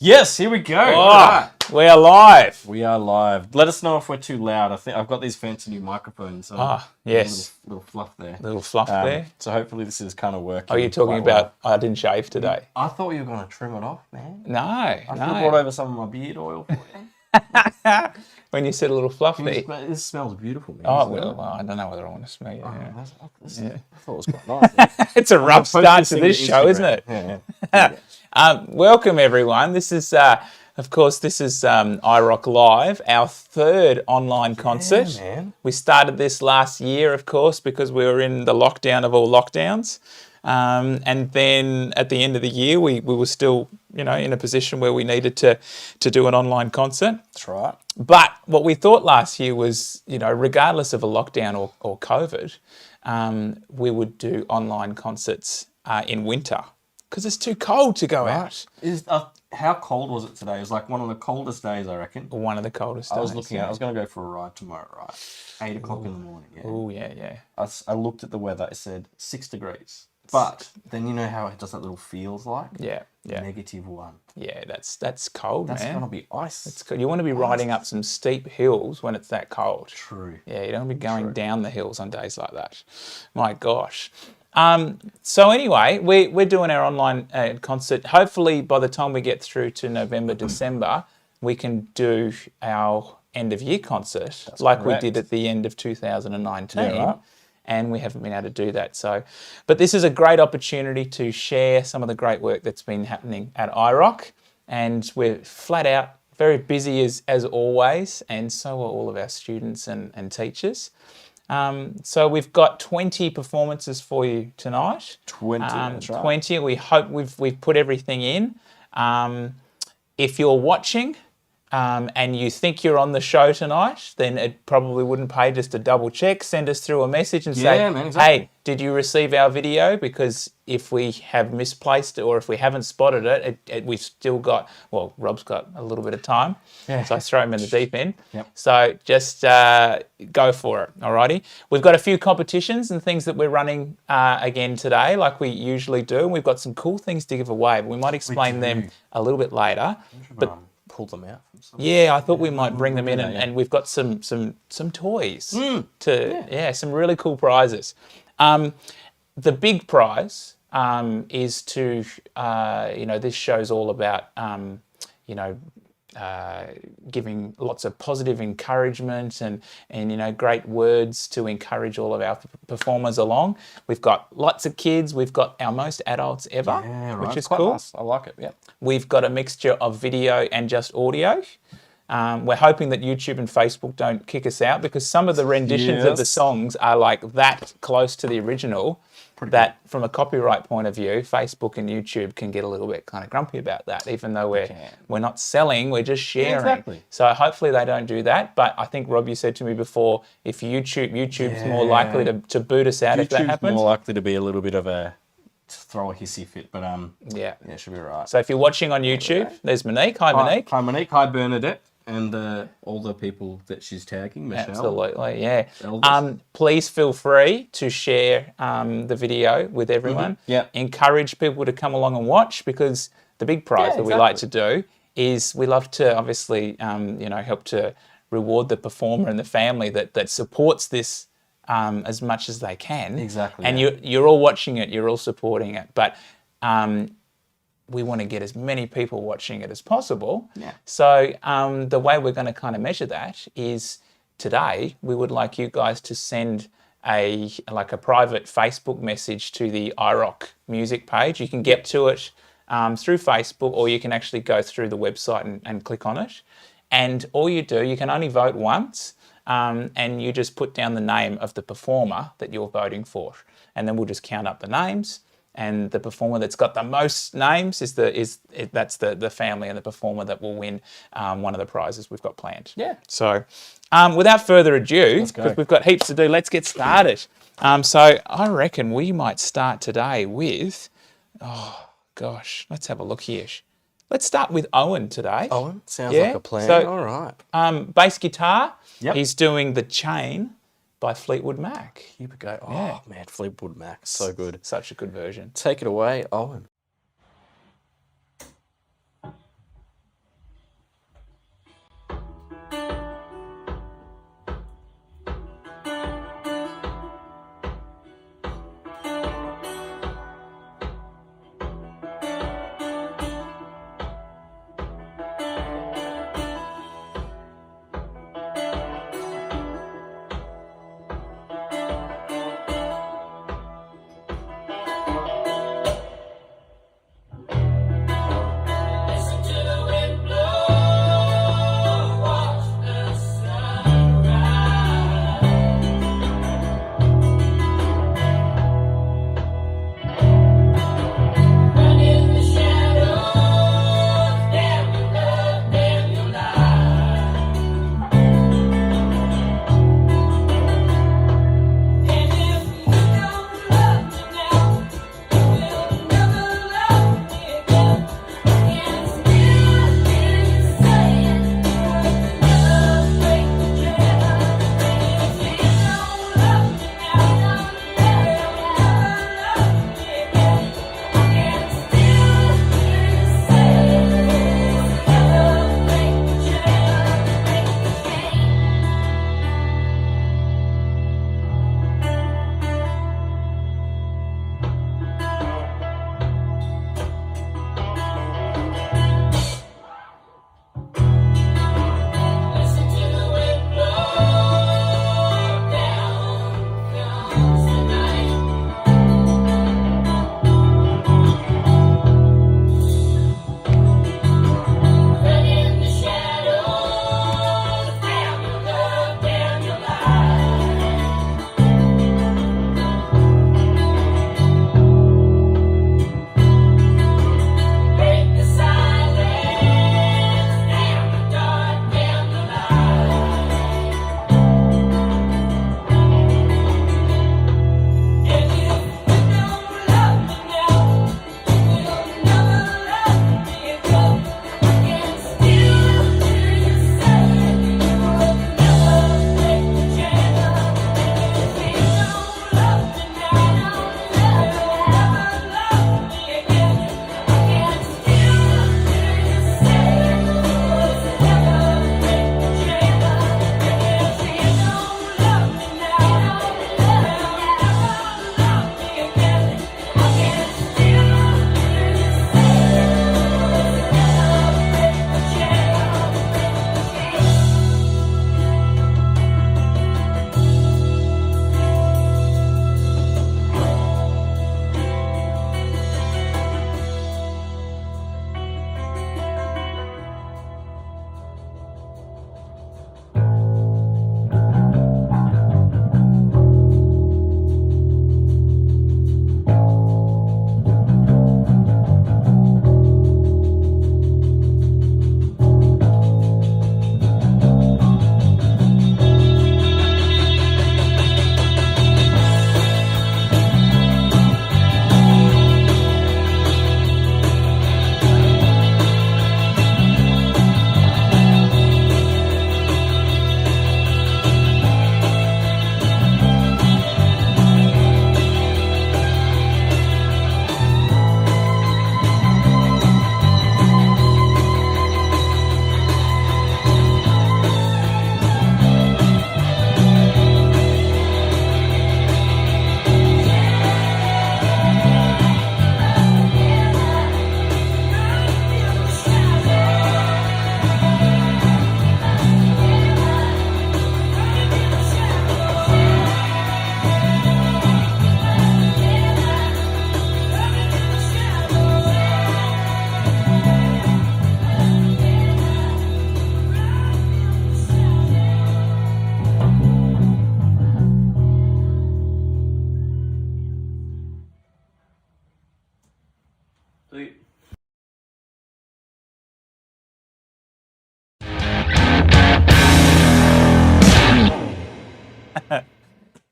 Yes, here we go. Oh, we are live. We are live. Let us know if we're too loud. I think I've got these fancy new microphones. So Yes. little fluff there. Little fluff there. So hopefully this is kind of working. Are you talking quite about I didn't shave today? I thought you were going to trim it off, man. No, I should have brought over some of my beard oil for you. When you said a little fluff there. This smells beautiful, man. Oh, well, I don't know whether I want to smell you. I thought it was quite nice. It's a rough start to this show, Instagram. isn't it? Yeah. Welcome, everyone. This is, of course, iROCK Live, our third online concert. Man. We started this last year, of course, because we were in the lockdown of all lockdowns. And then at the end of the year, we were still, in a position where we needed to do an online concert. That's right. But what we thought last year was, regardless of a lockdown or COVID, we would do online concerts in winter because it's too cold to go out. How cold was it today? It was like one of the coldest days, I reckon. One of the coldest days. I was looking at. I was going to go for a ride tomorrow, right? 8 o'clock in the morning. Yeah. Oh yeah. I looked at the weather. It said 6 degrees. But then you know how it does that little feels like? Yeah. -1. Yeah, that's cold, That's man. going to be ice. It's cold. You want to be riding up some steep hills when it's that cold. True. Yeah, you don't want to be going down the hills on days like that. My gosh. So anyway, we're doing our online concert. Hopefully by the time we get through to November, December, we can do our end of year concert like correct. we did at the end of 2019. Yeah, right. And we haven't been able to do that. But this is a great opportunity to share some of the great work that's been happening at iROCK. And we're flat out very busy as always, and so are all of our students and teachers. So we've got 20 performances for you tonight. 20, that's right. 20. We hope we've put everything in. If you're watching and you think you're on the show tonight, then it probably wouldn't pay just to double check. Send us through a message and say, man, exactly. hey, did you receive our video? Because if we have misplaced it or if we haven't spotted it, we've still got, well, Rob's got a little bit of time. Yeah. So I throw him in the deep end. Yep. So just go for it, alrighty? We've got a few competitions and things that we're running again today, like we usually do. And we've got some cool things to give away. We might explain them a little bit later. But pull them out from somewhere. yeah, I thought we might bring them in, and we've got some toys some really cool prizes. The big prize is to this show's all about giving lots of positive encouragement and great words to encourage all of our performers along. We've got lots of kids. We've got our most adults ever, which is quite cool. nice. I like it. Yeah. We've got a mixture of video and just audio. We're hoping that YouTube and Facebook don't kick us out because some of the renditions of the songs are like that close to the original that from a copyright point of view, Facebook and YouTube can get a little bit kind of grumpy about that, even though we're not selling, we're just sharing. Yeah, exactly. So hopefully they don't do that. But I think, Rob, you said to me before, if YouTube's more likely to boot us out if that happens. More likely to be a little bit of to throw a hissy fit, but it should be right. So if you're watching on YouTube, there's Monique. Hi, Monique. Hi, Monique. Hi, Bernadette. And all the people that she's tagging, Michelle. Absolutely, yeah. Elders. Please feel free to share the video with everyone. Mm-hmm. Yeah. Encourage people to come along and watch because the big prize that we like to do is we love to obviously help to reward the performer and the family that supports this as much as they can. Exactly. And you're all watching it, you're all supporting it, but we want to get as many people watching it as possible. Yeah. So the way we're going to kind of measure that is today we would like you guys to send a private Facebook message to the iROCK music page. You can get to it through Facebook, or you can actually go through the website and click on it. And all you do, you can only vote once, and you just put down the name of the performer that you're voting for. And then we'll just count up the names. And the performer that's got the most names that's the family and the performer that will win one of the prizes we've got planned. Yeah. So without further ado, because we've got heaps to do, let's get started. So I reckon we might start today with, let's have a look here. Let's start with Owen today. Owen? Sounds like a plan. So, all right. Bass guitar. Yep. He's doing The Chain by Fleetwood Mac. Here we go. Oh, Yeah. man, Fleetwood Mac. So good. Such a good version. Take it away, Owen.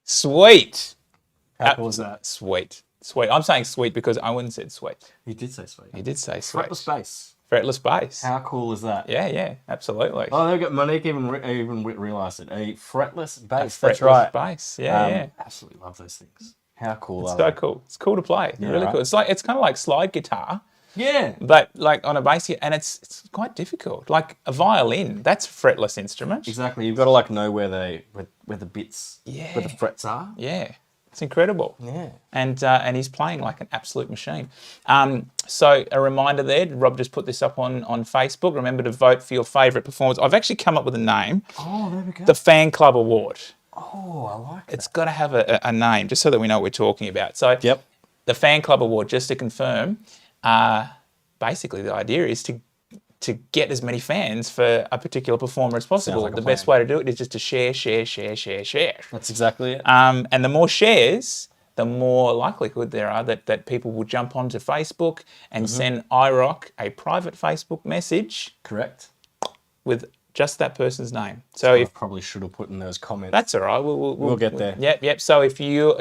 Sweet. How cool is that? Sweet. Sweet. I'm saying sweet because Owen said sweet. He did say sweet. He did say sweet. Fretless bass. Fretless bass. How cool is that? Yeah, absolutely. Oh, there we go. Monique even realised it. A fretless bass. Fretless That's right. bass. Yeah. Absolutely love those things. How cool It's are so they? cool. It's cool to play. Yeah, Really right. cool. It's kind of like slide guitar, Yeah. but like on a bass, and it's quite difficult. Like a violin, that's a fretless instrument. Exactly. You've got to like know where the bits, Yeah. where the frets are. Yeah, it's incredible. Yeah. And he's playing like an absolute machine. So a reminder there, Rob just put this up on Facebook. Remember to vote for your favourite performance. I've actually come up with a name. Oh, there we go. The Fan Club Award. Oh, I like it. It's got to have a name just so that we know what we're talking about. So Yep. the Fan Club Award, just to confirm, basically the idea is to get as many fans for a particular performer as possible. like a The best way to do it is just to share. That's exactly it. And the more shares, the more likelihood there are that people will jump onto Facebook and send iROCK a private Facebook message Correct. with just that person's name. So I if probably should have put in those comments. that's all right, we'll get there. Yep. So if you're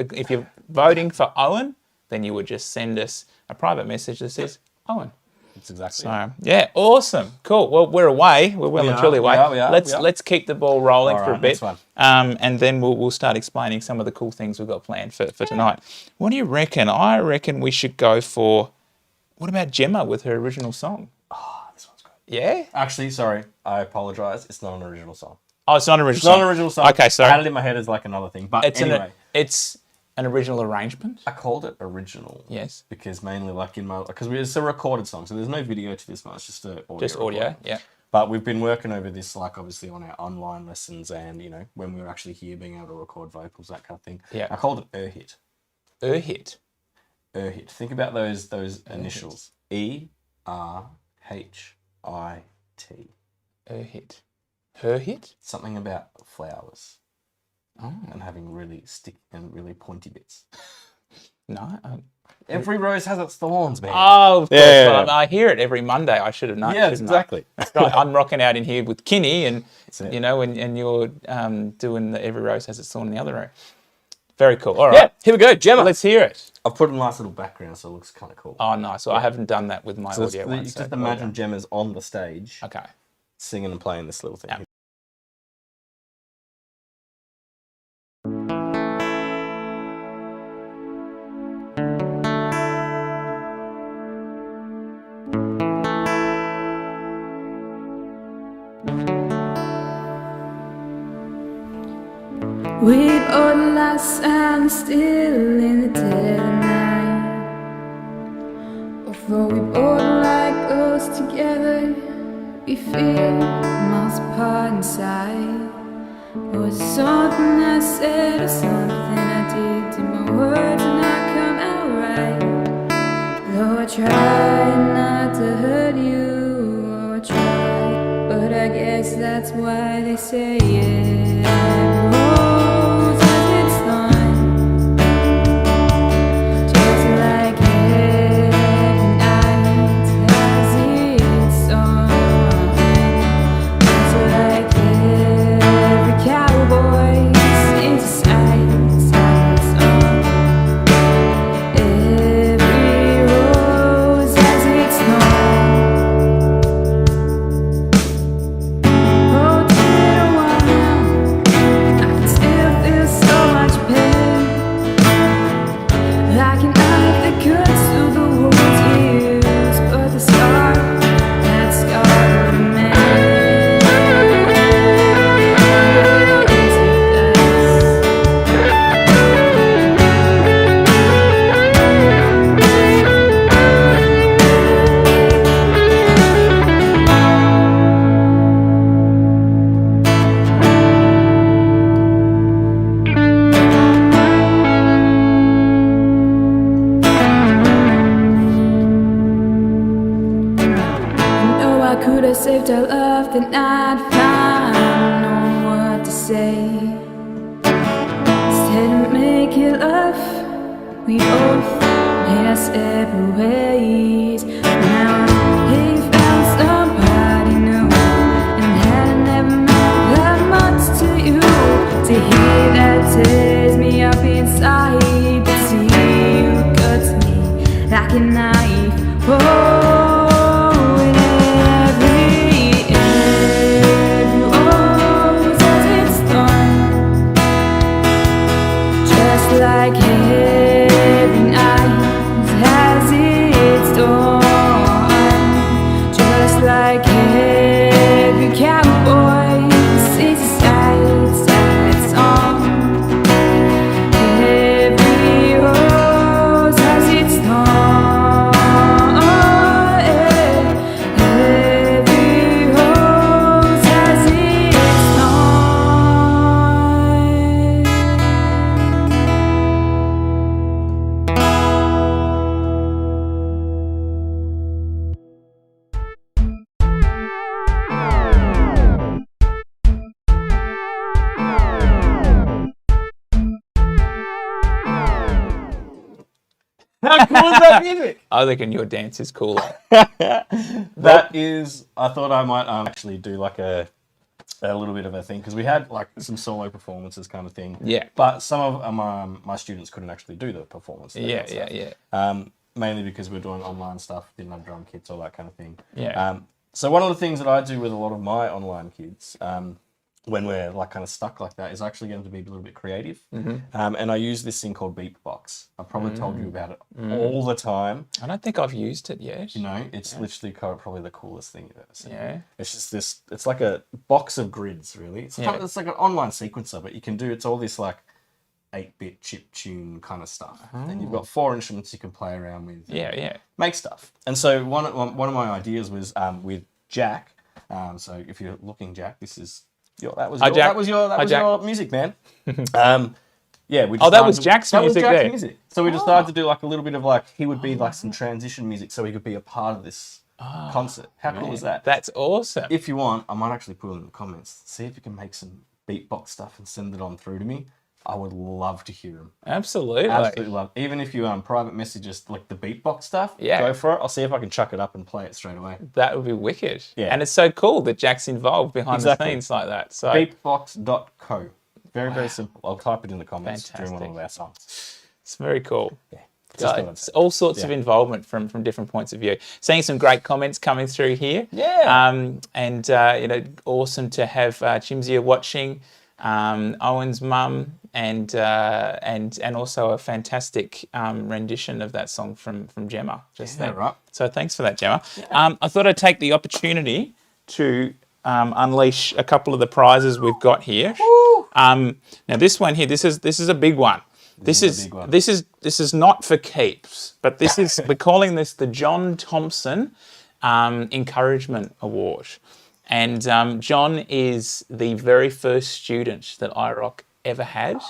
voting for Owen, then you would just send us a private message that says Owen. That's exactly it. So yeah, awesome, cool. Well, we're away. We're well and truly away. we are. Let's keep the ball rolling All for a right, bit, next one. and then we'll start explaining some of the cool things we've got planned for tonight. What do you reckon? I reckon we should go for. What about Gemma with her original song? Oh, this one's great. Yeah. Actually, sorry. I apologise. It's not an original song. Oh, it's not an original. It's not an original song. Okay, sorry. I had it in my head as like another thing. But anyway. It's an original arrangement. I called it original. Yes. Because mainly like because it's a recorded song, so there's no video to this one. It's just a audio. Just audio. recording. Yeah. But we've been working over this, like obviously on our online lessons, and when we were actually here, being able to record vocals, that kind of thing. Yeah. I called it hit. Hit. Hit. Think about those initials. ERHIT. Hit. Her hit. Something about flowers Oh. and having really sticky and really pointy bits. No. Every rose has its thorns, man. Oh, of course. Yeah. Well, I hear it every Monday. I should have known. yeah, shouldn't exactly. I? Right, I'm rocking out in here with Kinney, and it. and you're doing the Every Rose Has Its Thorn in the other row. Very cool. All right. Yeah, here we go, Gemma. Let's hear it. I've put a nice little background, so it looks kind of cool. Oh, nice. Well, I haven't done that with my So audio one. you so just well imagine done. Gemma's on the stage, Okay. singing and playing this little thing. Yeah. We both lost and still in the dead of night. Although we both lie close together, we feel miles apart inside. Was it something I said or something I did? Did my words not come out right? Though I tried not to hurt you, oh, I tried, but I guess that's why they say it. Rose as it's done, just like every night as it's on, just like every cowboy sings a sad song. Every rose has its thorn. Oh, it's been a while now. I can still feel so much pain, like a knife that cuts through the wound's heals, but the scar, that scar remains. No, I could have saved our love, then I'd find no what to say. Instead of making love, we both made our separate ways. Now he found somebody new, and had never meant that much to you. To hear that tears me cowboy sings a sad, sad song. Every rose has its thorn. Every rose has its How cool is that music? I reckon your dance is cooler. That is, I thought I might actually do like a little bit of a thing because we had like some solo performances kind of thing. Yeah. But some of my students couldn't actually do the performance. Yeah. Mainly because we're doing online stuff, didn't have drum kits, all that kind of thing. Yeah. So one of the things that I do with a lot of my online kids, when we're like kind of stuck like that, is actually getting to be a little bit creative. And I use this thing called Beatbox. I've probably told you about it all the time. I don't think I've used it yet. You know, it's literally probably the coolest thing you've ever seen. Yeah. It's just this, it's like a box of grids, really. It's, it's like an online sequencer, but you can do, it's all this like 8-bit chip tune kind of stuff. And you've got 4 instruments you can play around with. Yeah. Make stuff. And so one of my ideas was with Jack. So if you're looking, Jack, this is that was your music, man. Yeah, we that was Jack's music there. Music. So we decided to do like a little bit of like, he would be like some transition music so he could be a part of this concert. How cool is that? That's awesome. If you want, I might actually put it in the comments. See if you can make some beatbox stuff and send it on through to me. I would love to hear them. Absolutely. Absolutely love. Even if you private message us like the beatbox stuff, Yeah. go for it. I'll see if I can chuck it up and play it straight away. That would be wicked. Yeah. And it's so cool that Jack's involved behind the scenes like that. So Beatbox.co. Very, very simple. I'll type it in the comments during one of our songs. It's very cool. Yeah. It's all sorts of involvement from different points of view. Seeing some great comments coming through here. Yeah. And awesome to have Chimzia watching, Owen's mum, and also a fantastic rendition of that song from Gemma just then. Right. So thanks for that, Gemma. I thought I'd take the opportunity to unleash a couple of the prizes we've got here. Now this one here, this is a big one. This is not for keeps, but this is we're calling this the John Thompson Encouragement Award. And John is the very first student that iROCK ever had.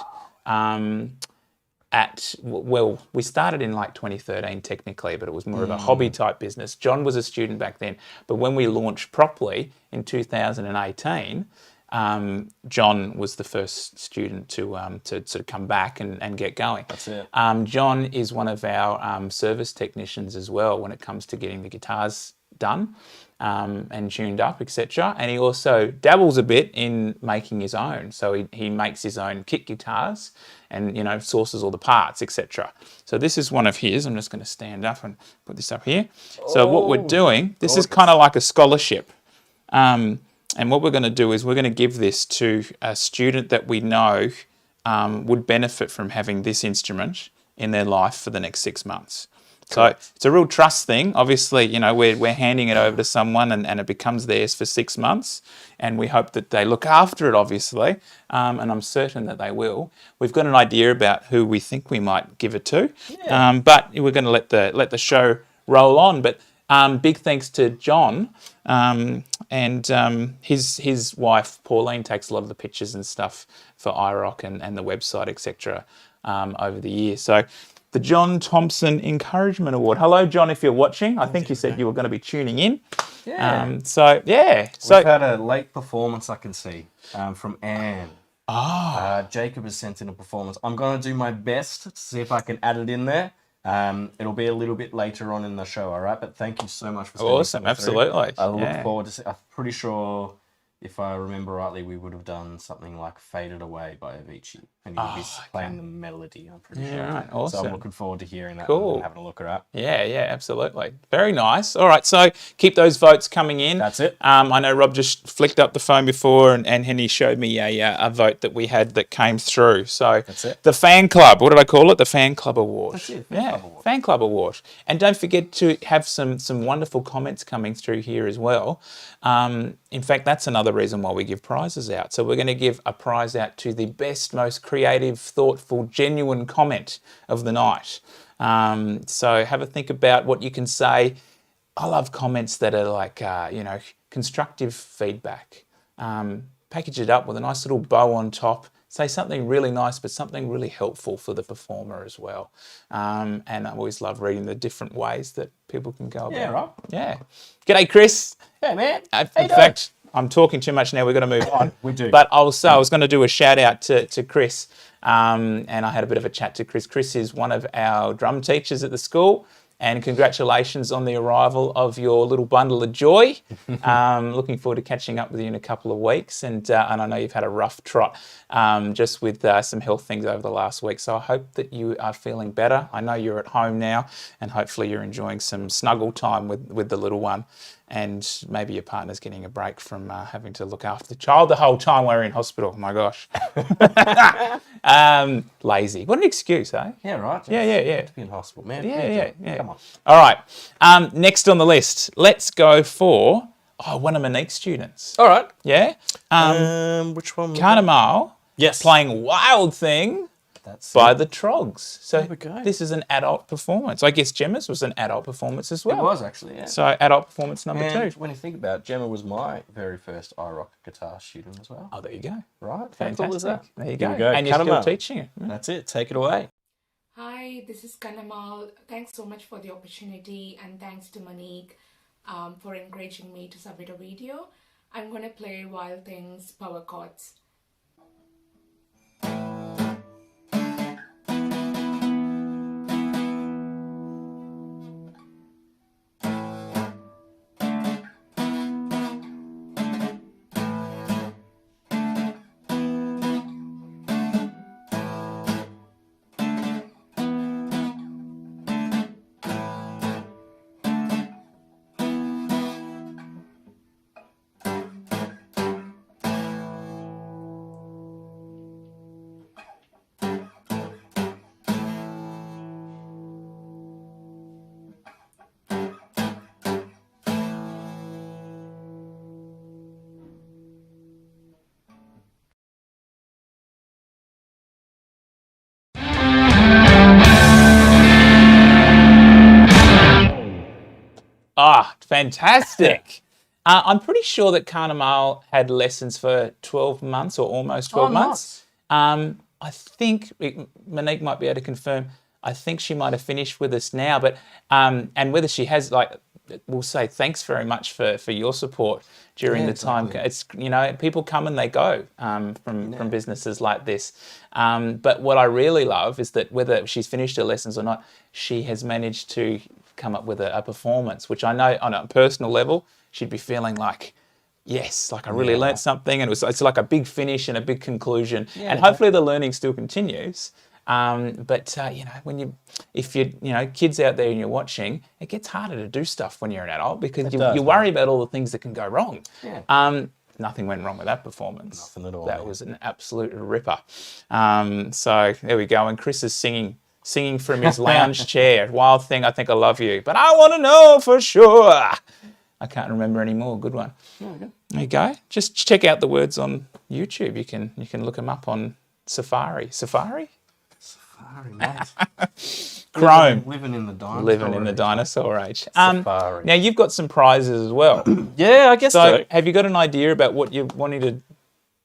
We started in like 2013 technically, but it was more of a hobby type business. John was a student back then, but when we launched properly in 2018, John was the first student to sort of come back and get going. That's it. John is one of our service technicians as well when it comes to getting the guitars done and tuned up, etc. And he also dabbles a bit in making his own. So he makes his own kit guitars and, sources all the parts, etc. So this is one of his. I'm just going to stand up and put this up here. So what we're doing, this is kind of like a scholarship. And what we're going to do is we're going to give this to a student that we know would benefit from having this instrument in their life for the next 6 months. So it's a real trust thing. Obviously, we're handing it over to someone and it becomes theirs for 6 months. And we hope that they look after it, obviously. And I'm certain that they will. We've got an idea about who we think we might give it to. Yeah. But we're going to let the show roll on. But big thanks to John and his wife Pauline takes a lot of the pictures and stuff for iROCK and the website, etc. Over the years. So the John Thompson Encouragement Award. Hello, John, if you're watching. I think you said you were going to be tuning in. Yeah. We've had a late performance, I can see, from Anne. Jacob has sent in a performance. I'm going to do my best to see if I can add it in there. It'll be a little bit later on in the show, all right? But thank you so much for sending Awesome, through. absolutely. I look forward to see. I'm pretty sure, if I remember rightly, we would have done something like Faded Away by Avicii and he'll be playing the melody, I'm pretty sure. Right, So awesome. I'm looking forward to hearing that Cool. and having a look at that. Yeah, absolutely. Very nice. All right, so keep those votes coming in. That's it. I know Rob just flicked up the phone before, and Henny showed me a vote that we had that came through. So That's it. The fan club. What did I call it? The fan club award. That's it, Fan Club Award. Fan club award. And don't forget to have some wonderful comments coming through here as well. In fact, that's another reason why we give prizes out. So we're going to give a prize out to the best, most creative, thoughtful, genuine comment of the night. So have a think about what you can say. I love comments that are like, constructive feedback. Package it up with a nice little bow on top. Say something really nice, but something really helpful for the performer as well. And I always love reading the different ways that people can go about it. Yeah, right. Yeah. G'day, Chris. Yeah, man. In fact, I'm talking too much now. We've got to move on. We do. But I was going to do a shout out to Chris. And I had a bit of a chat to Chris. Chris is one of our drum teachers at the school. And congratulations on the arrival of your little bundle of joy. Looking forward to catching up with you in a couple of weeks. And I know you've had a rough trot just with some health things over the last week. So I hope that you are feeling better. I know you're at home now, and hopefully you're enjoying some snuggle time with the little one. And maybe your partner's getting a break from having to look after the child the whole time we're in hospital. My gosh. Lazy. What an excuse, eh? Yeah, right. Yeah. To be in hospital, man. Yeah. Come on. All right. Next on the list, let's go for one of Monique's students. All right. Yeah. Which one? Carnival. Yes. Playing Wild Thing That's by it. the Trogs. So we go. this is an adult performance. I guess Gemma's was an adult performance as well. It was actually, yeah. So adult performance number And 2. when you think about it, Gemma was my very first iROCK'ed guitar student as well. Oh, there you go. Right? How Fantastic. cool is that? There you Here go. we go. And you're Carnival. still teaching it. That's it. Take it away. Hi, this is Kanamal. Thanks so much for the opportunity, and thanks to Monique for encouraging me to submit a video. I'm going to play Wild Things power chords. Fantastic. I'm pretty sure that Carnival had lessons for 12 months or almost 12 months. I think Monique might be able to confirm. I think she might have finished with us now, but and whether she has, we'll say thanks very much for your support during the time. Exactly. It's people come and they go from businesses like this. But what I really love is that whether she's finished her lessons or not, she has managed to come up with a performance, which I know on a personal level she'd be feeling like, yes, I really learnt something, and it's like a big finish and a big conclusion, and hopefully the learning still continues. But if you kids out there and you're watching, it gets harder to do stuff when you're an adult because you worry about all the things that can go wrong. Yeah. Nothing went wrong with that performance. Nothing at all. That was an absolute ripper. So there we go. And Chris is singing from his lounge chair. Wild Thing, I think I love you, but I want to know for sure. I can't remember any more. Good one. There you go. Just check out the words on YouTube. You can look them up on Safari. Sorry, mate. Chrome. Living in the dinosaur Living in the age. dinosaur age. Safari. Now you've got some prizes as well. Yeah, I guess so. So have you got an idea about what you're wanting to?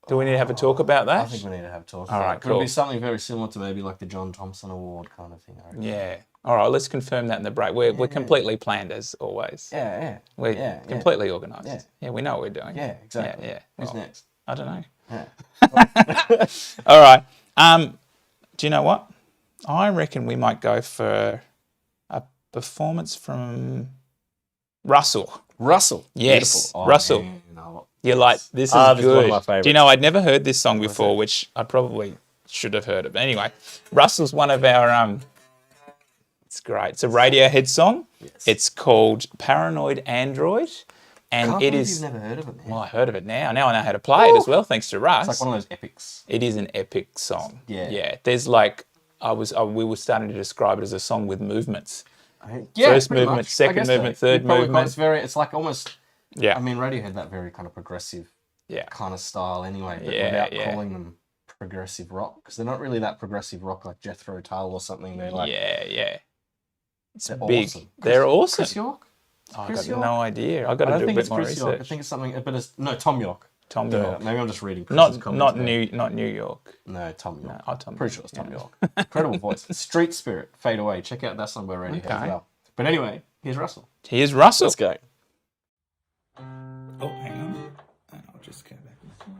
Do we need to have a talk about that? I think we need to have a talk. All right, Could it cool. be something very similar to maybe like the John Thompson Award kind of thing? I reckon. Yeah. All right. Let's confirm that in the break. We're completely planned as always. Yeah. We're completely organised. Yeah. Yeah. We know what we're doing. Yeah, exactly. Yeah. Who's Well, next? I don't know. Yeah. All right. Do you know what? I reckon we might go for a performance from Russell. Russell. Yes, Beautiful. Oh, Russell. man, no. You're like, this is This is good. one of my favourites. Do you know, I'd never heard this song before, which I probably should have heard it. But anyway, Russell's one of our it's great. It's a Radiohead song. Yes. It's called Paranoid Android. And Can't it believe is. you've never heard of it, man. Well, I heard of it now. Now I know how to play it as well, thanks to Russ. It's like one of those epics. It is an epic song. Yeah. Yeah. There's like we were starting to describe it as a song with movements. Yeah, First pretty movement, much. second I guess so. movement, third You'd probably call movement. it's like almost, Yeah. I mean, Radiohead had that very kind of progressive Yeah. kind of style anyway, but Yeah, without yeah. calling them progressive rock, because they're not really that progressive rock like Jethro Tull or something. They're like, Yeah. It's they're big. awesome. They're awesome. Chris York? Oh, I've Chris got York? no idea. I've got I to don't do a think bit it's more Chris York. I research. think it's something, but it's, no, Tom York. Tom Duh. York. Maybe I'm just reading Chris's comments there. Not New York. No, Tom York. Oh, Tom Pretty York, sure it's Tom yeah. York. Incredible voice. Street Spirit, Fade Away. Check out that song by Radiohead as Okay. well. But anyway, here's Russell. Here's Russell. Let's go. Oh, hang on. I'll just go back this way.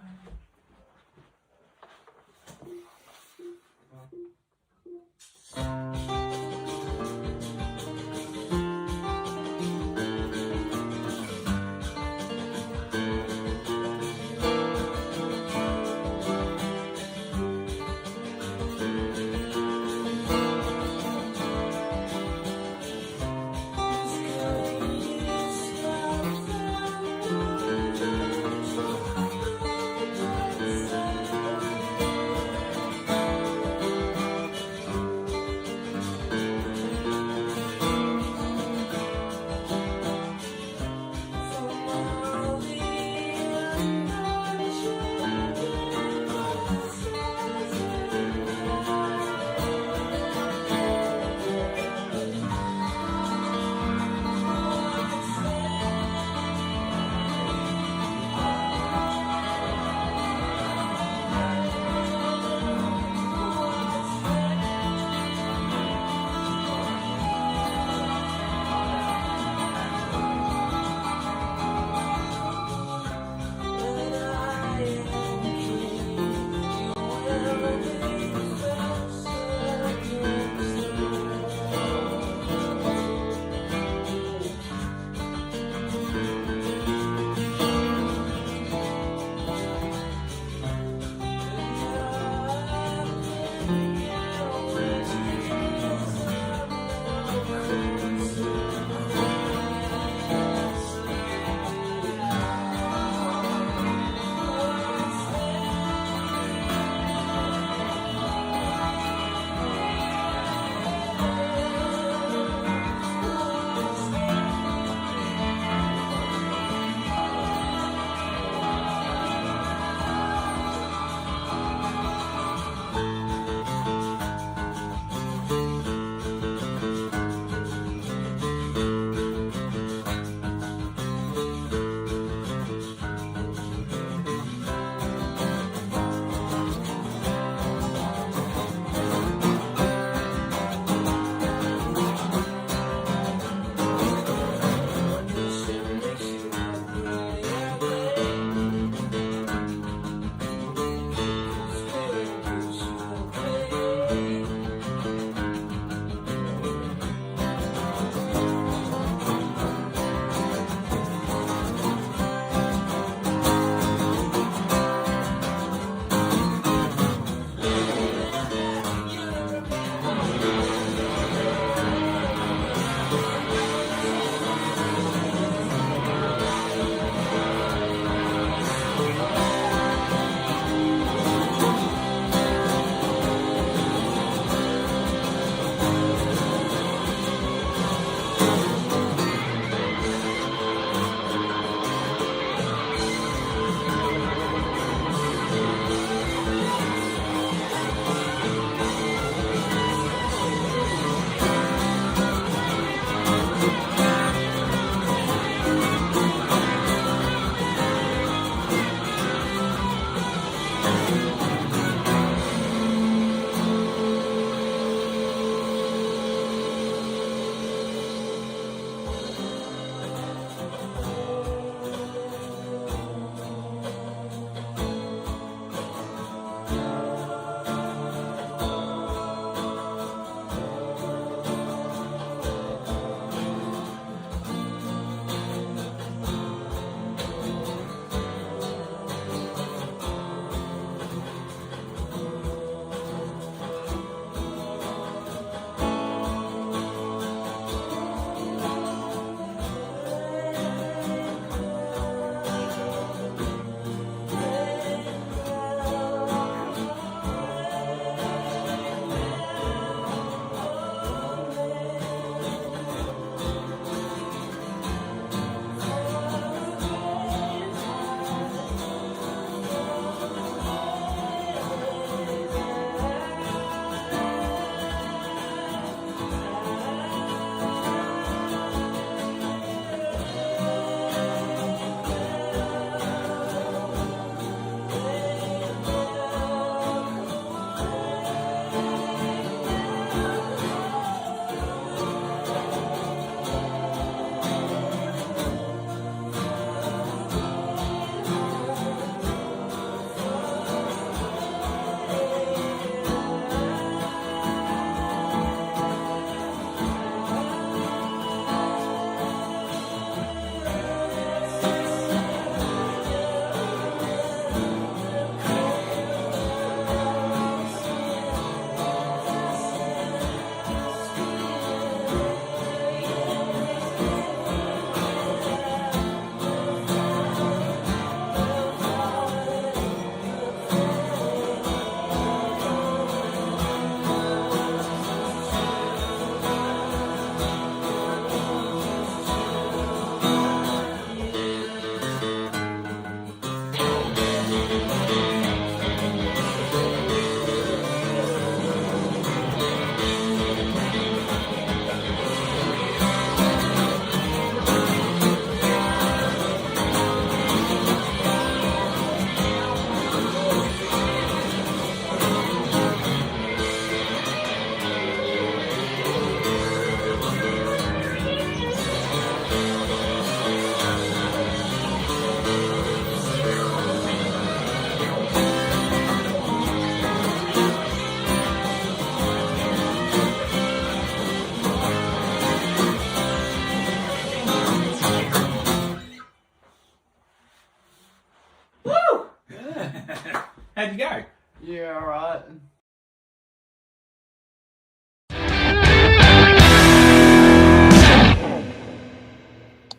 How'd you go? Yeah, alright.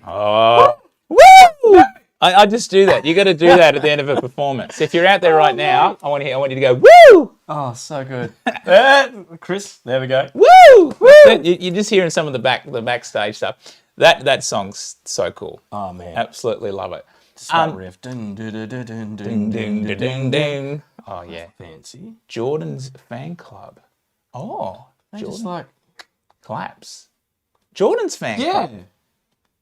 Oh, woo! I just do that. You got to do that at the end of a performance. If you're out there right now, I want you to go woo, Oh, so good. Chris, there we go. woo, woo. You're just hearing some of the backstage stuff. That song's so cool. Oh, man. Absolutely love it. Just that riff. Dun, dun, dun, dun, dun, Ding, ding, ding, ding, ding. Oh yeah. Fancy. Jordan's fan club. Oh, They Jordan just like, claps. Jordan's fan yeah. club.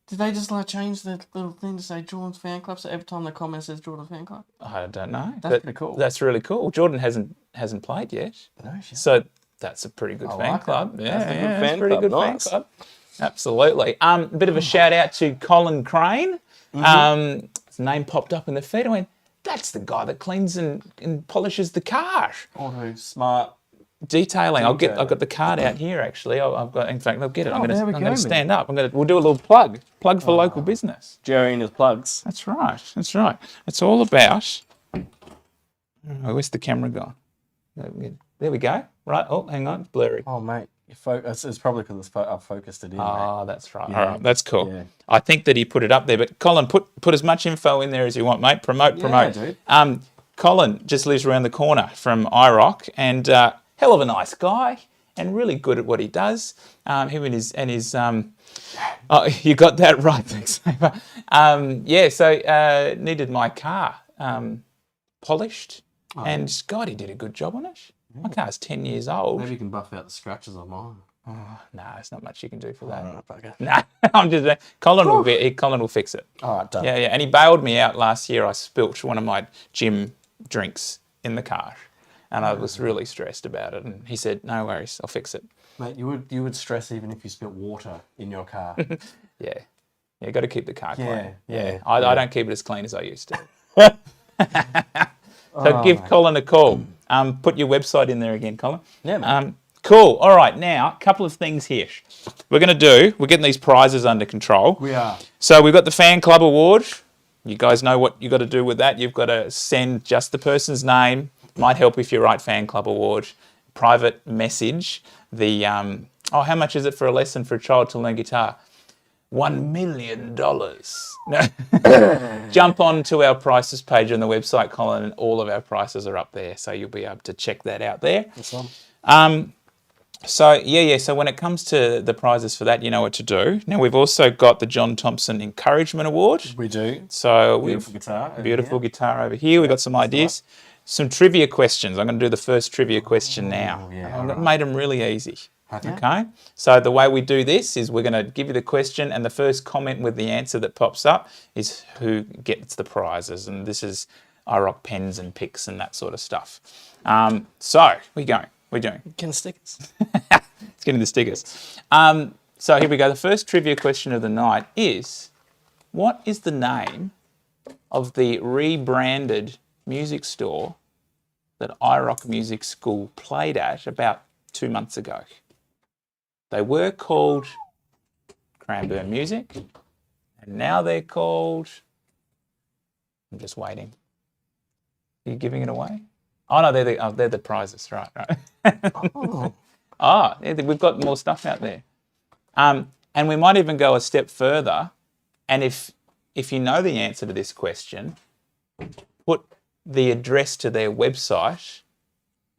Did they just like change the little thing to say Jordan's fan club? So every time the comment says Jordan fan club? I don't know. That's pretty cool. That's really cool. Jordan hasn't played yet, No shit. so that's a pretty good I fan like club. that. Yeah, That's a good yeah, fan it's pretty club. good Nice. fan club. Absolutely. A bit of a shout out to Colin Crane. His name popped up in the feed. I went, that's the guy that cleans and polishes the car. Auto smart. Detailing. I've got the card out here actually. I've got. In fact, I'll get it. I'm there we going go, to stand up. We'll do a little plug for local business. Jerry and his plugs. That's right. That's right. It's all about. Oh, where's the camera gone? There we go. Right. Oh, hang on. It's blurry. Oh, mate. It's probably because I've focused it in, mate. Oh, that's right. Yeah. All right. That's cool. Yeah. I think that he put it up there, but Colin, put as much info in there as you want, mate. Promote. dude. Colin just lives around the corner from iROCK, and hell of a nice guy, and really good at what he does. Him and his. Oh, you got that right, thanks, Saber. Yeah. So needed my car polished, and God, he did a good job on it. My car's 10 years old. Maybe you can buff out the scratches on mine. Oh, no, there's not much you can do for that. All right, bugger. No, I'm just. Colin will fix it. All right, done. Yeah, yeah. And he bailed me out last year. I spilt one of my gym drinks in the car, and I was really stressed about it. And he said, "No worries, I'll fix it." Mate, you would stress even if you spilt water in your car. Yeah, yeah. Got to keep the car clean. yeah. I don't keep it as clean as I used to. So give Colin a call. Put your website in there again, Colin. Yeah, man. Cool. All right, now a couple of things here. We're getting these prizes under control. We are. So we've got the fan club award. You guys know what you got to do with that. You've got to send just the person's name. Might help if you write fan club award. Private message. The how much is it for a lesson for a child to learn guitar? $1 million. No. Jump on to our prices page on the website, Colin, and all of our prices are up there. So you'll be able to check that out there. That's on. So when it comes to the prizes for that, you know what to do. Now we've also got the John Thompson Encouragement Award. We do. So Beautiful guitar. over beautiful here. guitar over here. We've got some ideas. Some trivia questions. I'm going to do the first trivia question now. yeah, I've made them really easy. Okay. Okay. So the way we do this is we're going to give you the question, and the first comment with the answer that pops up is who gets the prizes. And this is iROCK pens and picks and that sort of stuff. So we're doing. Can stickers. It's getting the stickers. So here we go. The first trivia question of the night is, what is the name of the rebranded music store that iROCK Music School played at about 2 months ago? They were called Cranbourne Music, and now they're called... I'm just waiting. Are you giving it away? Oh, no, they're the prizes, right. Oh. Yeah, we've got more stuff out there. And we might even go a step further, and if you know the answer to this question, put the address to their website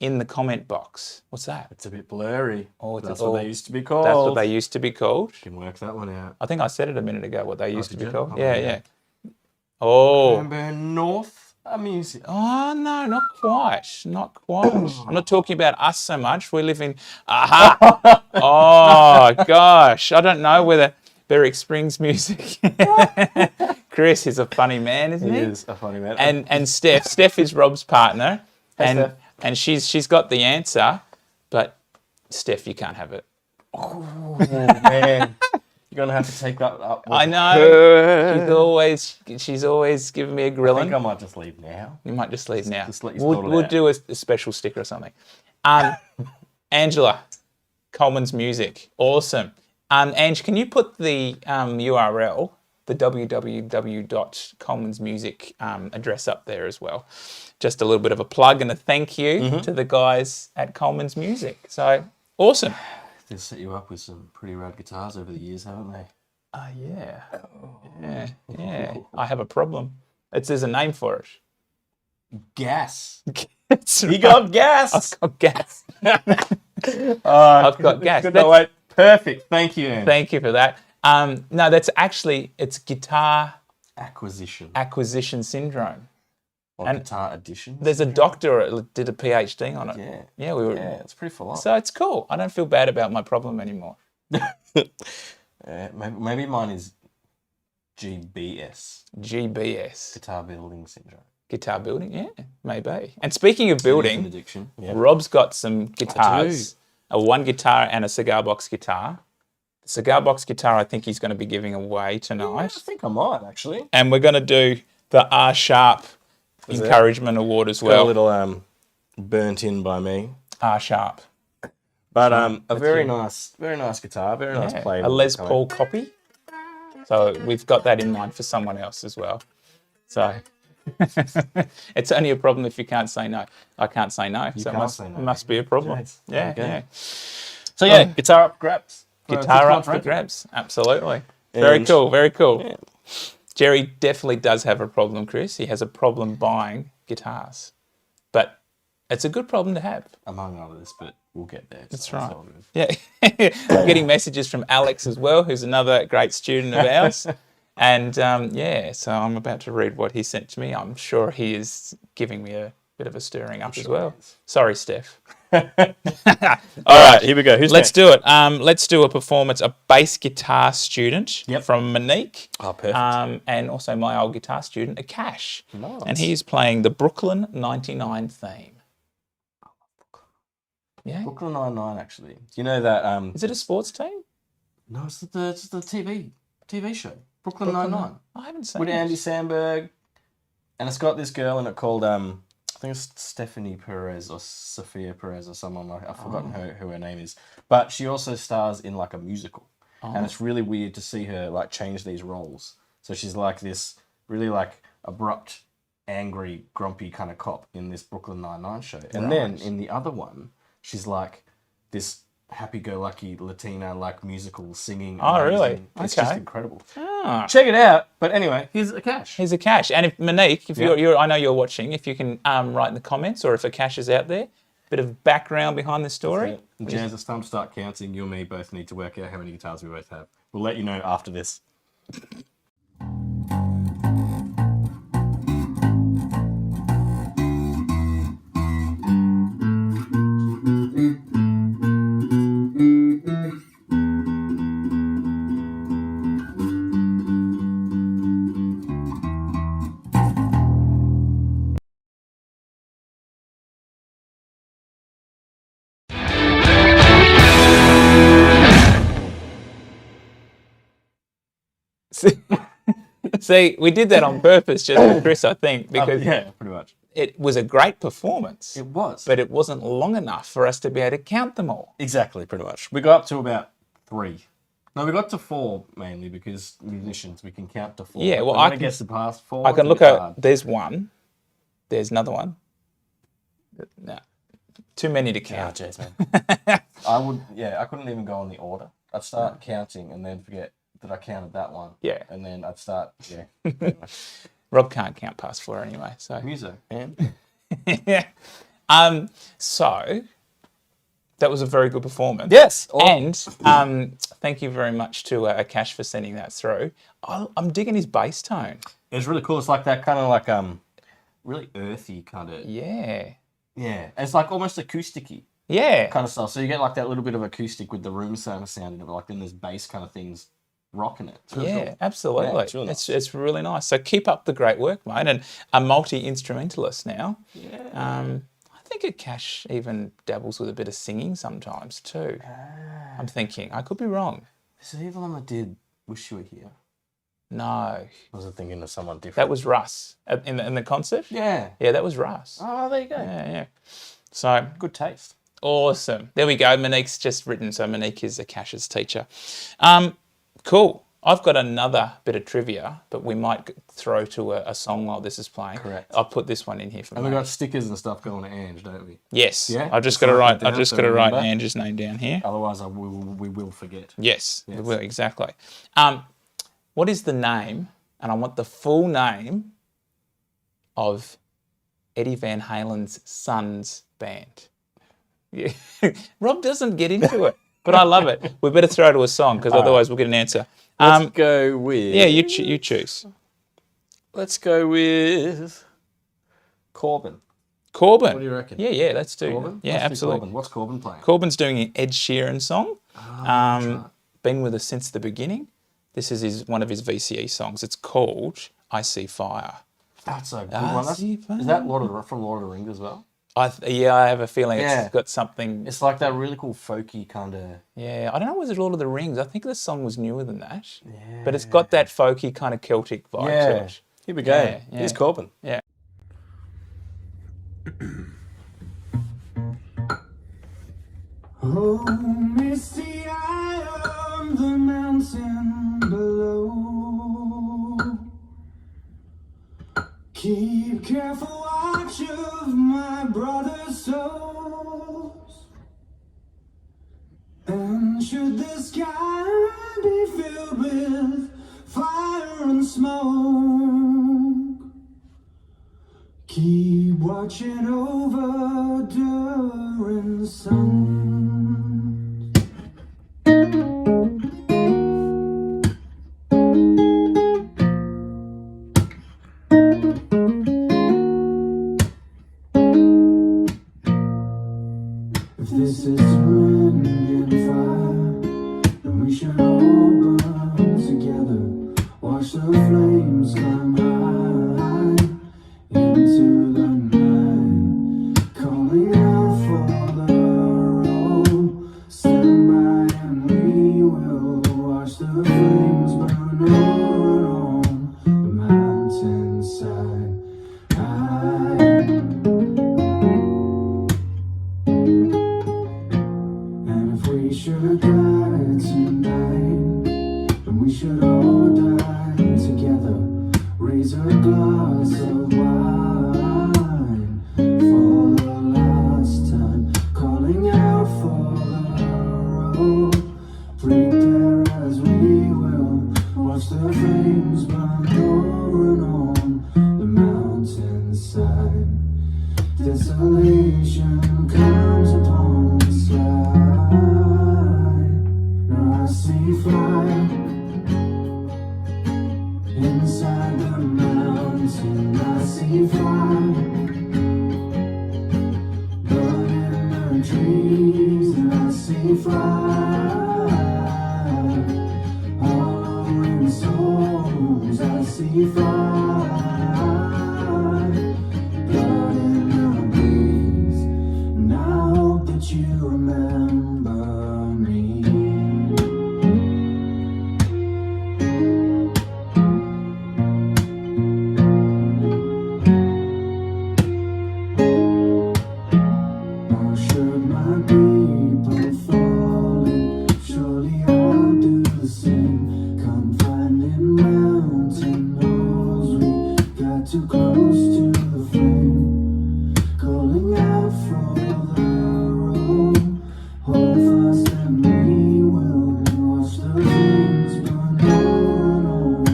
in the comment box. What's that? It's a bit blurry. Oh, it's That's all- what they used to be called. That's what they used to be called. Can work that one out. I think I said it a minute ago, what they used to did be you? called. Oh, Yeah, yeah. yeah. Oh. Cranbourne North Music. Oh, no, not quite. Not quite. I'm not talking about us so much. We live in... Aha! Oh, gosh. I don't know whether Berwick Springs Music... Chris is a funny man, isn't He he? is a funny man. And Steph is Rob's partner, Steph. and she's got the answer, but Steph, you can't have it. Oh, man. You're going to have to take that up with I know. her. She's always giving me a I grilling. think I might just leave now. You might just leave now. just let you sort it We'll out. do a special sticker or something. Angela, Coleman's Music, awesome. Ange, can you put the URL, the www.coleman'smusic address up there as well. Just a little bit of a plug and a thank you to the guys at Coleman's Music. So awesome. They've set you up with some pretty rad guitars over the years, haven't they? Yeah. Yeah. I have a problem. There's a name for it. Gas. It's You got gas. I've got gas. I've got gas. Wait. Perfect. Thank you, Anne. Thank you for that. No, it's guitar Acquisition syndrome. or and guitar addition. There's a doctor that did a PhD on it. Yeah. Yeah, we were. Yeah, it's pretty full on. So it's cool. I don't feel bad about my problem anymore. Maybe mine is GBS. GBS. Guitar building syndrome. Guitar building, yeah, maybe. And speaking of building, Addiction. Yeah. Rob's got some guitars, a one guitar and a cigar box guitar. The cigar box guitar, I think he's going to be giving away tonight. I think I might actually. And we're going to do the R Sharp Encouragement Award as Got well. a little burnt in by me. R Sharp. But a very nice guitar, very nice Yeah, play. a Les Paul copy. So we've got that in mind for someone else as well. So it's only a problem if you can't say no. I can't say no. So it must be a problem. Yes. Yeah, Okay. yeah. So yeah, guitar up for grabs. Guitar up for grabs. Absolutely. Very cool. Very cool. Yeah. Jerry definitely does have a problem, Chris. He has a problem buying guitars. But it's a good problem to have. Among others, but we'll get there. That's right. Yeah. I'm getting messages from Alex as well, who's another great student of ours. And so I'm about to read what he sent to me. I'm sure he is giving me a bit of a stirring up as well. Sorry, Steph. All right, here we go. Let's do it. Let's do a performance, a bass guitar student from Monique. Oh, perfect. And also my old guitar student, Akash. Nice. And he's playing the Brooklyn 99 theme. Yeah. Brooklyn Nine-Nine, actually. Do you know that? Is it a sports team? No, it's the TV show. Brooklyn Nine-Nine. I haven't seen With it. Andy Samberg. And it's got this girl in it called, I think it's Stephanie Perez or Sophia Perez or someone like I've forgotten who her name is. But she also stars in like a musical. And it's really weird to see her like change these roles. So she's like this really like abrupt, angry, grumpy kind of cop in this Brooklyn Nine-Nine show. And then in the other one, she's like this happy-go-lucky Latina, like musical singing. Oh, really? It's Okay. just incredible. Ah. Check it out. But anyway, here's Akash. Here's Akash. And if Monique, if you're, I know you're watching, if you can write in the comments, or if Akash is out there, bit of background behind the story. Jazz, it's time to start counting. You and me both need to work out how many guitars we both have. We'll let you know after this. See, we did that on purpose just for Chris, I think, because Yeah, pretty much. it was a great performance, It was. but it wasn't long enough for us to be able to count them all. Exactly, pretty much. We got up to about 3. No, we got to 4 mainly because musicians, we can count to 4. Yeah, well, But I when it can- gets to past 4. I can it's a look bit at, hard. there's one, there's another one. No, too many to Oh, count. jeez, man. I couldn't even go in the order. I'd start counting and then forget that I counted that one. Yeah. And then I'd start, Rob can't count past 4 anyway, so. Muso, man. Yeah. So that was a very good performance. Yes. And thank you very much to Akash for sending that through. I'm digging his bass tone. It's really cool. It's like that kind of like really earthy kind of. Yeah. Yeah. It's like almost acousticy Yeah. kind of stuff. So you get like that little bit of acoustic with the room sound in it, but like then there's bass kind of things rocking it. It's really Yeah, cool. absolutely. Yeah, it's really nice. It's really nice. So keep up the great work, mate. And a multi-instrumentalist now. Yeah. I think Akash even dabbles with a bit of singing sometimes too. I'm thinking. I could be wrong. Is he the one that did Wish You Were Here? No. Was I thinking of someone different? That was Russ in the concert. Yeah. Yeah, that was Russ. Oh, there you go. Yeah. So Good taste. awesome. There we go. Monique's just written. So Monique is Akash's teacher. Cool. I've got another bit of trivia, but we might throw to a song while this is playing. Correct. I'll put this one in here for And me. we got stickers and stuff going to Ange, don't we? Yes. Yeah? I just Let's got to write write. that I down just so got to we write remember. Ange's name down here. Otherwise, we will forget. Yes. We will, exactly. What is the name? And I want the full name of Eddie Van Halen's son's band. Yeah. Rob doesn't get into it, but I love it. We better throw to a song because otherwise we'll get an answer. Let's go with... Yeah, you choose. Let's go with Corbin. Corbin. What do you reckon? Yeah, let's do Corbin? Yeah, Let's do absolutely. Corbin. What's Corbin playing? Corbin's doing an Ed Sheeran song. That's right. Been with us since the beginning. This is one of his VCE songs. It's called I See Fire. That's a good I one. see Is that from Lord of the Rings as well? I have a feeling Yeah. it's got something. It's like that really cool folky kind of... Yeah, I don't know, was it Lord of the Rings? I think the song was newer than that. Yeah. But it's got that folky kind of Celtic vibe to it. Here we go. Yeah, yeah. Here's Corbin. Yeah. Oh, misty eye on the mountain below. Keep careful watch of my brother's souls. And should the sky be filled with fire and smoke, keep watching over during the sun. If this is wind and fire, then we should all burn together. Watch the flames climb high into the night, calling out for the roll. Stand by and we will watch the flames burn over on the mountainside. And if we should die tonight, then we should all die together. Raise a glass of wine for the last time, calling out for the road. Prepare as we will watch the flames burn roaring on the mountainside. Desolation comes upon the sky. Now I see fire inside the mountain. I see fire burning the trees, and I see fire all over in souls. I see fire blood in the breeze, and I hope that you remember me. Now should my people falling, surely I'll do the same. Come finding mountain holes, we got too close to the flame, calling out for the road. Hold fast and we will watch the flames burn roaring on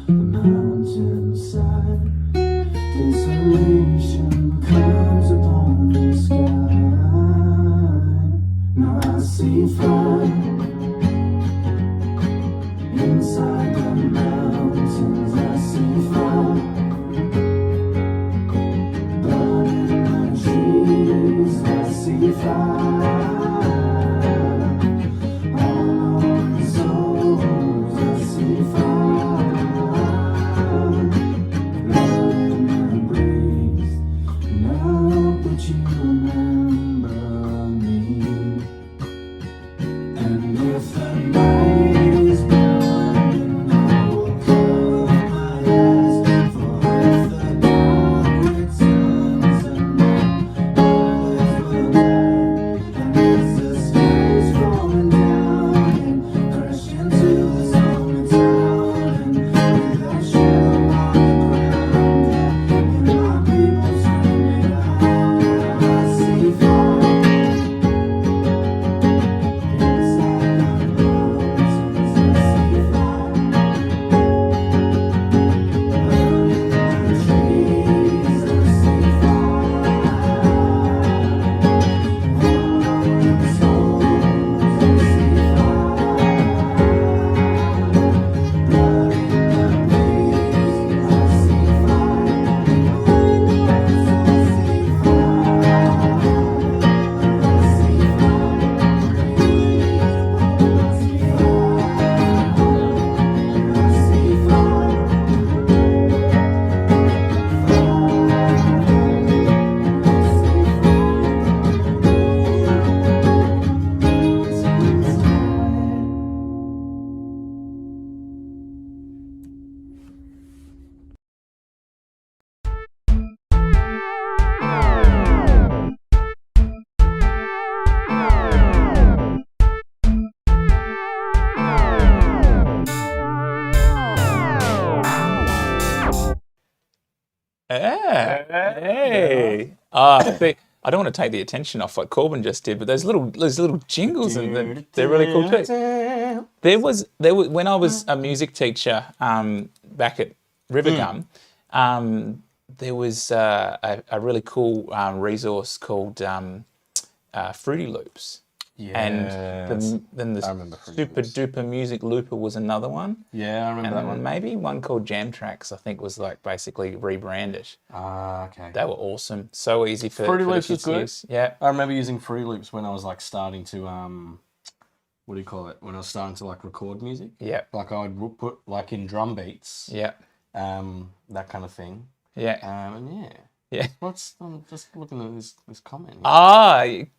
the mountainside. Desolation comes upon the sky. Now I see fire inside the mountains. I see fire burning the trees. I see fire all over the souls. I see fire blood in the breeze, Hey. See, I don't want to take the attention off what Corbin just did, but those little jingles and they're really cool too. There was when I was a music teacher back at Rivergum, there was a really cool resource called Fruity Loops. And then the Super Duper Music Looper was another one. Yeah, I remember that one. Maybe one called Jam Tracks, I think, was like basically rebranded. Ah, okay. They were awesome. So easy for Fruity for the Loops kids is to good. use. Yeah. I remember using Fruity Loops when I was like starting to what do you call it? When I was starting to like record music. Yeah. Like I would put like in drum beats. Yeah. That kind of thing. Yeah. And yeah. Yeah. I'm just looking at this comment.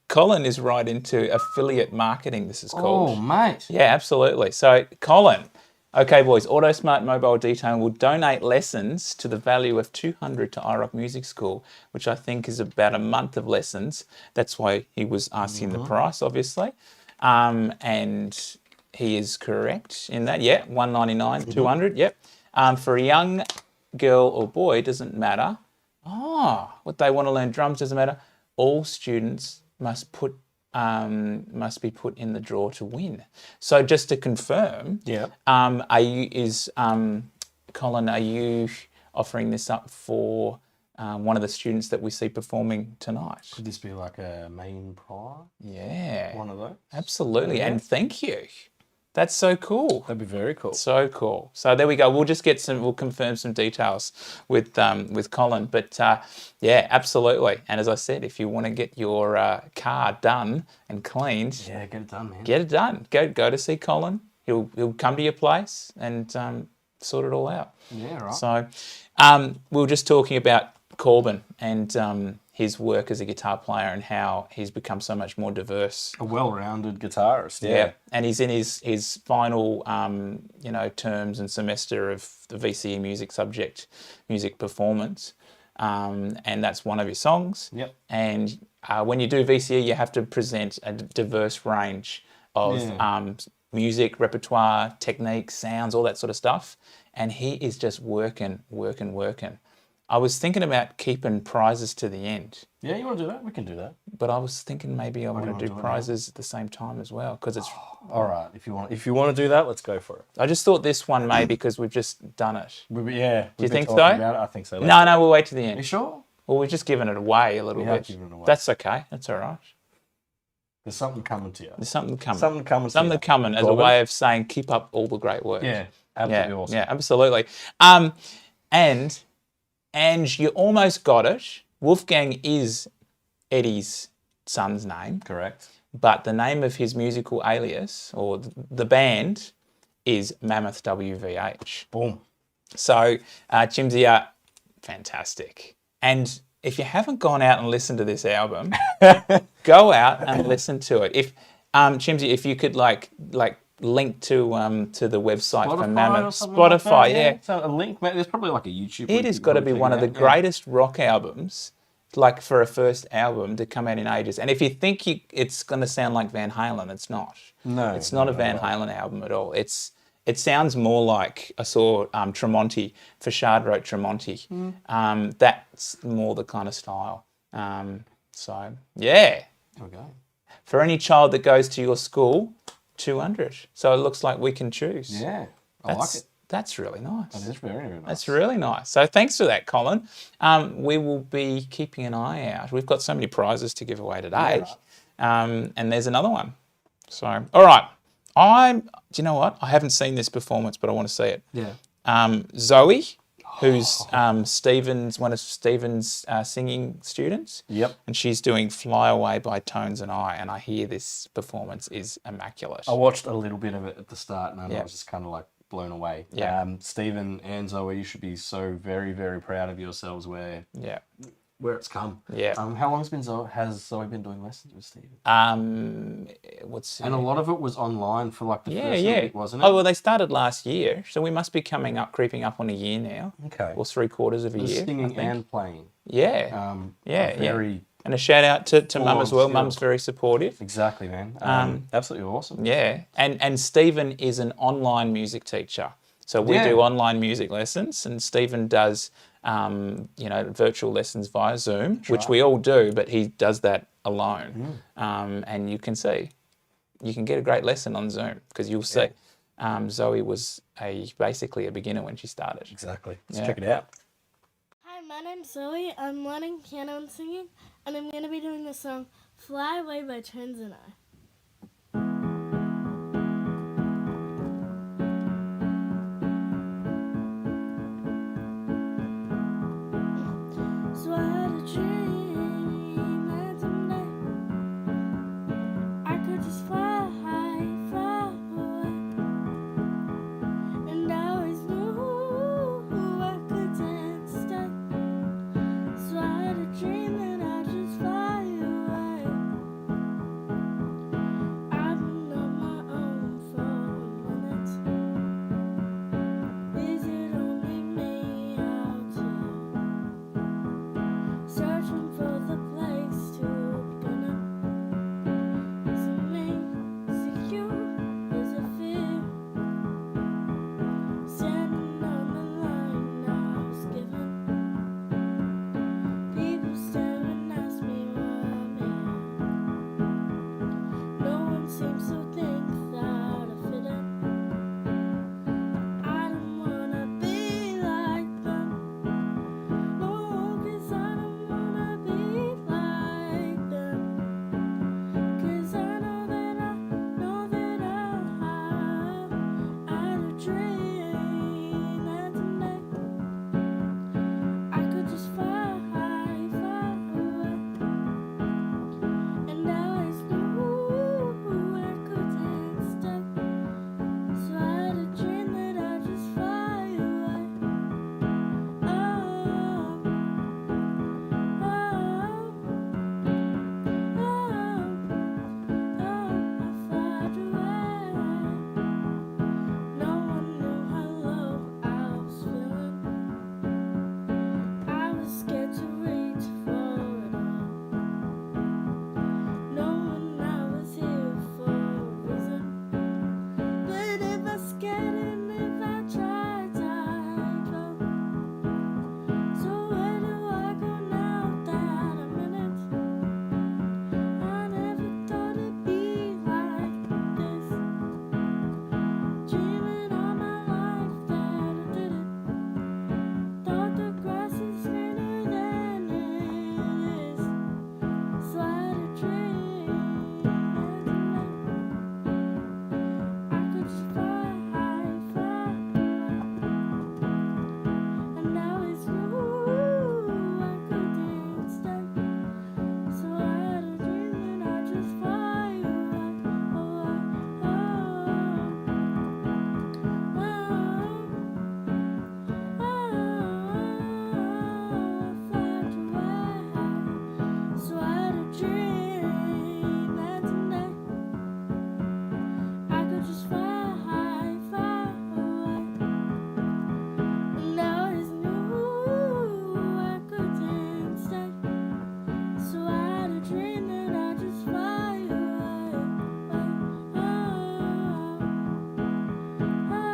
Colin is right into affiliate marketing, this is called. Oh, mate. Yeah, absolutely. So, Colin, okay, boys, AutoSmart Mobile Detailing will donate lessons to the value of $200 to iROC Music School, which I think is about a month of lessons. That's why he was asking the price, obviously. And he is correct in that. Yeah, $199, $200, yep. For a young girl or boy, doesn't matter. What they want to learn drums doesn't matter. All students must be put in the draw to win. So just to confirm, Colin, are you offering this up for one of the students that we see performing tonight? Could this be like a main prize? Yeah. One of those? Absolutely. And thank you. That's so cool. That'd be very cool. So cool. So there we go. We'll confirm some details with Colin. But yeah, absolutely. And as I said, if you want to get your car done and cleaned, Yeah, get it done, man. get it done. Go to see Colin. He'll come to your place and sort it all out. Yeah, right. So we were just talking about Corbin and his work as a guitar player and how he's become so much more diverse. A well-rounded guitarist. Yeah, and he's in his final, terms and semester of the VCE music subject, music performance, and that's one of his songs. Yep. And when you do VCE, you have to present a diverse range of music, repertoire, techniques, sounds, all that sort of stuff. And he is just working. I was thinking about keeping prizes to the end. Yeah, you want to do that? We can do that. But I was thinking maybe I want to want do to do it prizes at the same time as well because it's. All right. If you want to do that, let's go for it. I just thought this one maybe because we've just done it. Do you think so? About it. I think so. No, we'll wait to the end. You sure? Well, we've just given it away a little We bit. have given it away. That's okay. That's all right. There's something coming to you. There's something coming. Something coming. Something coming as a way of saying keep up all the great work. Yeah, absolutely yeah, awesome. Yeah, absolutely. And you almost got it. Wolfgang is Eddie's son's name. Correct. But the name of his musical alias, or the band, is Mammoth WVH. Boom. So, Chimsy, fantastic. And if you haven't gone out and listened to this album, go out and listen to it. If Chimsy, if you could like link to the website Spotify for Mammoth, or something Spotify, like that, yeah. So a link, there's probably like a YouTube. It has got to be one of the greatest rock albums, like for a first album to come out in ages. And if you think it's going to sound like Van Halen, it's not. No, it's not a Van Halen album at all. It sounds more like I saw Tremonti. Fashad wrote Tremonti. That's more the kind of style. So yeah. There we go. For any child that goes to your school, 200. So it looks like we can choose. Yeah, I like it. That's really nice. That is very, very nice. That's really nice. So thanks for that, Colin. We will be keeping an eye out. We've got so many prizes to give away today. And there's another one. So, all right. Do you know what? I haven't seen this performance, but I want to see it. Yeah. Zoe, who's one of Stephen's singing students. Yep. And she's doing Fly Away by Tones and I hear this performance is immaculate. I watched a little bit of it at the start, and I Yeah. was just kind of like blown away. Yeah. Stephen and Zoe, you should be so very, very proud of yourselves where it's come. Yeah. How long has Zoe been doing lessons with Stephen? And a lot of it was online for like the first week, wasn't it? Oh, well, they started last year, so we must be creeping up on a year now. Okay. Or 3/4 of a year. Singing I think. and playing. Yeah. Very And a shout out to Mum as well. skilled. Mum's very supportive. Exactly, man. Absolutely awesome. Yeah. And Stephen is an online music teacher. So we do online music lessons, and Stephen does virtual lessons via Zoom, which we all do, but he does that alone. And you can see, you can get a great lesson on Zoom because you'll see. Zoe was basically a beginner when she started. Exactly. Let's check it out. Hi, my name's Zoe. I'm learning piano and singing, and I'm going to be doing the song Fly Away by Turns and I. So I had a dream that someday I could just fly high, fly away. And I always knew I couldn't stay. So I had a dream that I'd just fly away. I've been on my own for a minute. Is it only me out here? Searching for the place to begin it. Is it me? Is it you? Is it fear? Standing on the line I was given. People stare and ask me why I'm here. No one seems to think that I fit in. I don't wanna be like them. No, 'cause I don't wanna be like them. 'Cause I know that I had a dream that someday I could just fly high, fly away. And I always knew I couldn't stay. So I had a dream that I'd just fly away. Oh, oh, I fly away. No one knew how low I was feeling. I was scared to reach for it all, knowing I was here for a reason. But if I scared and if I tried, I'd fall. So where do I go now that I'm in it? I never thought it'd be like this. Dreaming all my life that I did it. Thought the grass is greener than it is. So I had a dream that I could just fly high, fly away. And I always knew I couldn't stay. So I had a dream that I'd just fly away, away, oh, so I had a dream that someday I could just fly high, fly away. And I always knew I couldn't stay. So I had a dream that I'd just fly away. Oh, I fly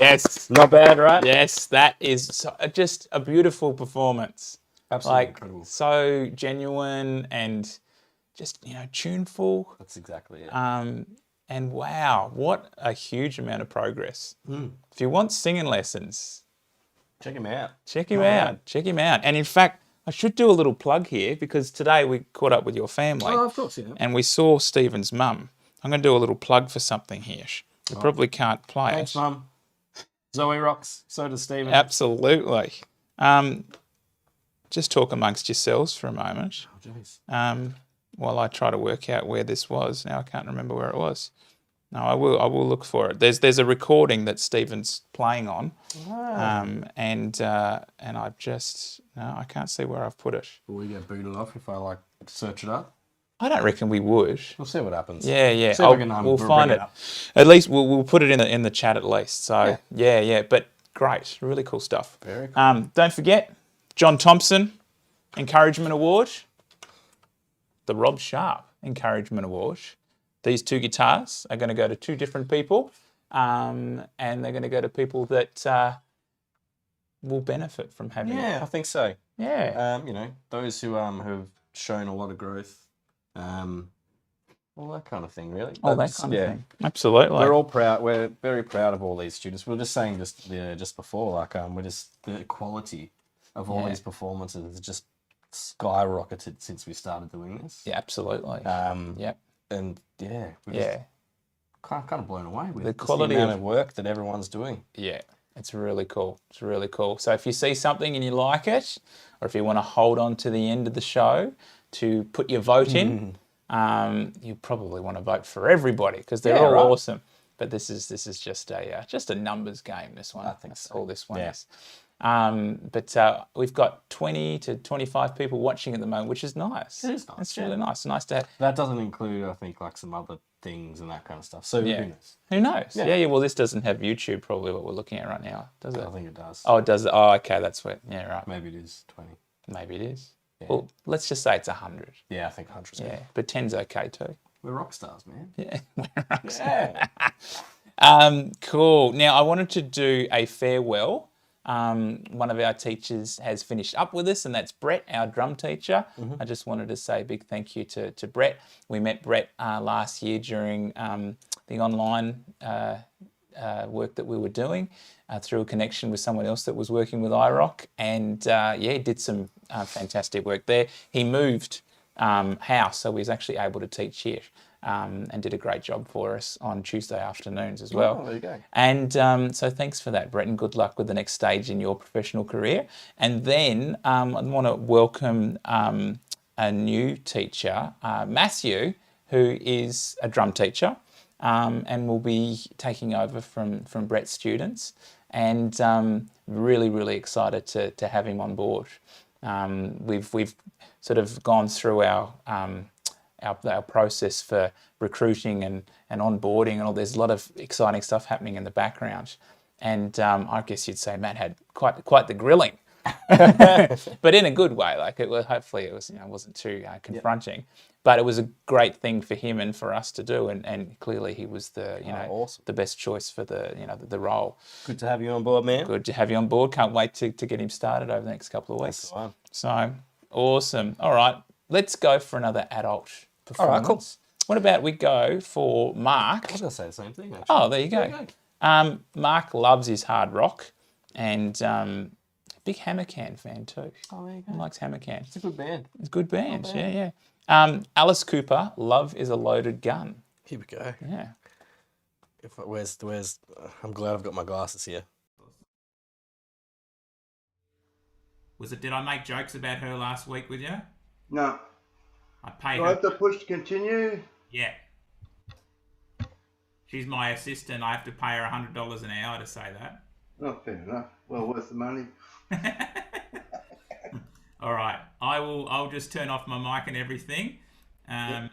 Yes. Not bad, right? Yes, that is just a beautiful performance. Absolutely Like, incredible. so genuine and just, tuneful. That's exactly it. And wow, what a huge amount of progress. If you want singing lessons, Check him out. check him out. Check him out. And in fact, I should do a little plug here because today we caught up with your family. Oh, of course, yeah. And we saw Stephen's mum. I'm going to do a little plug for something here. We probably can't play Thanks, it. Mum. Zoe rocks. So does Stephen. Absolutely. Just talk amongst yourselves for a moment. Oh, jeez. While I try to work out where this was. Now I can't remember where it was. No, I will. I will look for it. There's a recording that Stephen's playing on, and I just I can't see where I've put it. Will we get booted off if I like search it up? I don't reckon we would. We'll see what happens. Yeah. See if I can, We'll bring find it. up. At least we'll put it in the chat at least. So yeah. But great, really cool stuff. Very cool. Don't forget, John Thompson Encouragement Award, the Rob Sharp Encouragement Award. These 2 guitars are going to go to 2 different people, and they're going to go to people that will benefit from having it. Yeah, I think so. Yeah. Those who have shown a lot of growth, all that kind of thing, really. All that kind of thing. Absolutely. We're all proud. We're very proud of all these students. We were just saying just before, like we're just the quality of all these performances has just skyrocketed since we started doing this. Yeah, absolutely. Yep. And we're just kind of blown away with the quality amount of work that everyone's doing. Yeah, it's really cool. It's really cool. So if you see something and you like it, or if you want to hold on to the end of the show to put your vote in, you probably want to vote for everybody because they're all awesome. But this is just a numbers game. This one, I think that's all this one is. But we've got 20 to 25 people watching at the moment, which is nice. It is nice. It's really nice. Nice to have. That doesn't include, I think, like some other things and that kind of stuff. So who knows? Who knows? Yeah. Well, this doesn't have YouTube, probably what we're looking at right now, does it? I think it does. Oh, it does. Oh, okay. That's what. Yeah, right. Maybe it is 20. Maybe it is. Yeah. Well, let's just say it's 100. Yeah, I think 100. Yeah, but 10's okay too. We're rock stars, man. Yeah, we're rock stars. Yeah. Cool. Now, I wanted to do a farewell. One of our teachers has finished up with us, and that's Brett, our drum teacher. I just wanted to say a big thank you to Brett. We met Brett last year during the online work that we were doing through a connection with someone else that was working with iROCK, and he did some fantastic work there. He moved house, so he was actually able to teach here. And did a great job for us on Tuesday afternoons as well. Oh, there you go. And so thanks for that, Brett, and good luck with the next stage in your professional career. And then I want to welcome a new teacher, Matthew, who is a drum teacher and will be taking over from Brett's students. And really, really excited to have him on board. We've sort of gone through our process for recruiting and onboarding and all. There's a lot of exciting stuff happening in the background, and I guess you'd say Matt had quite the grilling, but in a good way. Like it was, hopefully it was wasn't too confronting, but it was a great thing for him and for us to do, and clearly he was the awesome. the best choice for the role. Good to have you on board, man. Good to have you on board. Can't wait to get him started over the next couple of weeks. That's the one. So awesome. All right, let's go for another adult performance. All right, cool. What about we go for Mark? I was going to say the same thing, actually. Oh, there you go. Mark loves his hard rock and big Hammer Can fan too. Oh, there you go. He likes Hammer Can. It's a good band. It's a good band, yeah. Alice Cooper, Love is a Loaded Gun. Here we go. Yeah. Where's I'm glad I've got my glasses here. Did I make jokes about her last week with you? No. I paid Do I have to push continue? Yeah. She's my assistant. I have to pay her $100 an hour to say that. Oh, fair enough. Well worth the money. All right. I'll just turn off my mic and everything. And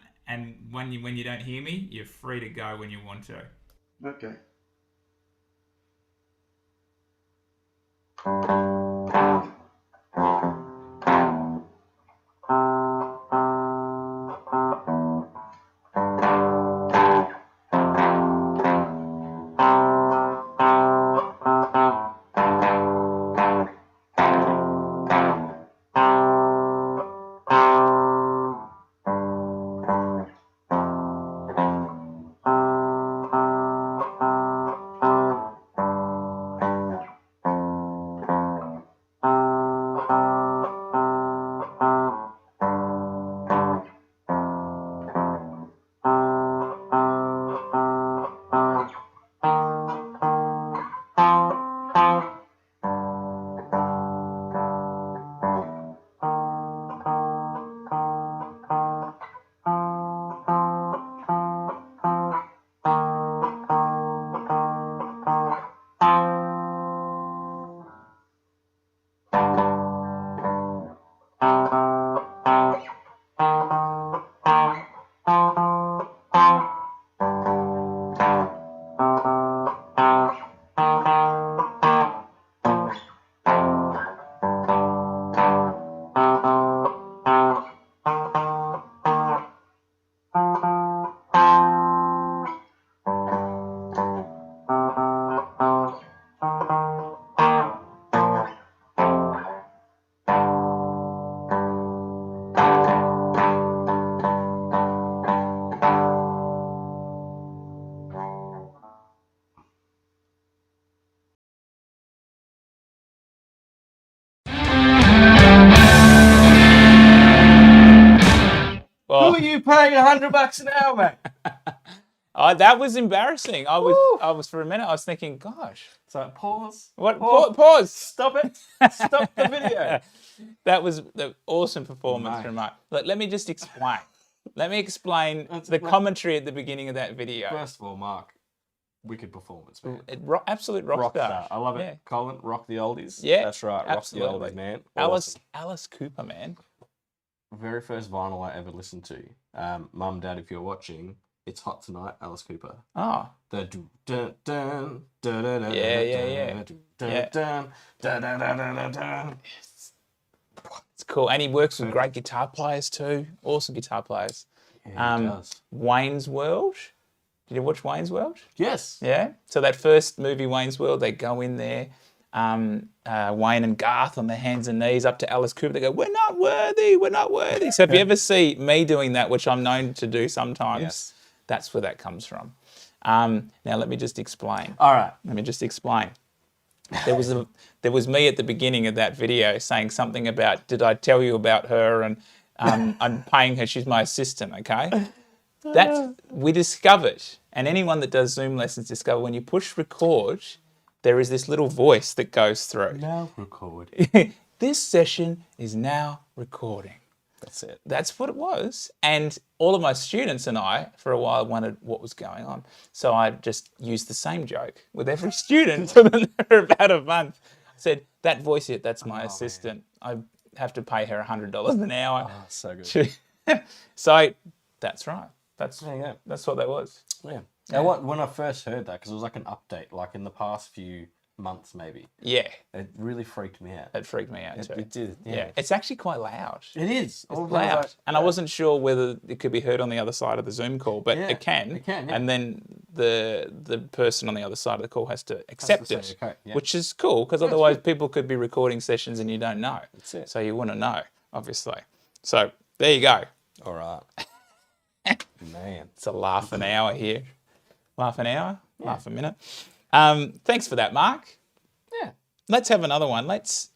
when you don't hear me, you're free to go when you want to. Okay. paying $100 an hour, mate. Oh, that was embarrassing. I was for a minute. I was thinking, gosh, So pause. what? Pause. Pause. Stop it. Stop the video. That was the awesome performance Mate. from Mark. Look, let me just explain. Let me explain That's the great. commentary at the beginning of that video. First of all, Mark, wicked performance, man. Absolute rock Rock star. star. I love it. Yeah. Colin, rock the oldies. Yeah, That's right. absolutely. Rock the oldies, man. Alice Cooper, man. Very first vinyl I ever listened to. Mum, Dad, if you're watching, It's Hot Tonight, Alice Cooper. Oh, The do dun dun da da da Yeah. dun dun da da da da da. it's cool. And he works with great guitar players too. Awesome guitar players. Yeah, he does. Wayne's World. Did you watch Wayne's World? Yes. Yeah. So that first movie, Wayne's World, they go in there, Wayne and Garth on their hands and knees up to Alice Cooper. They go, "We're not worthy. We're not worthy." So if you ever see me doing that, which I'm known to do sometimes, Yes. that's where that comes from. Now let me just explain. All right. Let me just explain. There was me at the beginning of that video saying something about, did I tell you about her, and I'm paying her, she's my assistant, okay? We discovered, and anyone that does Zoom lessons discover, when you push record, there is this little voice that goes through. Now record. This session is now recording. That's it. That's what it was. And all of my students and I, for a while, wondered what was going on. So I just used the same joke with every student for about a month. I said, that voice here, that's my assistant. I have to pay her $100 an hour. Oh, so good. So that's right. There you go. That's what that was. Yeah. Now, when I first heard that, because it was like an update, like in the past few months maybe, Yeah, it really freaked me out. that freaked me out too. It did. Yeah, it's actually quite loud. It is. It's loud. And I wasn't sure whether it could be heard on the other side of the Zoom call, but Yeah, it can. it can, yeah. And then the person on the other side of the call has to accept say, it, okay, yeah. which is cool, because otherwise people could be recording sessions and you don't know. That's it. So you want to know, obviously. So there you go. All right. Man. It's a laugh an hour here. Laugh an hour? Laugh a minute. Thanks for that, Mark. Yeah. Let's have another one. Let's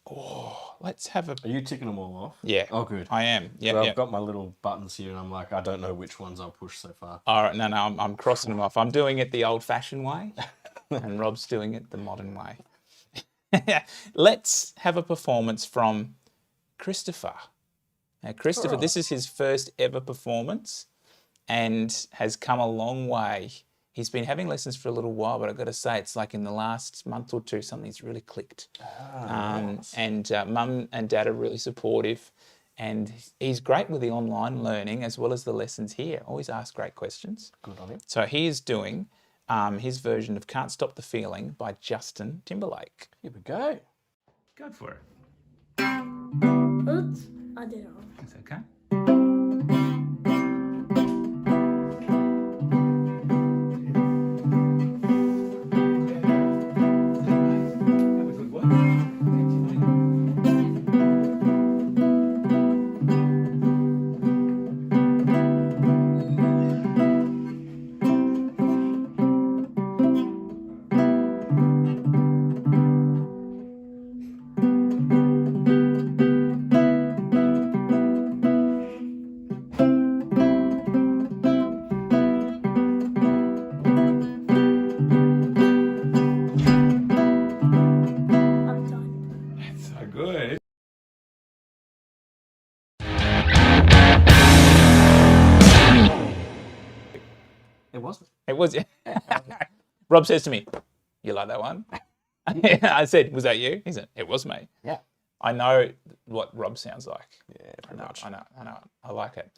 have a... Are you ticking them all off? Yeah. Oh, good. I am. Yeah, So yeah. I've got my little buttons here, and I'm like, I don't know which ones I'll push so far. All right, no, I'm crossing them off. I'm doing it the old-fashioned way, and Rob's doing it the modern way. Let's have a performance from Christopher. Now, Christopher, this is his first ever performance and has come a long way. He's been having lessons for a little while, but I've got to say, it's like in the last month or two, something's really clicked. Nice. And Mum and Dad are really supportive. And he's great with the online learning as well as the lessons here. Always ask great questions. Good on him. So he is doing his version of Can't Stop the Feeling by Justin Timberlake. Here we go. Go for it. Oops, I did it wrong. That's okay. I'm done. So good. It wasn't. It was. Rob says to me, "You like that one?" I said, "Was that you?" He said, "It was me." Yeah. I know what Rob sounds like. Yeah, I pretty know, much. I know. I like it.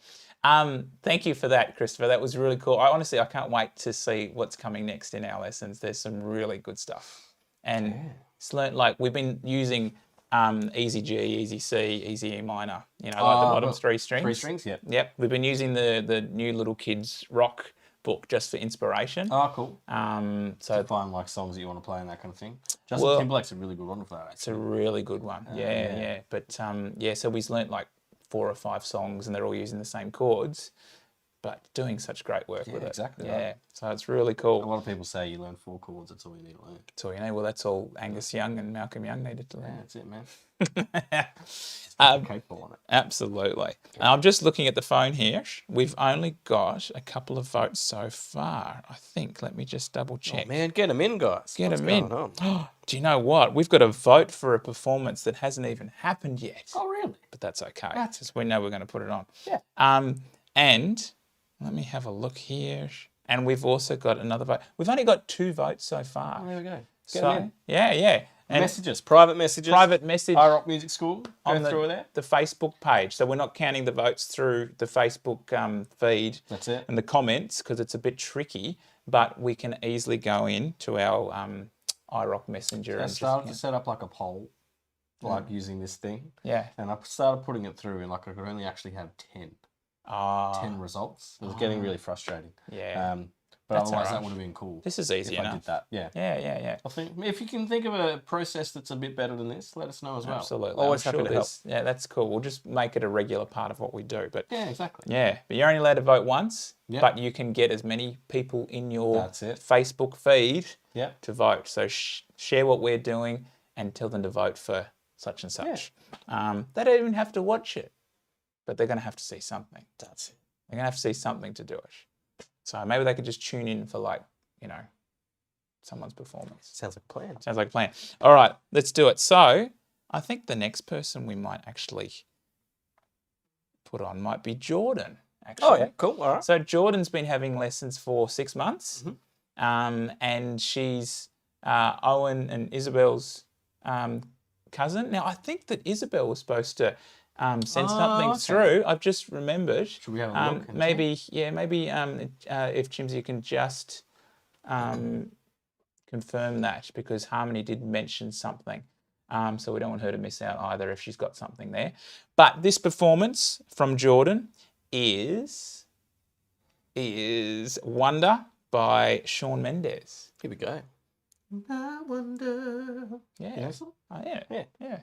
Thank you for that, Christopher. That was really cool. I can't wait to see what's coming next in our lessons. There's some really good stuff. And it's learnt, like, we've been using easy G, easy C, easy E minor, like the bottom three strings. 3 strings, yeah. Yep. We've been using the new Little Kids Rock book just for inspiration. Oh, cool. So Find like songs that you want to play and that kind of thing. Justin Well- Timberlake's a really good one for that. it's a really good one. Yeah. yeah. But so we've learnt like 4 or 5 songs and they're all using the same chords, but doing such great work with it. exactly Yeah. right. So it's really A cool. lot of people say you learn 4 chords, that's all you need to learn. So, well, that's all Angus Young and Malcolm Young needed to Yeah, learn. that's it, man. Capable on it. Absolutely. I'm just looking at the phone here. We've only got a couple of votes so far, I think. Let me just double check. Oh, man, get them in, guys. Get What's them in. going on? Do you know what? We've got a vote for a performance that hasn't even happened yet. Oh, really? But that's okay. That's Because we know we're going to put it on. Yeah. And let me have a look here. And we've also got another vote. We've only got 2 votes so far. Oh, there we go. Get So, 'em in. yeah. And Messages, private messages. private message iROCK Music School. Go on through there. the Facebook page. So we're not counting the votes through the Facebook feed That's it. and the comments because it's a bit tricky, but we can easily go into our iROCK Messenger. I and started to just, set up like a poll, like using this thing. yeah. And I started putting it through, and like I could only actually have 10 results. It was getting really frustrating. Yeah. But That's otherwise, all right. that would have been cool. This is easy if I enough. did that. Yeah. Yeah. I think if you can think of a process that's a bit better than this, let us know as well. Absolutely. Always I'm happy sure to help. there's- Yeah, that's cool. We'll just make it a regular part of what we do. But Yeah, exactly. yeah, but you're only allowed to vote once, Yep. but you can get as many people in your That's it. Facebook feed Yeah. to vote. So share what we're doing and tell them to vote for such and such. They don't even have to watch it, but they're going to have to see something. That's it. They're going to have to see something to do it. So maybe they could just tune in for someone's performance. Sounds like a plan. Sounds like a plan. All right, let's do it. So I think the next person we might actually put on might be Jordan, actually. Oh, yeah. Cool. All right. So Jordan's been having lessons for 6 months, Mm-hmm. and she's Owen and Isabel's cousin. Now, I think that Isabel was supposed to send something okay. through. I've just remembered. Should we have a look and Maybe if Jimsy can just confirm that, because Harmony did mention something. So we don't want her to miss out either if she's got something there. But this performance from Jordan is Wonder by Shawn Mendes. Here we go. I wonder. Yeah. You know something? Oh, yeah. Yeah. Yeah.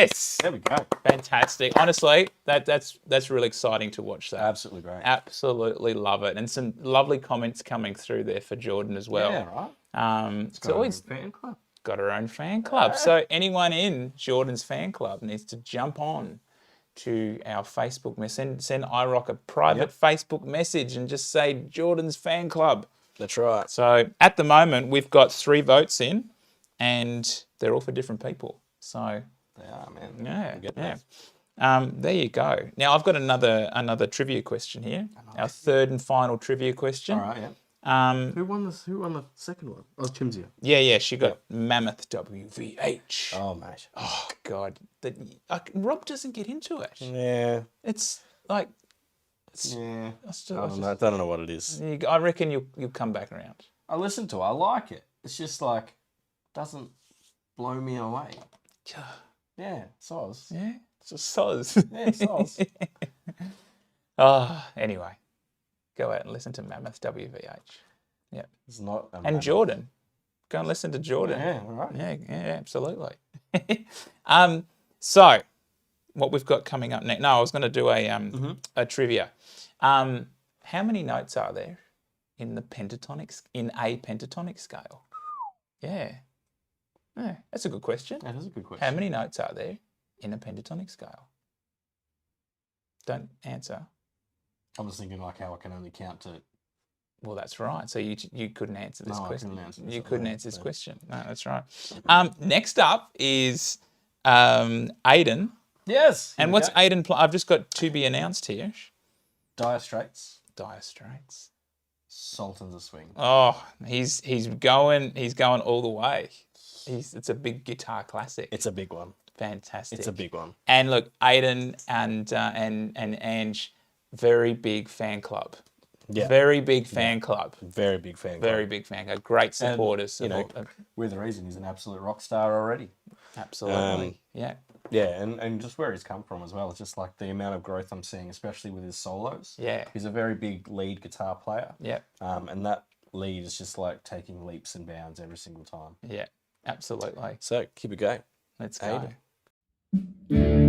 Yes. There we go. Fantastic. Honestly, that's really exciting to watch that. Absolutely great. Absolutely love it. And some lovely comments coming through there for Jordan as well. Yeah, right. It's Got always a fan club. got her own fan club. So anyone in Jordan's fan club needs to jump on to our Facebook message. Send iRock a private Facebook message and just say Jordan's fan club. That's right. So at the moment, we've got 3 votes in, and they're all for different people. So They are, man. yeah, Get yeah. that. There you go. Now I've got another trivia question here. Our third and final trivia question. All right, yeah. Who won this? Who won the second one? Oh, Chimzia. Yeah. She got Mammoth WVH. Oh, mate. Oh God, Rob doesn't get into it. Yeah. It's like, Yeah. I don't know what it is. I reckon you'll come back around. I listen to it. I like it. It's just like, doesn't blow me away. Yeah, soz. Yeah, it's just soz. Yeah, soz. Anyway, go out and listen to Mammoth WVH. Yeah, It's not. and Jordan, go and listen to Jordan. Yeah, all right. Yeah, absolutely. So, what we've got coming up next? No, I was going to do a trivia. How many notes are there in a pentatonic scale? Yeah, that's a good question. That is a good question. How many notes are there in a pentatonic scale? Don't answer. I'm just thinking like how I can only count to. Well, that's right. So you couldn't answer this No, I question. couldn't answer this. You couldn't answer this No. question. No, that's right. Next up is Aiden. Yes. And what's Aiden? I've just got to be announced here. Dire Straits? Dire Straits. Sultans of Swing. Oh, he's going all the way. It's a big guitar classic. It's a big one. Fantastic. It's a big one. And look, Aiden and Ange, very big fan club. Yeah. Very big fan club. Very big fan. Very big fan club. Great supporters. You know, we're the reason he's an absolute rock star already. Absolutely. Yeah. Yeah, and just where he's come from as well. It's just like the amount of growth I'm seeing, especially with his solos. Yeah. He's a very big lead guitar player. Yeah. And that lead is just like taking leaps and bounds every single time. Yeah. Absolutely. So keep it going. Let's go. Aiden.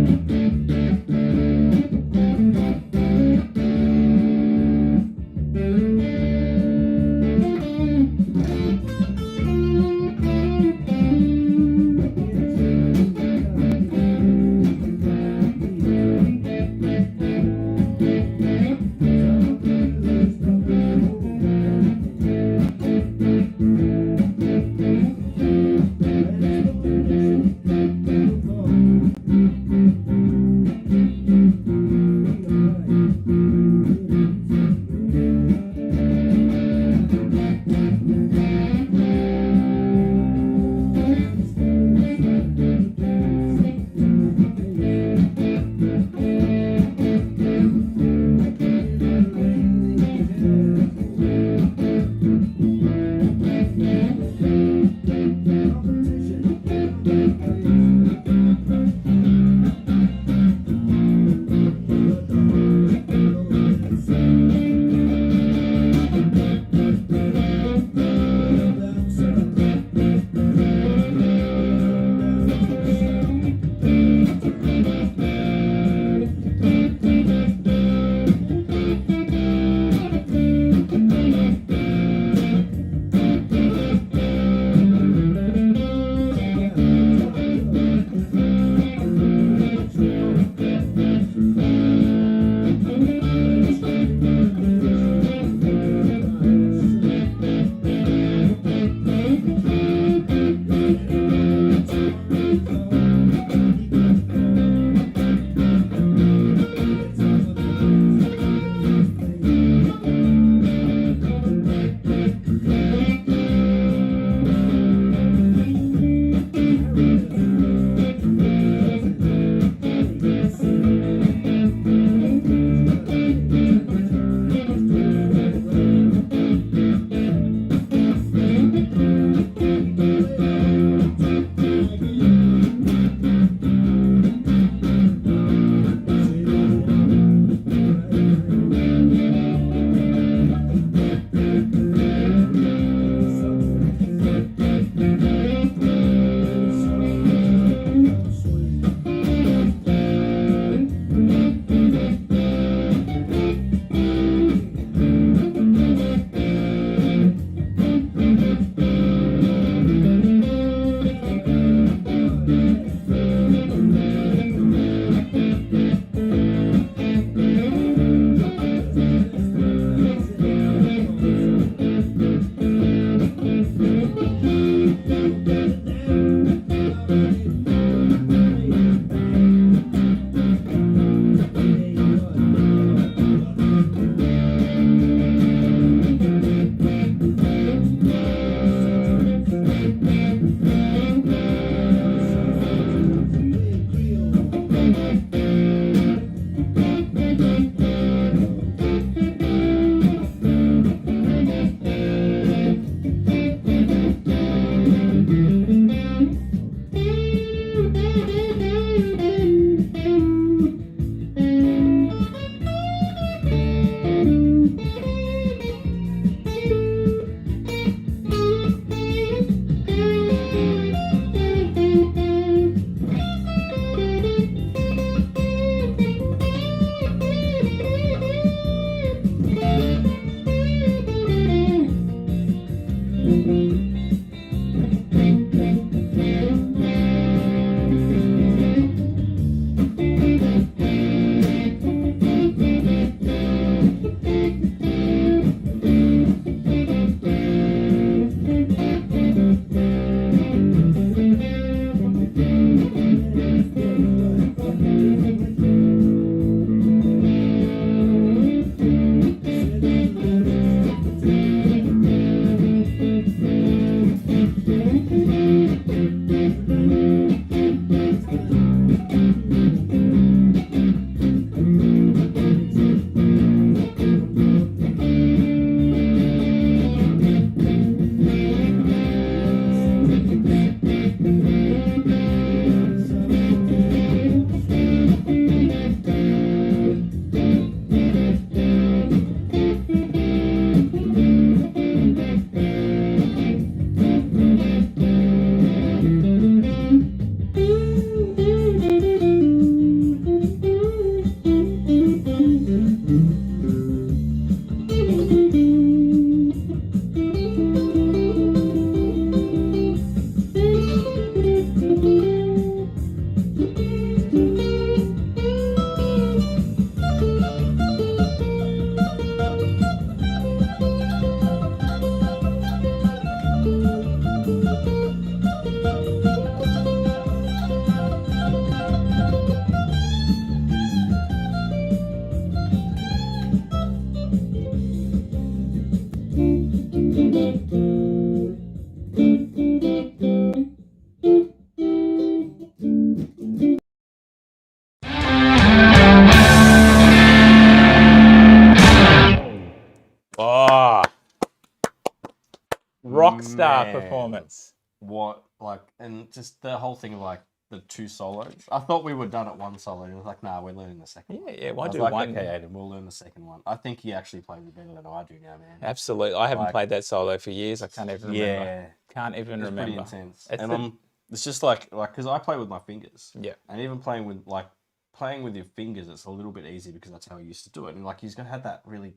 rock star Man. performance. What, like, and just the whole thing of like the 2 solos. I thought we were done at 1 solo. It was like, nah, we're learning the second one. Yeah, why I was do like, one? okay, Aiden, we'll learn the second one. I think he actually plays it better than I do now, man. Absolutely. I haven't Like- played that solo for years. I can't even remember. Yeah, Can't even it's pretty remember. intense. It's And the- it's just like, because I play with my fingers. Yeah. And even playing with your fingers, it's a little bit easy because that's how I used to do it. And like, he's gonna have that really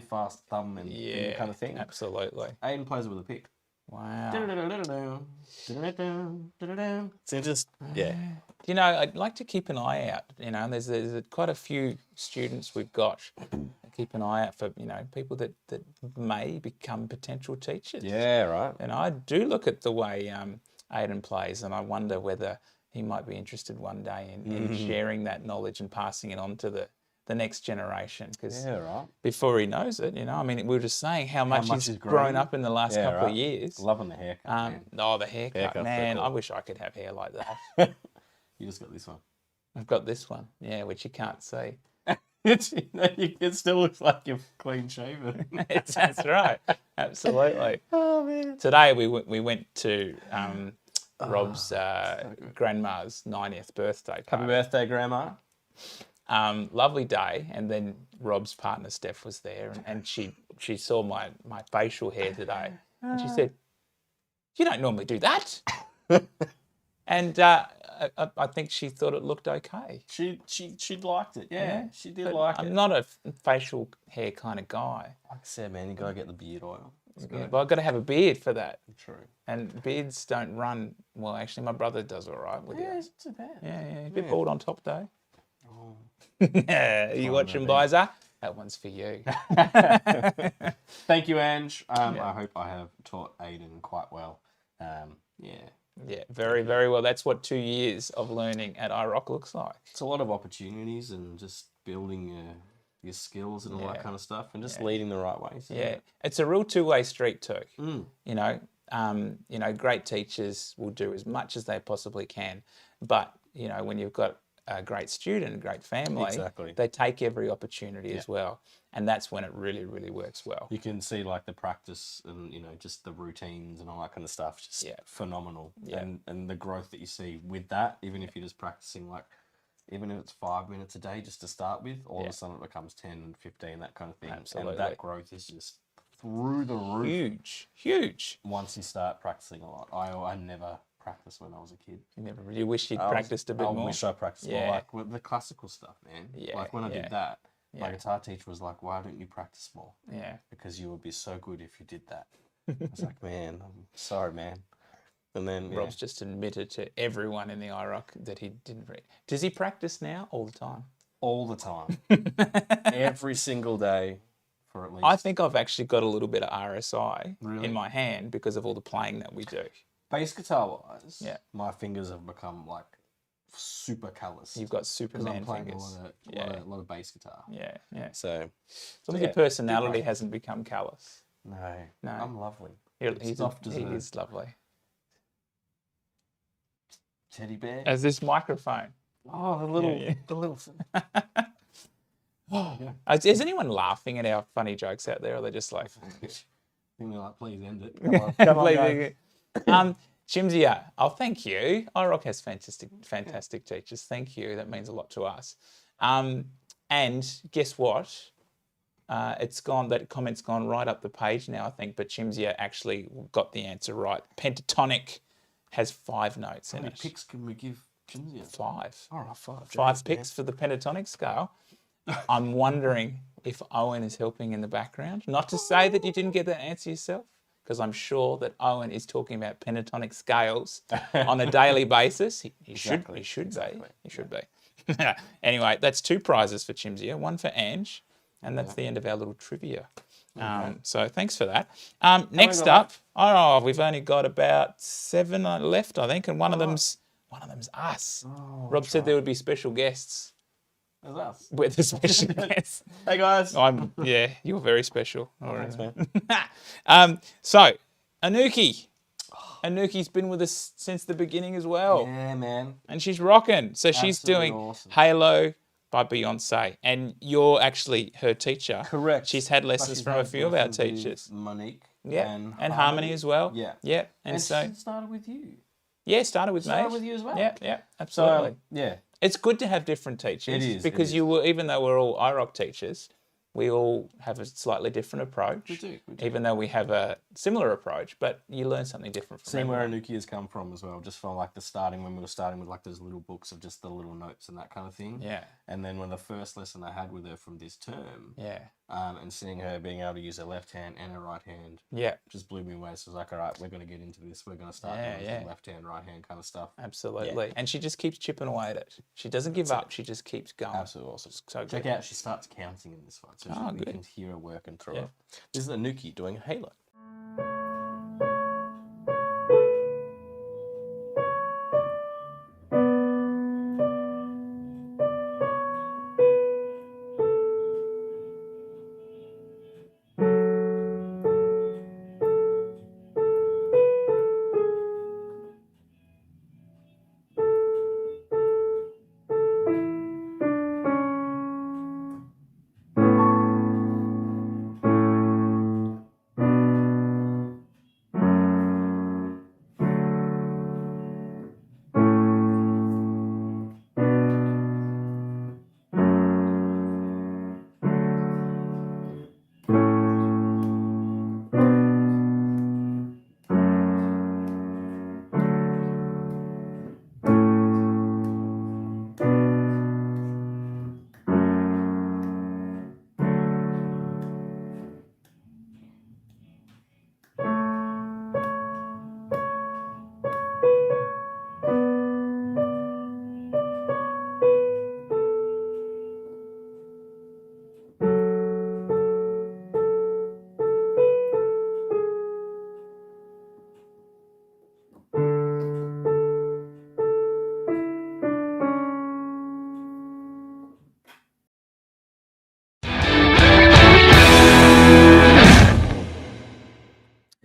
fast thumb and finger Yeah, kind of thing. absolutely. Aiden plays it with a pick. Wow. So just, yeah. You know, I'd like to keep an eye out. You know, there's quite a few students we've got. Keep an eye out for, you know, people that may become potential teachers. Yeah, right. And I do look at the way Aiden plays, and I wonder whether he might be interested one day in sharing that knowledge and passing it on to the next generation. Because Yeah, right. before he knows it, you know, I mean, we were just saying how much much he's he's grown grown. up in the last Yeah, couple of right. years. Loving the haircut, man. Oh, the haircut, Haircut's so man. cool. I wish I could have hair like that. You just got this one. I've got this one, yeah, which you can't see. It still looks like you're clean shaven. That's right, absolutely. Oh, man. Today we went to Rob's grandma's 90th birthday Happy party. birthday, Grandma. Lovely day, and then Rob's partner Steph was there, and she saw my facial hair today, and she said, "You don't normally do that." And I think she thought it looked okay. She liked it. Yeah, she did But like I'm it. not a facial hair kind of guy. Like I said, man, you gotta get the beard oil. It's Yeah, good. but I've got to have a beard for that. True. And beards don't run well. Actually, my brother does all right with Yeah, it. it's not too bad. Yeah, a bit Yeah. bald on top though. Oh. Yeah, you watching, maybe. Bizer? That one's for you. Thank you, Ange. I hope I have taught Aiden quite well. Yeah. Yeah, very, very well. That's what 2 years of learning at iROC looks like. It's a lot of opportunities and just building your skills and all Yeah. that kind of stuff, and just leading the right way. So, Yeah, it's a real two-way street too. Mm. You know, great teachers will do as much as they possibly can, but you know, when you've got a great student, a great family, Exactly. they take every opportunity as well, and that's when it really, really works well. You can see like the practice and just the routines and all that kind of stuff. Just phenomenal. Yeah. And the growth that you see with that, even if you're just practicing even if it's 5 minutes a day just to start with, all of a sudden it becomes 10 and 15, that kind of thing. Absolutely. And that growth is just through the roof Huge. once you start practicing a lot. I never practiced when I was a kid. You never really wish you'd practiced a bit I more. wish I practiced Yeah. more, like with the classical stuff, man. Yeah, Like when I yeah. did that, my Yeah. guitar teacher was like, "Why don't you practice more? Yeah. Because you would be so good if you did that." I was like, "Man, I'm sorry, man." And then Rob's just admitted to everyone in the iROC that he didn't read. Does he practice now all the time? all the time, every single day, for at least. I think I've actually got a little bit of RSI Really? in my hand because of all the playing that we do. Bass guitar wise, Yeah. my fingers have become like super callous. You've got because Superman I'm playing fingers. a lot of bass guitar. Yeah, yeah. So, As long as your personality hasn't become callous. no, No. I'm lovely. He's soft as he a- is lovely. Teddy bear. As this microphone. Oh, the little, yeah. the little. Is anyone laughing at our funny jokes out there, or they're just like, Think they're like, please end it. Come on, guys. Chimzia, thank you. iROC has fantastic teachers. Thank you. That means a lot to us. And guess what? It's gone. That comment's gone right up the page now, I think. But Chimzia actually got the answer right. Pentatonic has 5 notes How in many it. picks can we give Jimsy? 5. All right, 5. 5 Jeez, picks for the pentatonic scale. I'm wondering if Owen is helping in the background. Not to say that you didn't get that answer yourself, because I'm sure that Owen is talking about pentatonic scales on a daily basis. He should be. He should be. Anyway, that's 2 prizes for Chimzia, 1 for Ange, and that's the end of our little trivia. So thanks for that. Next up, we've only got about 7 left, I think, and one of them's us. Rob said there would be special guests. That's us. We're the special guests. Hey, guys. You're very special. All right. Thanks, man. So, Anuki. Anuki's been with us since the beginning as well. Yeah, man. And she's rocking. So she's Absolutely doing awesome. Halo by Beyonce. And you're actually her teacher. Correct. She's had lessons She's from a had few of our lessons with teachers. Monique. Yeah, and harmony as well. Yeah. Yeah, And so it started with you. yeah, started with me. Started with you as well. Yeah, So, absolutely. yeah. It's good to have different teachers. It is, because it is. even though we're all iROC teachers, we all have a slightly different approach. We do. Even though we have a similar approach, but you learn something different from Seeing where everyone. Anuki has come from as well, just from like the starting, when we were starting with like those little books of just the little notes and that kind of thing. Yeah, And then when the first lesson I had with her from this term, yeah, and seeing her being able to use her left hand and her right hand yeah, just blew me away. So I was like, all right, we're going to get into this. We're going to start Yeah, doing yeah. some left hand, right hand kind of stuff. absolutely. And she just keeps chipping away at it. She doesn't give up. She just keeps going. Absolutely awesome. So good. Check out, she starts counting in this one. So Oh, you good. can hear her working through Yeah. it. This is Anuki doing a halo.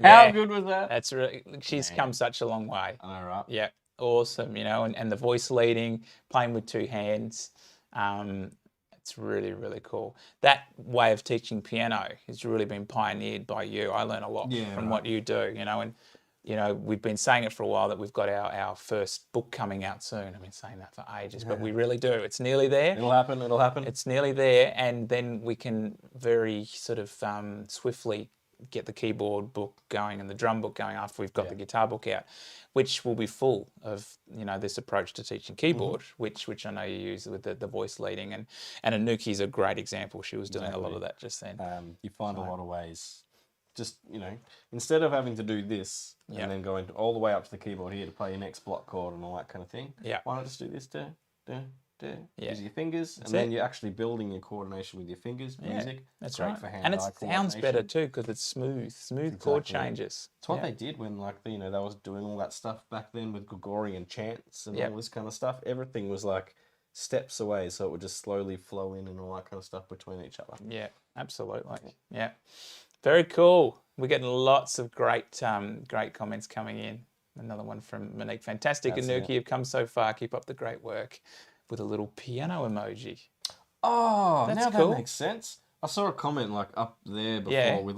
How Yeah. good was that? That's really, she's come such a long way. All right. Yeah, awesome. And the voice leading, playing with two hands. It's really, really cool. That way of teaching piano has really been pioneered by you. I learn a lot from what you do, and we've been saying it for a while that we've got our first book coming out soon. I've been saying that for ages, but we really do. It's nearly there. It'll happen. It'll happen. It's nearly there, and then we can very sort of swiftly get the keyboard book going and the drum book going after we've got the guitar book out, which will be full of this approach to teaching keyboard, which I know you use with the voice leading, and Anuki's a great example. She was doing a lot of that just then. You find a lot of ways. Just, instead of having to do this and then going all the way up to the keyboard here to play your next block chord and all that kind of thing, why not just do this? Use your fingers, and then you're actually building your coordination with your fingers. Music, That's great right. for hand-eye And it sounds coordination. better too because it's smooth chord changes. It's what they did when, they was doing all that stuff back then with Gregorian chants and all this kind of stuff. Everything was like steps away, so it would just slowly flow in and all that kind of stuff between each other. Yeah, absolutely. Yeah, very cool. We're getting lots of great comments coming in. Another one from Monique. Fantastic, Anuki. You've come so far. Keep up the great work. With a little piano emoji. Oh, That's now cool. that makes sense. I saw a comment up there before with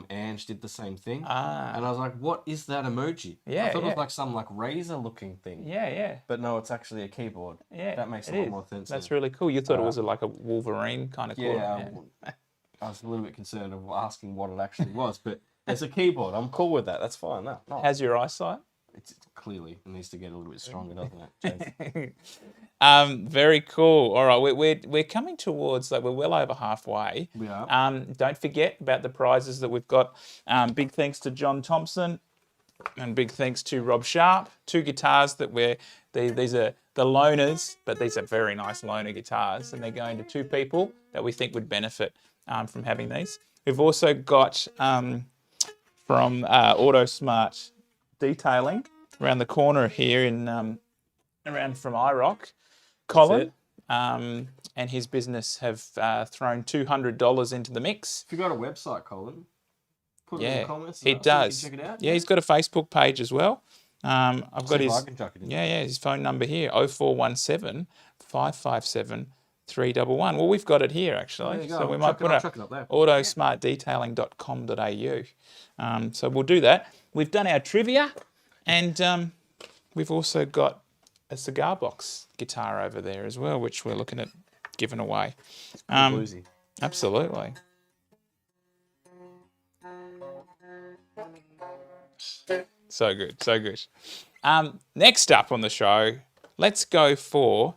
Ange did the same thing. And I was like, what is that emoji? I thought it was some razor looking thing. Yeah. But no, it's actually a keyboard. Yeah, That makes a it lot is. more sense. That's really cool. You thought it was like a Wolverine kind of chord. Yeah, I was a little bit concerned of asking what it actually was, but it's a keyboard. I'm cool with that. That's fine. No. How's your eyesight? It's clearly it needs to get a little bit stronger, doesn't it, Jason? Very cool. All right, we're coming towards we're well over halfway. We are. Don't forget about the prizes that we've got. Big thanks to John Thompson, and big thanks to Rob Sharp. 2 guitars that these are the loaners, but these are very nice loaner guitars, and they're going to 2 people that we think would benefit from having these. We've also got from AutoSmart Detailing around the corner here around from iROCK, Colin and his business have thrown $200 into the mix. If you've got a website, Colin, put it in the comments. It does. So we can check it out. Yeah, he's got a Facebook page as well. I've got See if his I can chuck it in. his phone number here, 0417 557 311. Well, we've got it here actually. There you go. So we I'll might put chuck it up there. autosmartdetailing.com.au. So we'll do that. We've done our trivia, and we've also got a cigar box guitar over there as well, which we're looking at giving away. Bluesy. Absolutely. So good, so good. Next up on the show, let's go for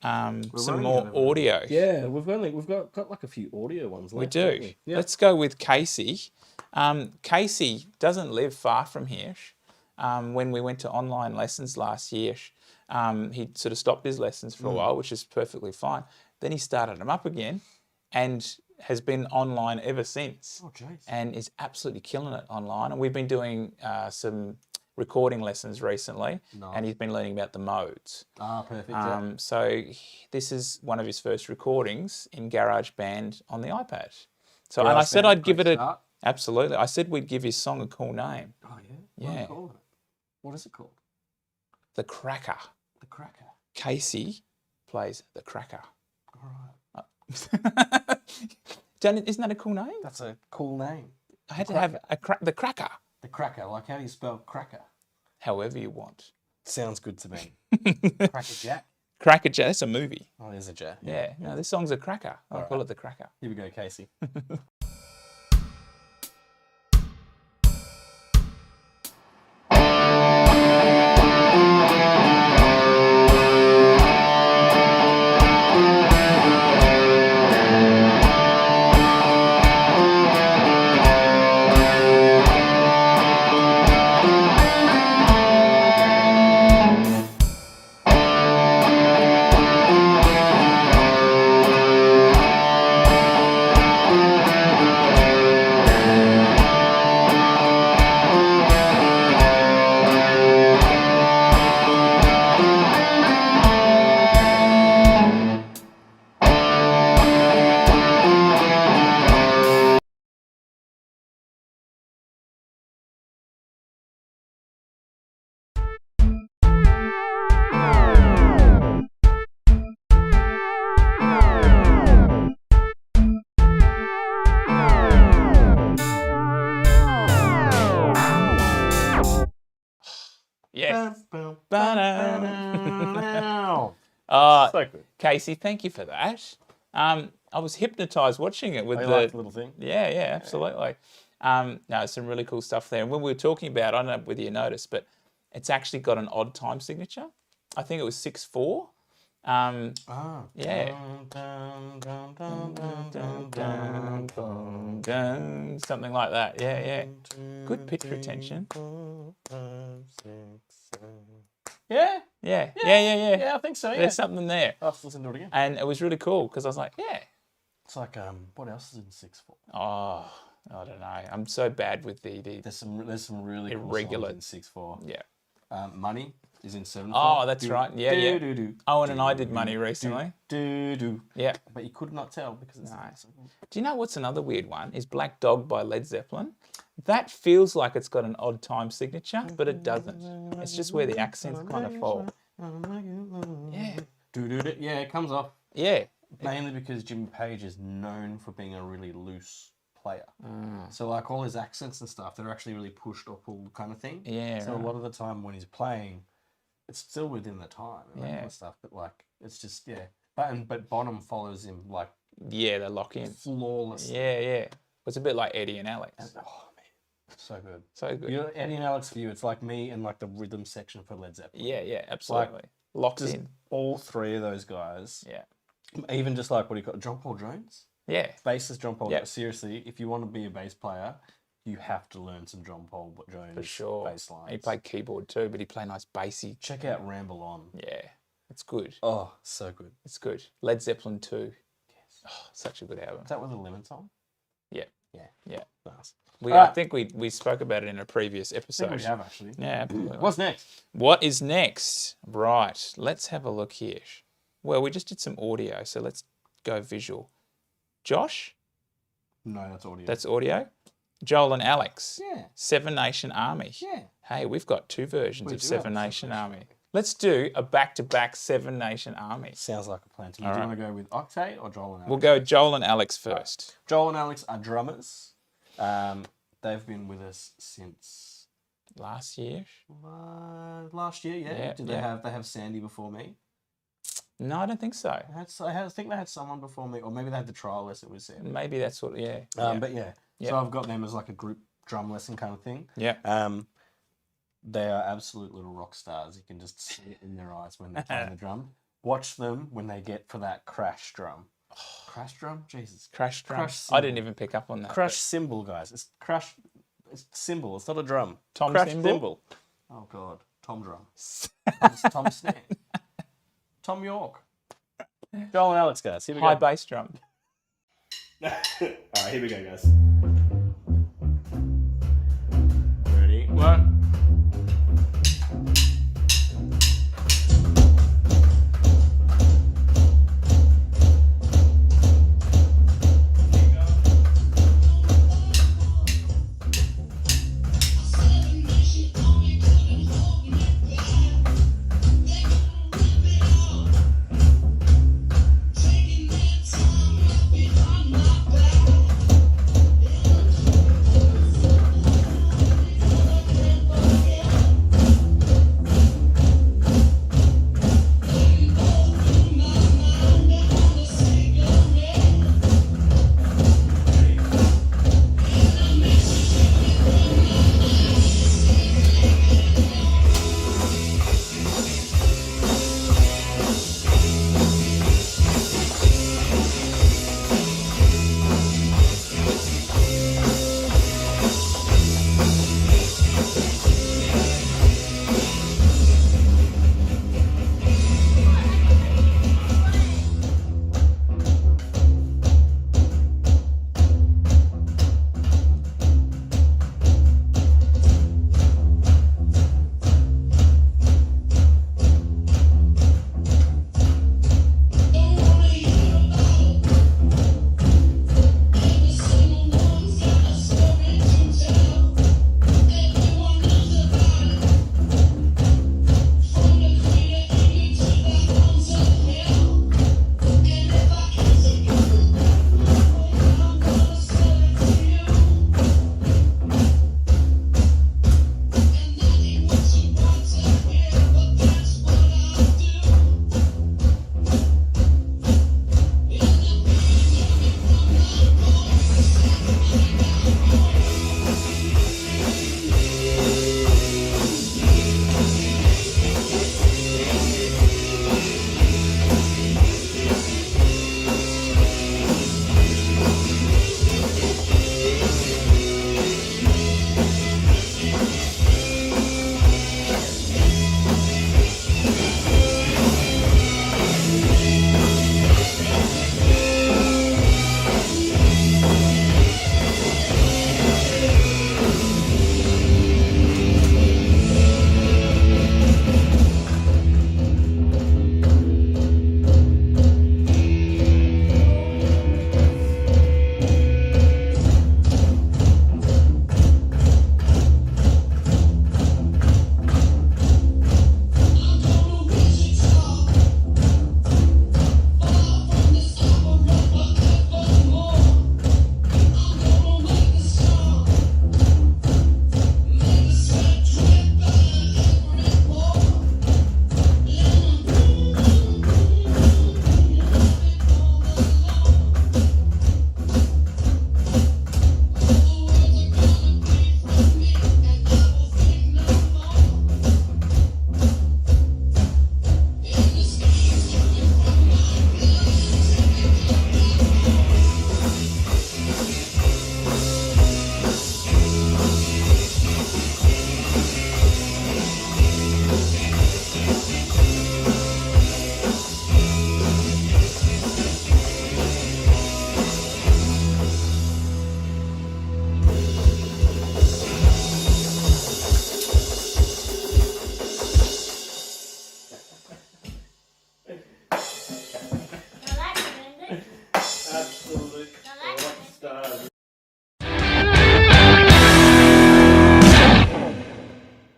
some running more out of audio. Yeah, we've got like a few audio ones left. We do. Haven't we? Yeah. Let's go with Casey. Casey doesn't live far from here. When we went to online lessons last year, he sort of stopped his lessons for a while, which is perfectly fine. Then he started them up again and has been online ever since. Oh, jeez. And is absolutely killing it online. And we've been doing some recording lessons recently, and he's been learning about the modes. Ah, perfect. Yeah. So this is one of his first recordings in GarageBand on the iPad. So and I said GarageBand, I'd give it great a start. absolutely. I said we'd give his song a cool name. Oh yeah. Yeah. What is it called? The Cracker. The Cracker. Casey plays the Cracker. All right. Isn't that a cool name? That's a cool name. I had to have the Cracker. The Cracker. Like, how do you spell cracker? However you want. Sounds good to me. Cracker Jack. Cracker Jack. That's a movie. Oh, there's a Jack. Yeah. No, this song's a cracker. I'll call it the Cracker. Here we go, Casey. Yes. Boom, Ba-da. so good. Casey, thank you for that. I was hypnotized watching it with I the like the little thing. Yeah, absolutely. No, some really cool stuff there. And when we were talking about, I don't know whether you noticed, but it's actually got an odd time signature. I think it was 6/4. Yeah. Something like that. Yeah. Good pitch retention. Yeah. Yeah. Yeah, I think so. Yeah. There's something there. I'll have to listen to it again. And it was really cool because I was like, yeah. It's like, what else is in 6/4? Oh, I don't know. I'm so bad with the There's some really irregular cool songs in 6/4. yeah. Money is in 7/4. Oh, that's right. Yeah. Do. Owen and I did Money recently. Do. Yeah. But you could not tell because it's so good. Do you know what's another weird one? Is Black Dog by Led Zeppelin. That feels like it's got an odd time signature, but it doesn't. It's just where the accents kind of fall. Yeah. Do. Yeah, it comes off. Yeah. Mainly because Jimmy Page is known for being a really loose player. So like all his accents and stuff, they're actually really pushed or pulled kind of thing. Yeah. So a lot of the time when he's playing, it's still within the time and that Yeah. kind of stuff. But like it's just But Bonham follows him like Yeah, they lock in. flawlessly. Yeah. It's a bit like Eddie and Alex. Oh man, so good. So good. You know, Eddie and Alex for you, it's like me and like the rhythm section for Led Zeppelin. Yeah, absolutely. Locked Just in. all three of those guys. Yeah. Even just like what do you got? John Paul Jones. Yeah. Bassist John Paul Yep. Jones. Seriously, if you want to be a bass player, you have to learn some John Paul Jones For sure. bass lines. He played keyboard too, but he played nice bassy. Check out Ramble On. Yeah. It's good. Oh, so good. It's good. Led Zeppelin 2. Yes. Oh, such a good album. Is that with the Lemons on? Yeah. Yeah. Nice. I Alright. think we spoke about it in a previous I episode. think we have actually. Yeah, absolutely. What's next? What is next? Right. Let's have a look here. Well, we just did some audio, so let's go visual. Josh, No, that's audio. that's audio. Joel and Alex, Yeah. Seven Nation Army. Yeah. Hey, we've got two versions We of do have Seven a Nation Seven Army. Let's do a back-to-back Seven Nation Army. Sounds like a plan to me. All Do you right. want to go with Octane or Joel and Alex? We'll go Joel and Alex first. Joel and Alex are drummers. They've been with us since Last year? last year. Yeah. Yeah, Did yeah. they have Sandy before me? No, I don't think so. I think they had someone before me, or maybe they had the trial lesson with Sandy. Maybe that's what, yeah. But yeah, Yeah. so I've got them as like a group drum lesson kind of thing. Yeah. They are absolute little rock stars. You can just see it in their eyes when they're playing the drum. Watch them when they get for that crash drum. Crash drum? Jesus. Crash drum. Crash I didn't even pick up on that. Crash cymbal, guys. It's crash. It's cymbal. It's not a drum. Tom crash cymbal? Oh God, Tom drum. Tom snare. Tom York. Joel and Alex, guys. Here we High go. bass drum. All right, here we go, guys. Ready? One.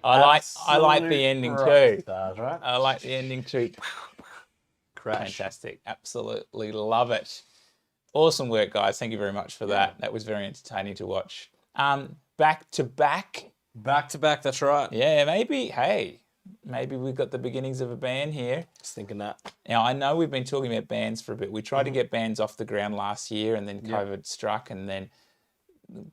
I like Absolute the ending rock too. stars, right? I like the ending too. Crash. Fantastic. Absolutely love it. Awesome work, guys. Thank you very much for that. That was very entertaining to watch. Back to back. Back to back, that's right. Yeah, maybe we've got the beginnings of a band here. Just thinking that. Now, I know we've been talking about bands for a bit. We tried to get bands off the ground last year, and then COVID struck, and then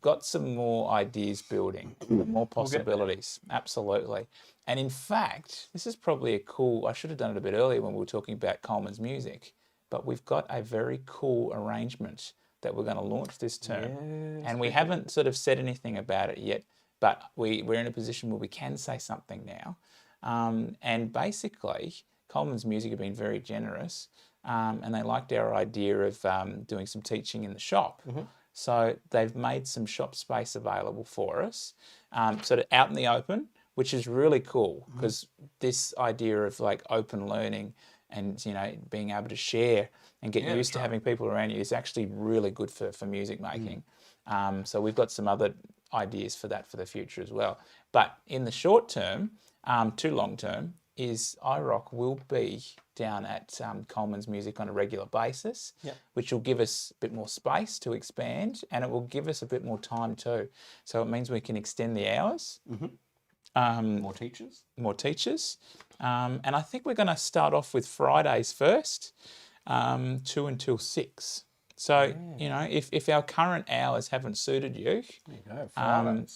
got some more ideas building, more possibilities. Absolutely. And in fact, this is probably a cool, I should have done it a bit earlier when we were talking about Coleman's music, but we've got a very cool arrangement that we're going to launch this term. And we haven't sort of said anything about it yet, but we're in a position where we can say something now. And basically, Coleman's Music have been very generous, and they liked our idea of doing some teaching in the shop. So they've made some shop space available for us, sort of out in the open, which is really cool because this idea of like open learning and, you know, being able to share and get used to having people around you is actually really good for music making. So we've got some other ideas for that for the future as well. But in the short term, to long term, is iROCK will be down at Coleman's Music on a regular basis, which will give us a bit more space to expand, and it will give us a bit more time too. So it means we can extend the hours. More teachers. And I think we're going to start off with Fridays first, 2 until 6. So, you know, if our current hours haven't suited you,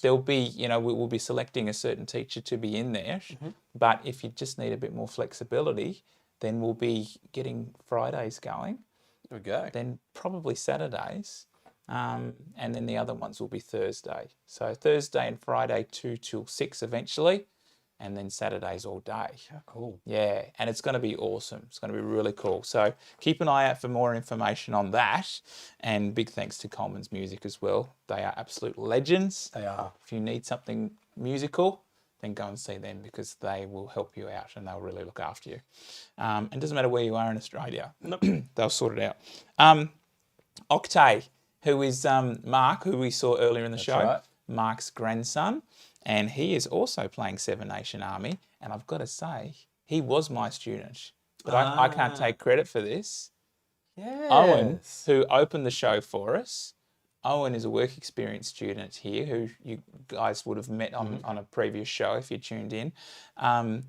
there'll be, you know, we'll be selecting a certain teacher to be in there. But if you just need a bit more flexibility, then we'll be getting Fridays going. There we go. Then probably Saturdays. And then the other ones will be Thursday. So Thursday and Friday, 2 till 6 eventually. And then Saturdays all day. How cool. Yeah, and it's going to be awesome. It's going to be really cool. So keep an eye out for more information on that. And big thanks to Coleman's Music as well. They are absolute legends. They are. If you need something musical, then go and see them because they will help you out and they'll really look after you. And it doesn't matter where you are in Australia. They'll sort it out. Octay, who is Mark, who we saw earlier in the show. Right. Mark's grandson. And he is also playing Seven Nation Army. And I've got to say, he was my student. But I can't take credit for this. Yes. Owen, who opened the show for us, Owen is a work experience student here who you guys would have met on a previous show if you tuned in. And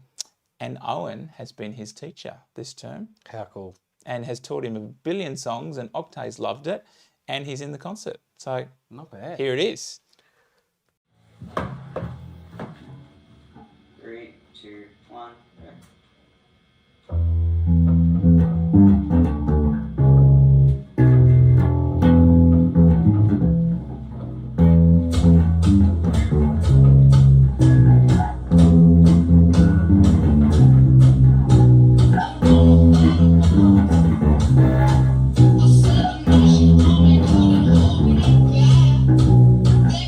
Owen has been his teacher this term. How cool. And has taught him a billion songs, and Octay's loved it. And he's in the concert. So Not bad. here it is. 3, 2, 1, go. Thank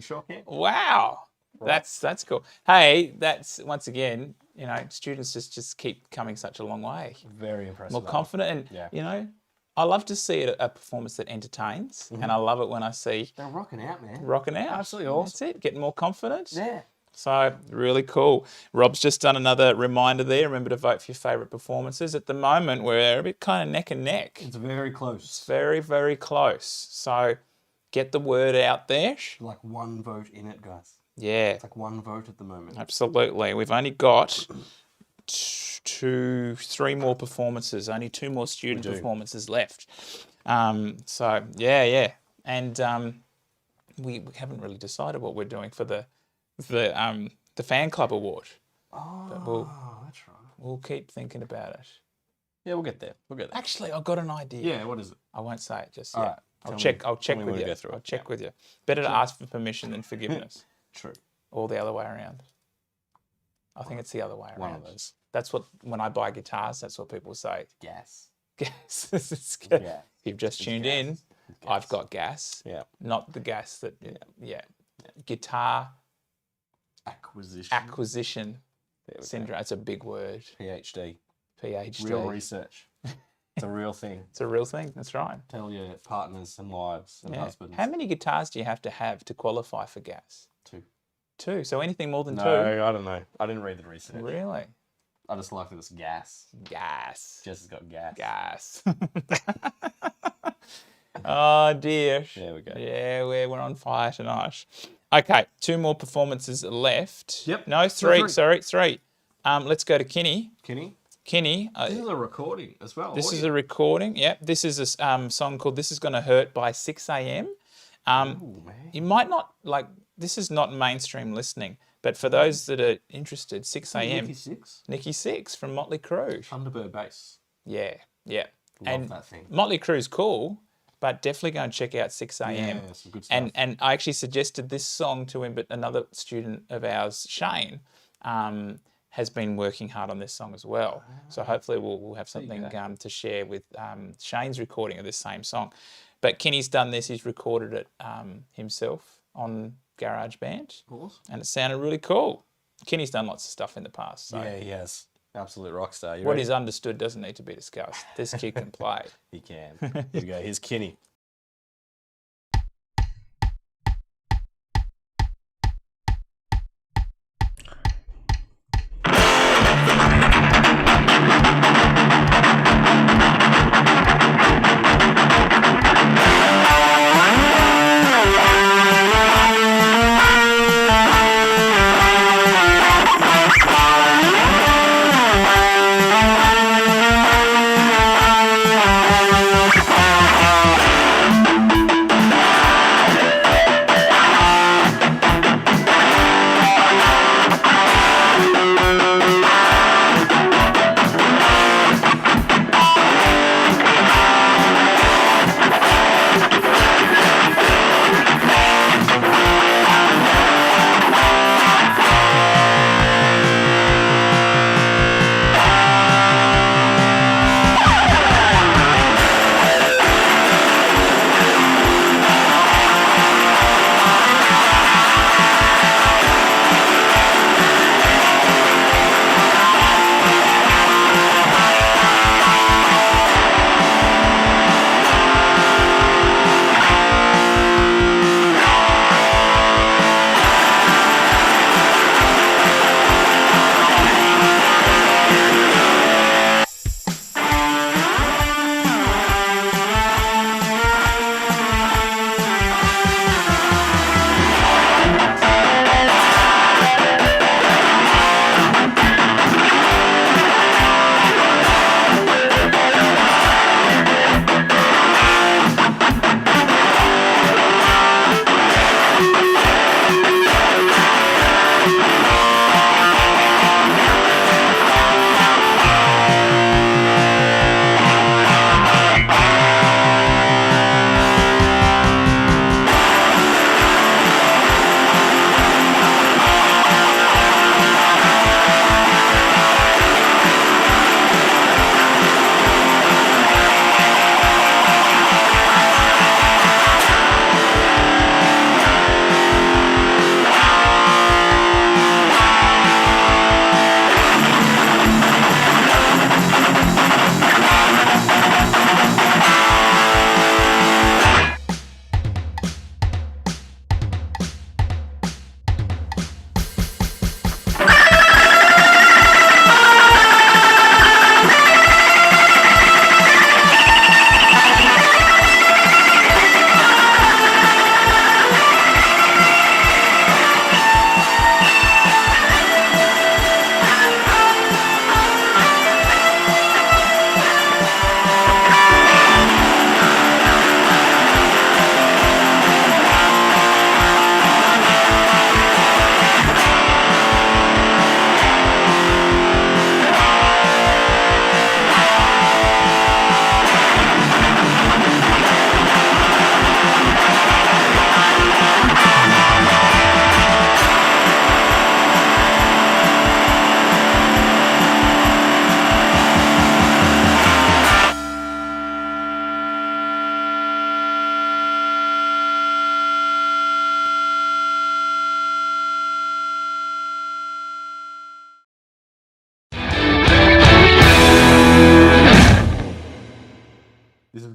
sure can. Wow. That's cool. Hey, that's once again, students just keep coming such a long way. Very impressive. More confident, and I love to see a performance that entertains, and I love it when I see They're rocking out, man. rocking out. Absolutely awesome. That's it. Getting more confidence. Yeah. So really cool. Rob's just done another reminder there. Remember to vote for your favourite performances. At the moment, we're a bit kind of neck and neck. It's very close. Very, very close. So get the word out there. Like one vote in it, guys. Yeah, It's like one vote at the moment. absolutely. We've only got 3 more performances. Only 2 more student performances left. So yeah. And we haven't really decided what we're doing for the fan club award. Oh, that's right. We'll keep thinking about it. Yeah, we'll get there. Actually, I've got an idea. Yeah, what is it? I won't say it just All yet. right, I'll tell check. me- I'll tell check me with when we you. go through it. I'll check with you. Better to ask for permission than forgiveness, True. or the other way around. I think it's the other way around. One of those. That's what when I buy guitars. That's what people say. Gas. Gas. Yeah. You've just tuned in. Gas. I've got gas. Yeah. Not the gas that. Yeah. Guitar acquisition There we go. syndrome. It's a big word. PhD. PhD. Real research. It's a real thing. It's a real thing. That's right. Tell your partners and wives and Yeah. husbands. How many guitars do you have to qualify for gas? 2. 2. So anything more than 2? No, I don't know. I didn't read the research. Really? I just like that it's gas. Gas. Jess has got gas. Gas. Oh dear. There we go. Yeah, we're on fire tonight. Okay, 2 more performances left. Yep. No, 3. Sorry, 3. Let's go to Kinney. Kenny? Kinney. This is a recording as well. This is a recording. Yep. This is a song called "This Is Gonna Hurt" by 6 a.m. Ooh, man. You might not like. This is not mainstream listening, but for those that are interested, 6 a.m. Nikki Six. Nikki Sixx from Motley Crue. Thunderbird bass. Yeah. Love that thing. Motley Crue's cool, but definitely go and check out 6 a.m. Yeah, some good stuff. And I actually suggested this song to him, but another student of ours, Shane, has been working hard on this song as well. So hopefully we'll have something to share with Shane's recording of this same song. But Kenny's done this. He's recorded it himself on GarageBand, Awesome. and it sounded really cool. Kenny's done lots of stuff in the past. So Yeah, he has. Absolute rock star. You what ready? is understood doesn't need to be discussed. This kid can play. He can. Here we go. Here's Kenny.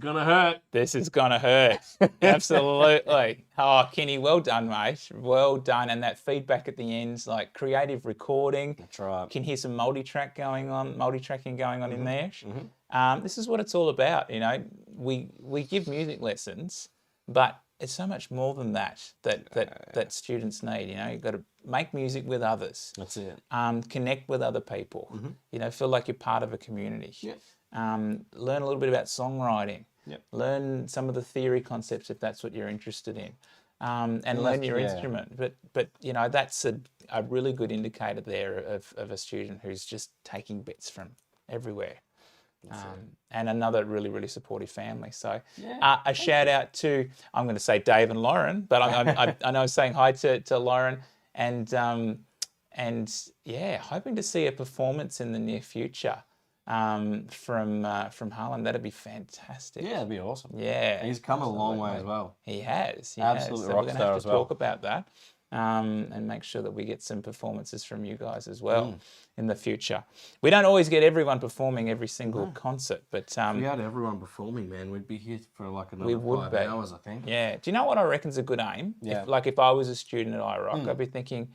gonna hurt. This is gonna hurt. Absolutely. Oh, Kenny, well done, mate. Well done. And that feedback at the end's like creative recording. That's right. You can hear some multi-tracking going on in there. This is what it's all about. You know, we give music lessons, but it's so much more than that students need. You know, you've got to make music with others. That's it. Connect with other people. You know, feel like you're part of a community. Yeah. Learn a little bit about songwriting. Yep. Learn some of the theory concepts if that's what you're interested in, and learn your instrument. But you know, that's a really good indicator there of a student who's just taking bits from everywhere. And another really, really supportive family. So a shout out to, I'm going to say Dave and Lauren, but I know I'm saying hi to Lauren, and yeah, hoping to see a performance in the near future from Harlan. That'd be fantastic. Yeah, that'd be awesome. Yeah, He's come a long way as well. He has. Absolute So rock we're going to star have as to well. talk about that. And make sure that we get some performances from you guys as well in the future. We don't always get everyone performing every single concert, but If we had everyone performing, man, we'd be here for like another we would 5 be. hours, I think. Yeah. Do you know what I reckon's a good aim? Yeah. If I was a student at iROCK, I'd be thinking,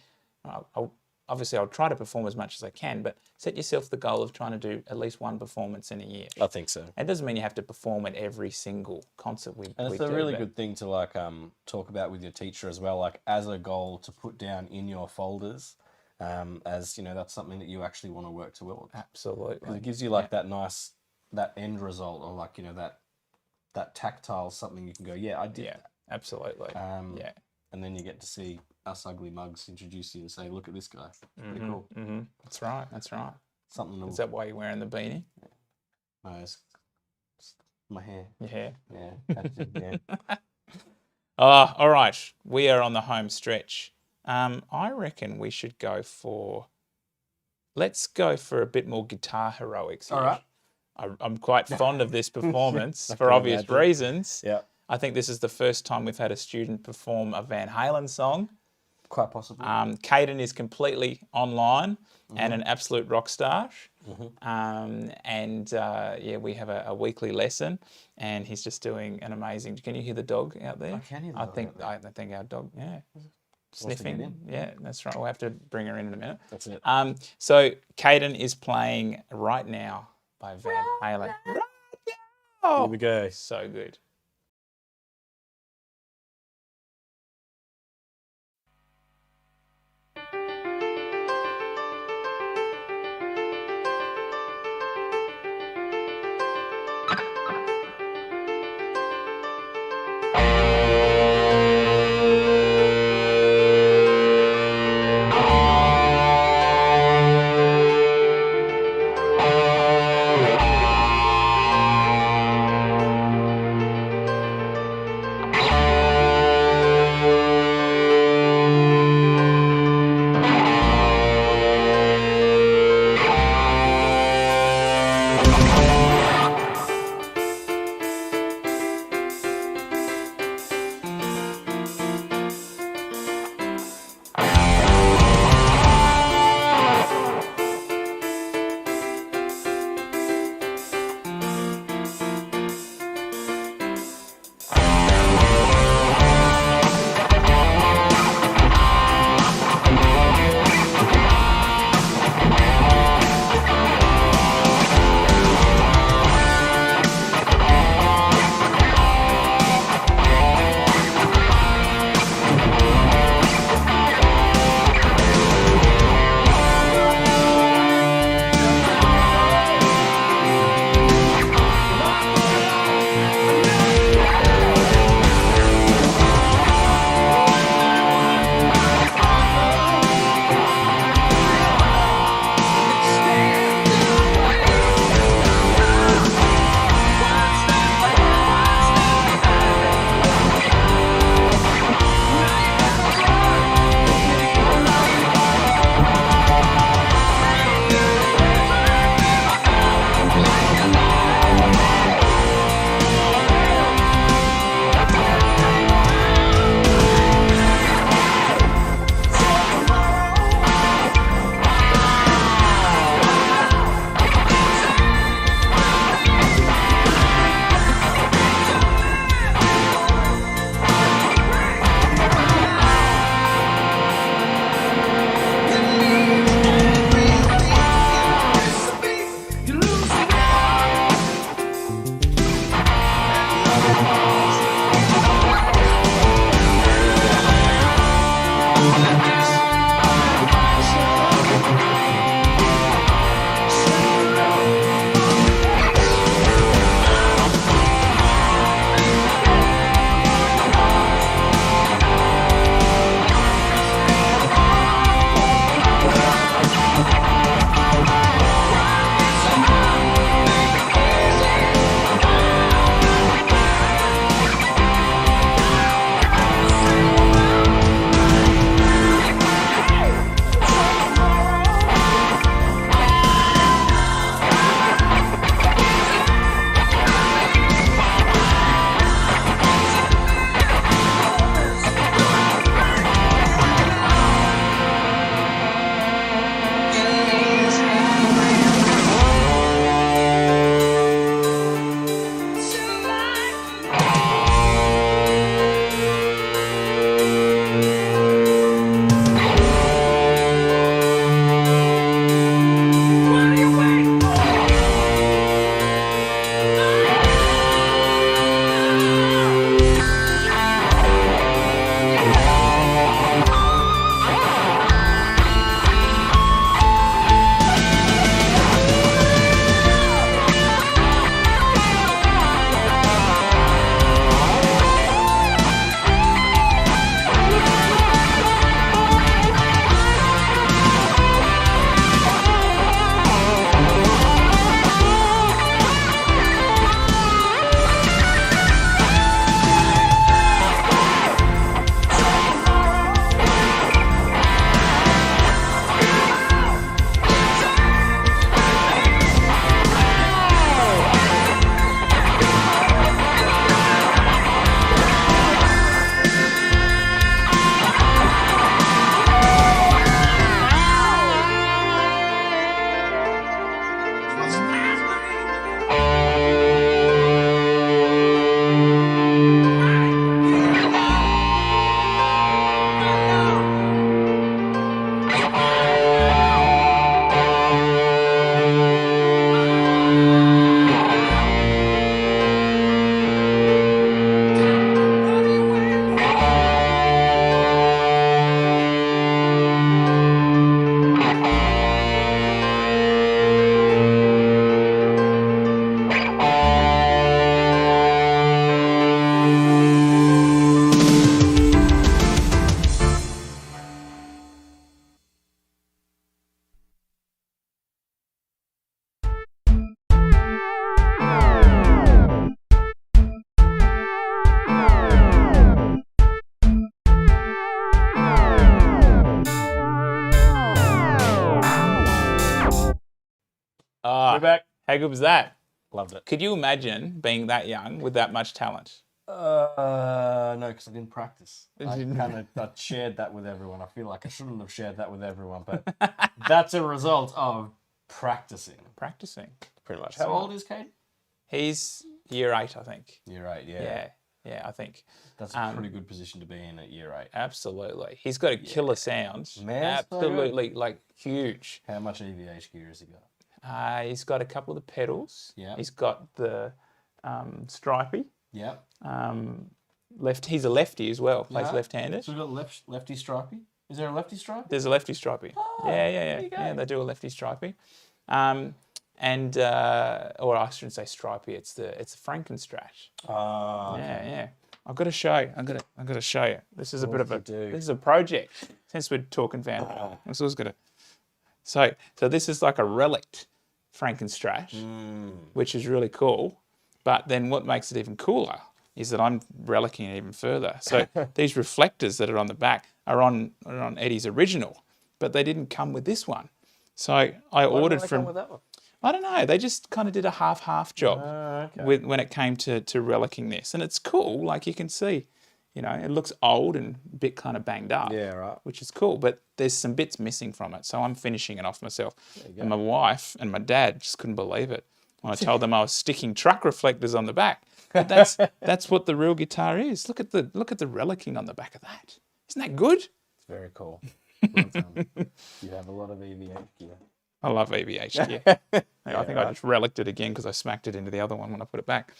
obviously I'll try to perform as much as I can, but set yourself the goal of trying to do at least one performance in a year. I think so. It doesn't mean you have to perform at every single concert we And it's do, a really but- good thing to like talk about with your teacher as well, like as a goal to put down in your folders, as you know, that's something that you actually want to work towards. Absolutely. Because it gives you like that end result, or like, you know, that tactile something you can go, yeah, I did. Yeah, absolutely. Yeah. And then you get to see us ugly mugs introduce you and say, look at this guy. Pretty cool. That's right. That's right. Something to Is that why you're wearing the beanie? no, it's my hair. Your hair? Yeah. That's it, yeah. All right. We are on the home stretch. I reckon we should let's go for a bit more guitar heroics here. All right. I'm quite fond of this performance I for can obvious imagine. reasons. Yeah. I think this is the first time we've had a student perform a Van Halen song. Quite possibly. Caden is completely online and an absolute rock star. Yeah, we have a weekly lesson, and he's just doing an amazing. Can you hear the dog out there? I can hear the I dog think out there. I think our dog, yeah, to get sniffing. in. Yeah, that's right. We'll have to bring her in a minute. That's it. So Caden is playing Right Now by Van Halen. Here we go. So good. We're back. How good was that? Loved it. Could you imagine being that young with that much talent? No, because I didn't practice. I shared that with everyone. I feel like I shouldn't have shared that with everyone, but that's a result of practicing. Practicing. Pretty much. How old is Kate? He's year 8, I think. Year 8, yeah. Yeah, I think. That's a pretty good position to be in at year 8. Absolutely. He's got a killer sound. Man, so good. Absolutely, like huge. How much EVH gear has he got? He's got a couple of the pedals. Yeah. He's got the stripey. Yeah. He's a lefty as well. Plays Yeah. left-handed. So we've got lefty stripey. Is there a lefty stripe? There's a lefty stripey. there you go. Yeah, they do a lefty stripey. Or I shouldn't say stripey. It's a Frankenstrat. Oh, Yeah. I've got to show you. I've got to show you. This is a bit of a. do? This is a project. Since we're talking Van, this was gonna. So this is like a relict Frankenstrat, which is really cool. But then what makes it even cooler is that I'm relicking it even further. So these reflectors that are on the back are on Eddie's original, but they didn't come with this one. So I ordered from. With that one? I don't know. They just kind of did a half job Okay. when it came to relicking this, and it's cool. Like you can see, it looks old and a bit kind of banged up. Yeah, right. Which is cool, but there's some bits missing from it, so I'm finishing it off myself. And my wife and my dad just couldn't believe it when I told them I was sticking truck reflectors on the back. But that's what the real guitar is. Look at the relicking on the back of that. Isn't that good? It's very cool. You have a lot of EVH gear. I love EVH gear. I think I just relicked it again because I smacked it into the other one when I put it back.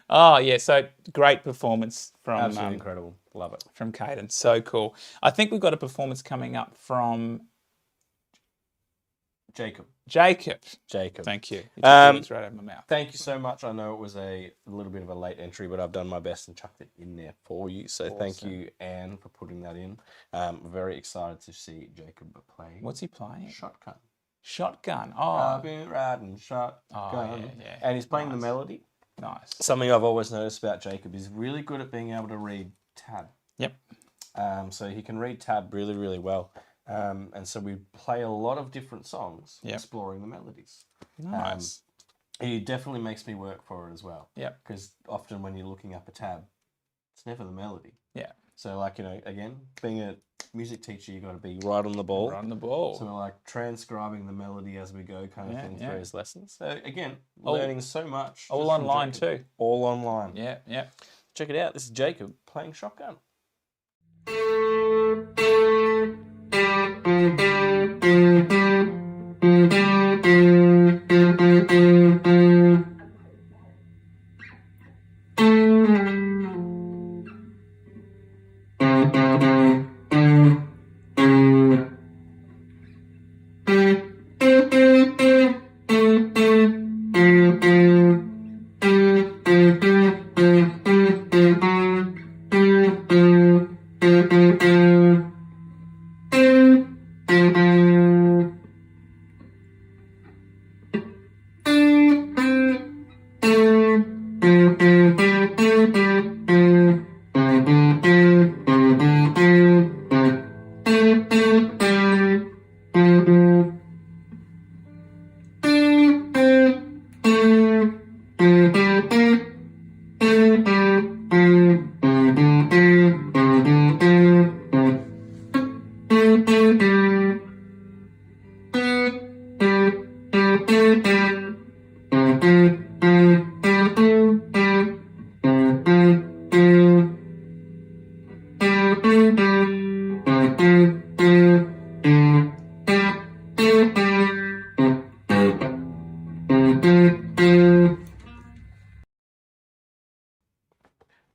Oh yeah, so great performance from Absolutely incredible. Love it. from Caden. So cool. I think we've got a performance coming up from Jacob. Jacob. Jacob. Thank you. You took the words right out of my mouth. Thank you so much. I know it was a little bit of a late entry, but I've done my best and chucked it in there for you. So thank you, Anne, for putting that in. Very excited to see Jacob play. What's he playing? Shotgun. Shotgun. I've Oh, been riding shotgun. yeah. And he's playing the Nice. melody. nice. Something I've always noticed about Jacob is really good at being able to read tab. Yep. So he can read tab really, really well. And so we play a lot of different songs, Yep. exploring the melodies. Nice. He definitely makes me work for it as well. Yep. Because often when you're looking up a tab, it's never the melody. Yeah. So like, again, being a music teacher, you got to be right on the ball. Run the ball. So we're like transcribing the melody as we go kind of Yeah, thing yeah. through his lessons. So again, All- learning so much. all just from online Jacob. too. All online. Yeah, yeah. Check it out. This is Jacob playing shotgun.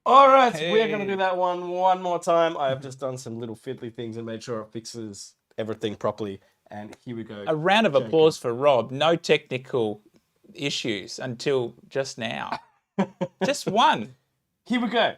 All right, so we're going to do that one more time. I have just done some little fiddly things and made sure it fixes everything properly. And here we go. A round of applause for Rob. No technical issues until just now. Just one. Here we go.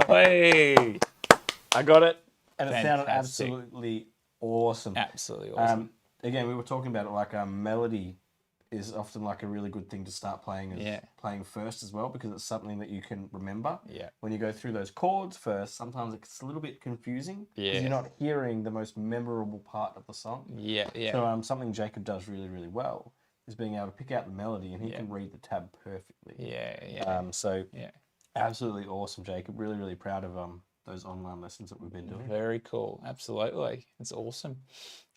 Hey, I got it, and it sounded Fantastic. absolutely awesome. absolutely awesome. Again, we were talking about it like melody is often like a really good thing to start playing playing first as well, because it's something that you can remember. Yeah. When you go through those chords first, sometimes it's a little bit confusing because Yeah. you're not hearing the most memorable part of the song. Yeah, yeah. So something Jacob does really, really well is being able to pick out the melody, and he can read the tab perfectly. yeah, yeah. So yeah. absolutely awesome, Jacob. Really, really proud of those online lessons that we've been doing. Very cool. Absolutely. It's awesome.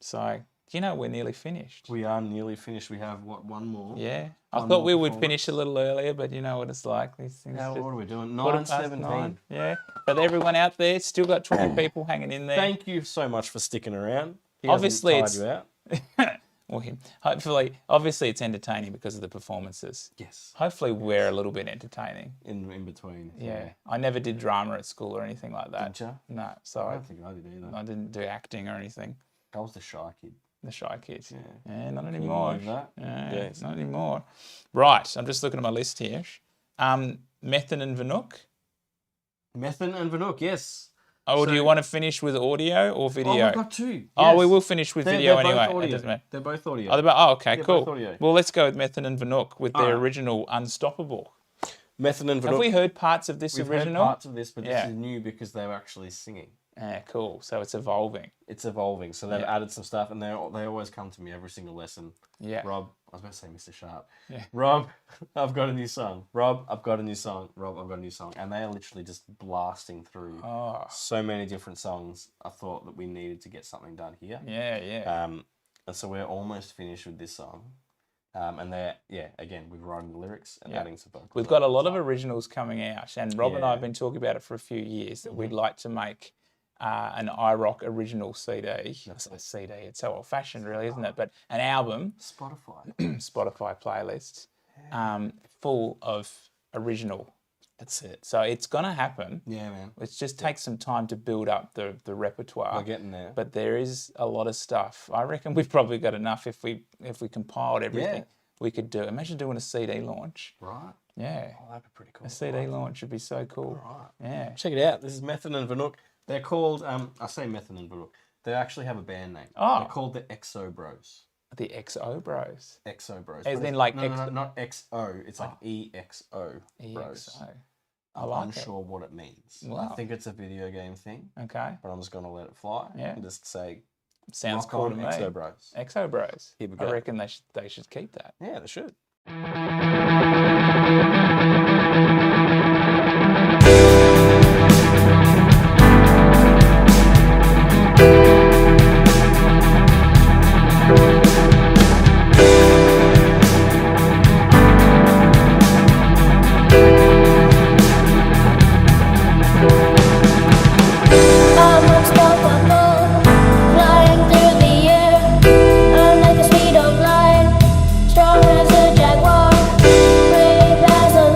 So, you know, we're nearly finished. We are nearly finished. We have one more? Yeah. I One thought more we would performance. finish a little earlier, but you know what it's like. These things Now, just what are we doing? 9:17. 9:17. Yeah. But everyone out there, still got 20 people hanging in there. Thank you so much for sticking around. He hasn't Obviously, tied it's you out. Well, hopefully, obviously, it's entertaining because of the performances. Yes. Hopefully, we're a little bit entertaining. In between. Yeah. I never did drama at school or anything like that. Did you? No. I So don't think I did either. I didn't do acting or anything. I was the shy kid. The shy kids. Yeah. Yeah, not you anymore. believe that? Yeah, Yes. not anymore. Right, I'm just looking at my list here. Methan and Vanook. Methan and Vanook, yes. Oh, do So- you want to finish with audio or Oh, video? we've got two. Oh, we yes. will finish with They're video both anyway. It audio. doesn't matter. They're both audio. Okay, They're cool. both audio. Well, let's go with Methan and Vanook with their Alright. original Unstoppable. Methan and Vanook. Have we heard parts of this We've original? heard parts of this, but Yeah. this is new because they were actually singing. Yeah, cool. So it's evolving. It's evolving. So they've Yeah. added some stuff, and they always come to me every single lesson. Yeah. Rob, I was about to say Mr. Sharp. Yeah. Rob, I've got a new song. Rob, I've got a new song. Rob, I've got a new song. And they are literally just blasting through Oh, so many different songs. I thought that we needed to get something done here. yeah, yeah. And so we're almost finished with this song. And they're, again, we're writing the lyrics and Yeah. adding some vocals. We've got a lot of originals coming out, and Rob and I Yeah. have been talking about it for a few years that we'd like to make an iRock original CD. I say CD, it's so old fashioned, really, isn't it? But an album, Spotify. Spotify playlist, full of original. That's it. So it's going to happen. Yeah, man. It just takes some time to build up the repertoire. We're getting there. But there is a lot of stuff. I reckon we've probably got enough if we compiled everything. Yeah. We could do. Imagine doing a CD launch. Right? Yeah. Oh, that'd be pretty cool. A CD launch would be so cool. Right. Yeah. Check it out. This is Methan and Vanook. They're called, I say Methan and Vanook. They actually have a band name. Oh. They're called the XO Bros. The XO Bros. XO Bros. As But in it's- like no, X- no, no, not XO. It's like EXO Bros. EXO. I I'm like unsure what it means. Wow. I think it's a video game thing, it. Okay. but I'm just going to let it fly Yeah. and just say Sounds rock cool on to me. XO Bros. XO Bros. Here we I go. reckon they should keep that. Yeah, they should. I'm unstoppable, flying through the air. I'm like the speed of light, strong as a jaguar, brave as a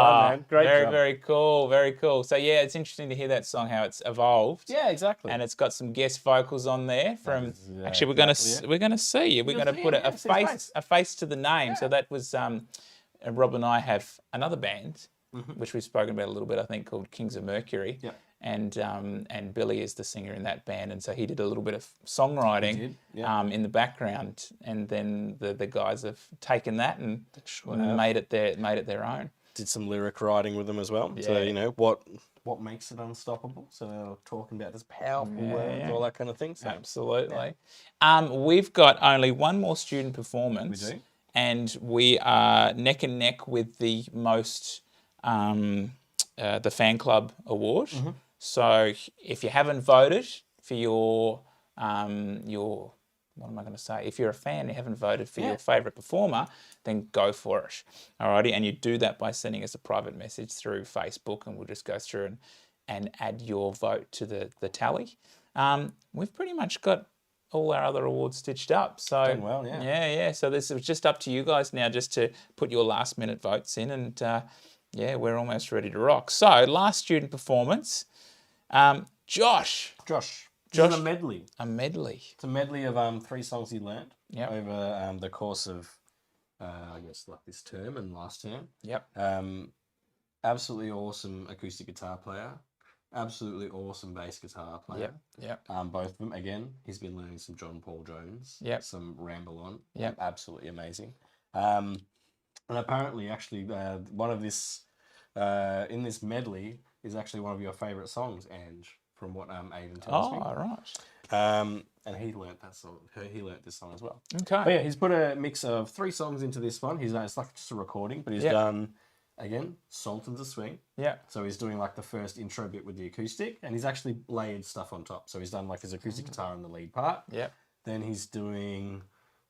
done, man. Great very, job. very cool. Very cool. So yeah, it's interesting to hear that song, how it's evolved. Yeah, exactly. And it's got some guest vocals on there from. is, Actually, exactly it. we're gonna see. We're You'll gonna see put him, yeah, see his face. a face to the name. So that was Rob and I have another band, which we've spoken about a little bit, I think, called Kings of Mercury. Yep. And Billy is the singer in that band, and so he did a little bit of songwriting did, yeah. in the background, and then the guys have taken that and Sure have. made it their own. Did some lyric writing with them as well. So, Yeah. you know, what makes it unstoppable. So they're talking about this powerful words, yeah. all that kind of thing. So Absolutely. We've got only one more student performance. We do. And we are neck and neck with the most, the fan club award. Mm-hmm. So if you haven't voted for your, what am I going to say? If you're a fan and you haven't voted for your favourite performer, then go for it. Alrighty, and you do that by sending us a private message through Facebook, and we'll just go through and add your vote to the tally. We've pretty much got all our other awards stitched up. So Doing well, yeah. Yeah. So this is just up to you guys now, just to put your last minute votes in, and we're almost ready to rock. So last student performance, Josh. Josh. Josh. This is a medley. A medley. It's a medley of 3 songs he learned Yep. over the course of, I guess, like this term and last term. Yep. Absolutely awesome acoustic guitar player. Absolutely awesome bass guitar player. Yep. Both of them, again, he's been learning some John Paul Jones. Yep. Some Ramble On. Yep. Absolutely amazing. And apparently, actually, one of this, in this medley, is actually one of your favourite songs, Ange, from what Aidan tells me. Oh, all right. And he learnt that song. He learnt this song as well. Okay. But yeah, he's put a mix of 3 songs into this one. It's like just a recording, but he's done, again, Sultans of Swing. Yeah. So he's doing like the first intro bit with the acoustic, and he's actually layered stuff on top. So he's done like his acoustic guitar in the lead part. Yeah. Then he's doing,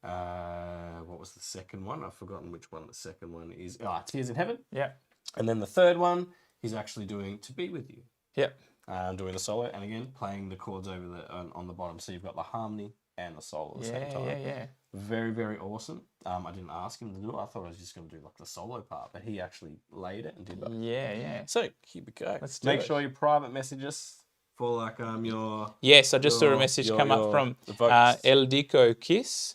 what was the second one? I've forgotten which one the second one is. Tears in Heaven. Yeah. And then the third one, he's actually doing To Be With You. Yep. Doing the solo, and again, playing the chords over on the bottom. So you've got the harmony and the solo at the same time. Yeah. Very, very awesome. I didn't ask him to do it. I thought I was just going to do like the solo part, but he actually laid it and did that. Yeah. So here we go. Let's do Make it. sure you private message us for like your. Yes, I just saw a your- message your- come up your- from the votes. El Dico Kiss.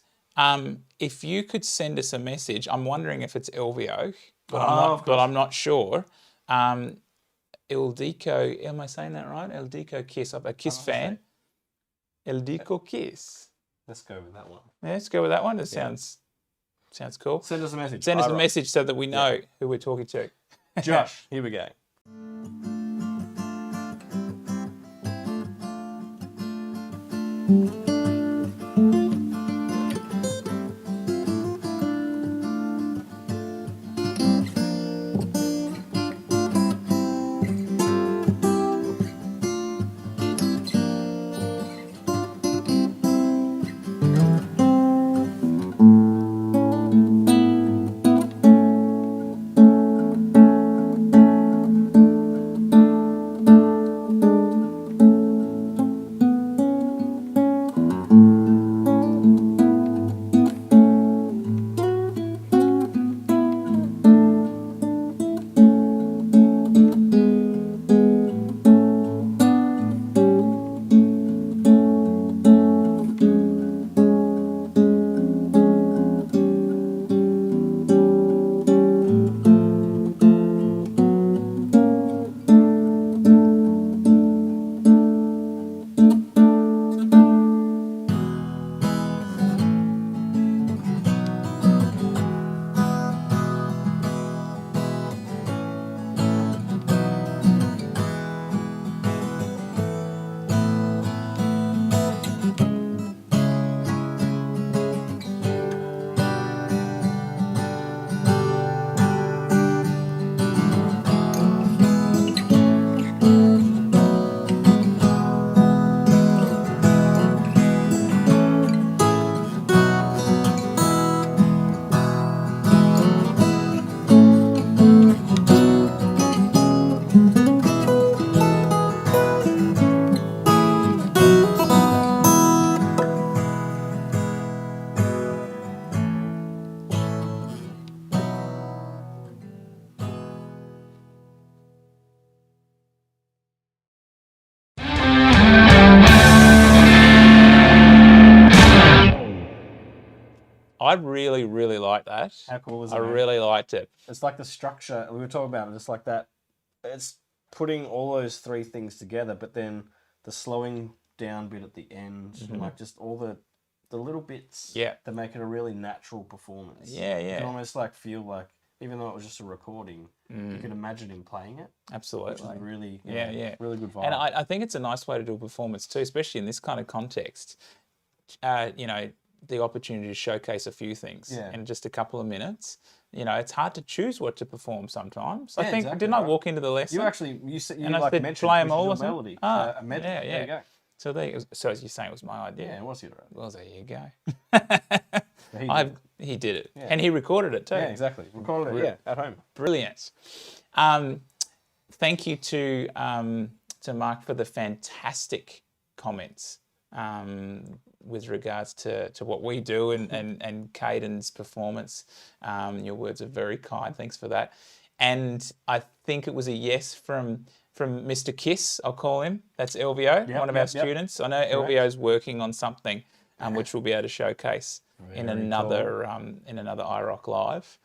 If you could send us a message, I'm wondering if it's LVO, but I'm not sure. El Dico, am I saying that right? El Dico Kiss, I'm a Kiss fan. El Dico Kiss. Let's go with that one. Yeah, let's go with that one. It sounds cool. Send us a message. Send us a iROCK'ed. message so that we know who we're talking to. Josh, here we go. really, really like that. How cool is it? I man? really liked it. It's like the structure we were talking about, just like that. It's putting all those three things together, but then the slowing down bit at the end, and like just all the little bits Yeah. that make it a really natural performance. Yeah, You yeah. can almost like feel like, even though it was just a recording, you can imagine him playing it, which Absolutely. is really, Yeah. really good vibe. And I think it's a nice way to do a performance too, especially in this kind of context. You know, the opportunity to showcase a few things Yeah. in just a couple of minutes. You know, it's hard to choose what to perform sometimes. I Yeah, think, exactly didn't I right. walk into the lesson? you said, you And I like said, mentioned play 'em we should all do or a something? melody. Ah, A melody. yeah, There yeah. you go. So so as you're saying, it was my idea. Yeah, it was your idea. Well, there you go. He did. He did it. Yeah. And he recorded it too. Yeah, exactly. Recorded it, yeah, at home. Brilliant. Thank you to Mark for the fantastic comments with regards to what we do and Caden's performance. Your words are very kind. Thanks for that. And I think it was a yes from Mr. Kiss, I'll call him. That's LVO, one of our students. I know LVO's working on something which we'll be able to showcase in another iROC Live.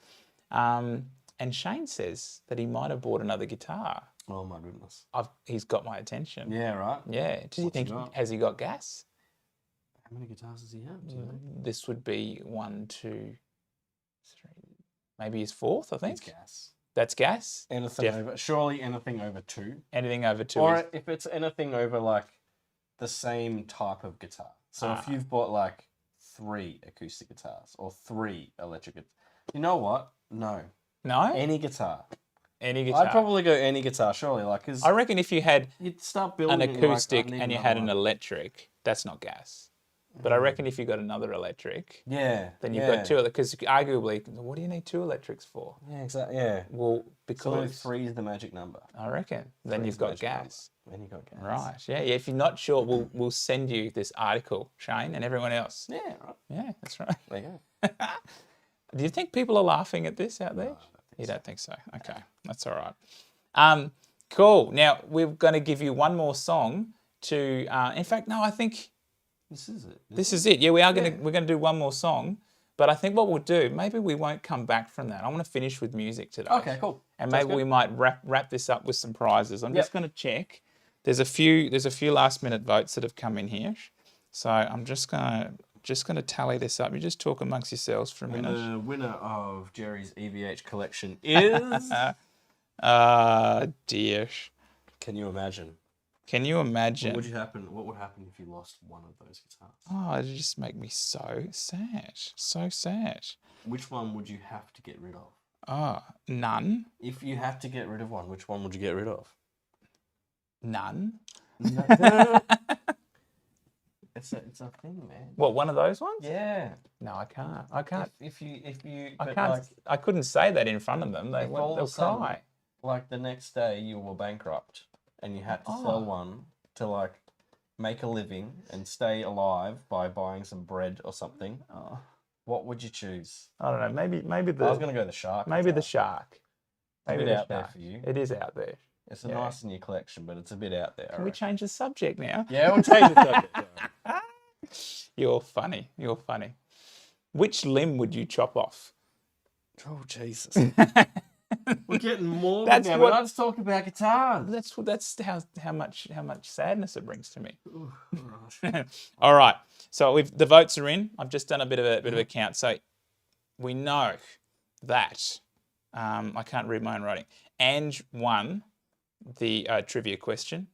And Shane says that he might have bought another guitar. Oh my goodness. He's got my attention. Yeah, right. Yeah. Do you What's he think got? has he got gas? How many guitars does he have? Do you know? This would be 1, 2, 3. Maybe his fourth, I think. It's gas. That's gas. Anything over, surely anything over 2. Anything over 2 Or is if it's anything over like the same type of guitar. So if you've bought like 3 acoustic guitars or 3 electric guitars, you know what? No. no. Any guitar. Any guitar. I'd probably go any guitar, surely. Like, cause I reckon if you had you'd start building an it, you're like, I acoustic need and you another had an one. electric, that's not gas. But I reckon if you got another electric, Yeah. then you've yeah. got 2, because arguably, what do you need 2 electrics for? Yeah, exactly. Yeah. Well, So maybe because 3 is the magic number. I reckon then 3 you've is the got magic number. gas. Then you got gas. Right. Yeah. If you're not sure, we'll send you this article, Shane, and everyone else. Yeah, right. Yeah, that's right. There you go. Do you think people are laughing at this out there? You don't think so? Okay, that's all right. Cool. Now we're going to give you one more song to. In fact, no, I think This is it. this is it. Yeah, we're gonna do one more song. But I think what we'll do, maybe we won't come back from that. I want to finish with music today. Okay, cool. And Sounds maybe we good. might wrap this up with some prizes. I'm just going to check. There's a few last minute votes that have come in here. So I'm just gonna tally this up. You just talk amongst yourselves for a And minute. the winner of Jerry's EVH collection is. Dear. Can you imagine? Can you imagine? What would happen if you lost one of those guitars? Oh, it just make me so sad. So sad. Which one would you have to get rid of? Oh, none. If you had to get rid of one, which one would you get rid of? None. It's a thing, man. What, one of those ones? Yeah. No, I can't. I can't. If you I but can't. like, I couldn't say that in front of them. if all of They'll a sudden, cry. like the next day you were bankrupt and you had to Oh. sell one to like make a living and stay alive by buying some bread or something, Oh, what would you choose? I don't know. Maybe I was the gonna go the shark. maybe the guitar. shark. a Maybe bit the out there shark. for you. It is out there. It's a Yeah. nice in your collection, but it's a bit out there. I Can we reckon. change the subject now? Yeah, we'll change the subject. You're funny. You're funny. Which limb would you chop off? Oh Jesus! We're getting more. That's now. what- Let's talk about guitars. That's how much sadness it brings to me. Ooh, right. All right. So the votes are in. I've just done a bit of a count. So we know that I can't read my own writing. Ange won the trivia question.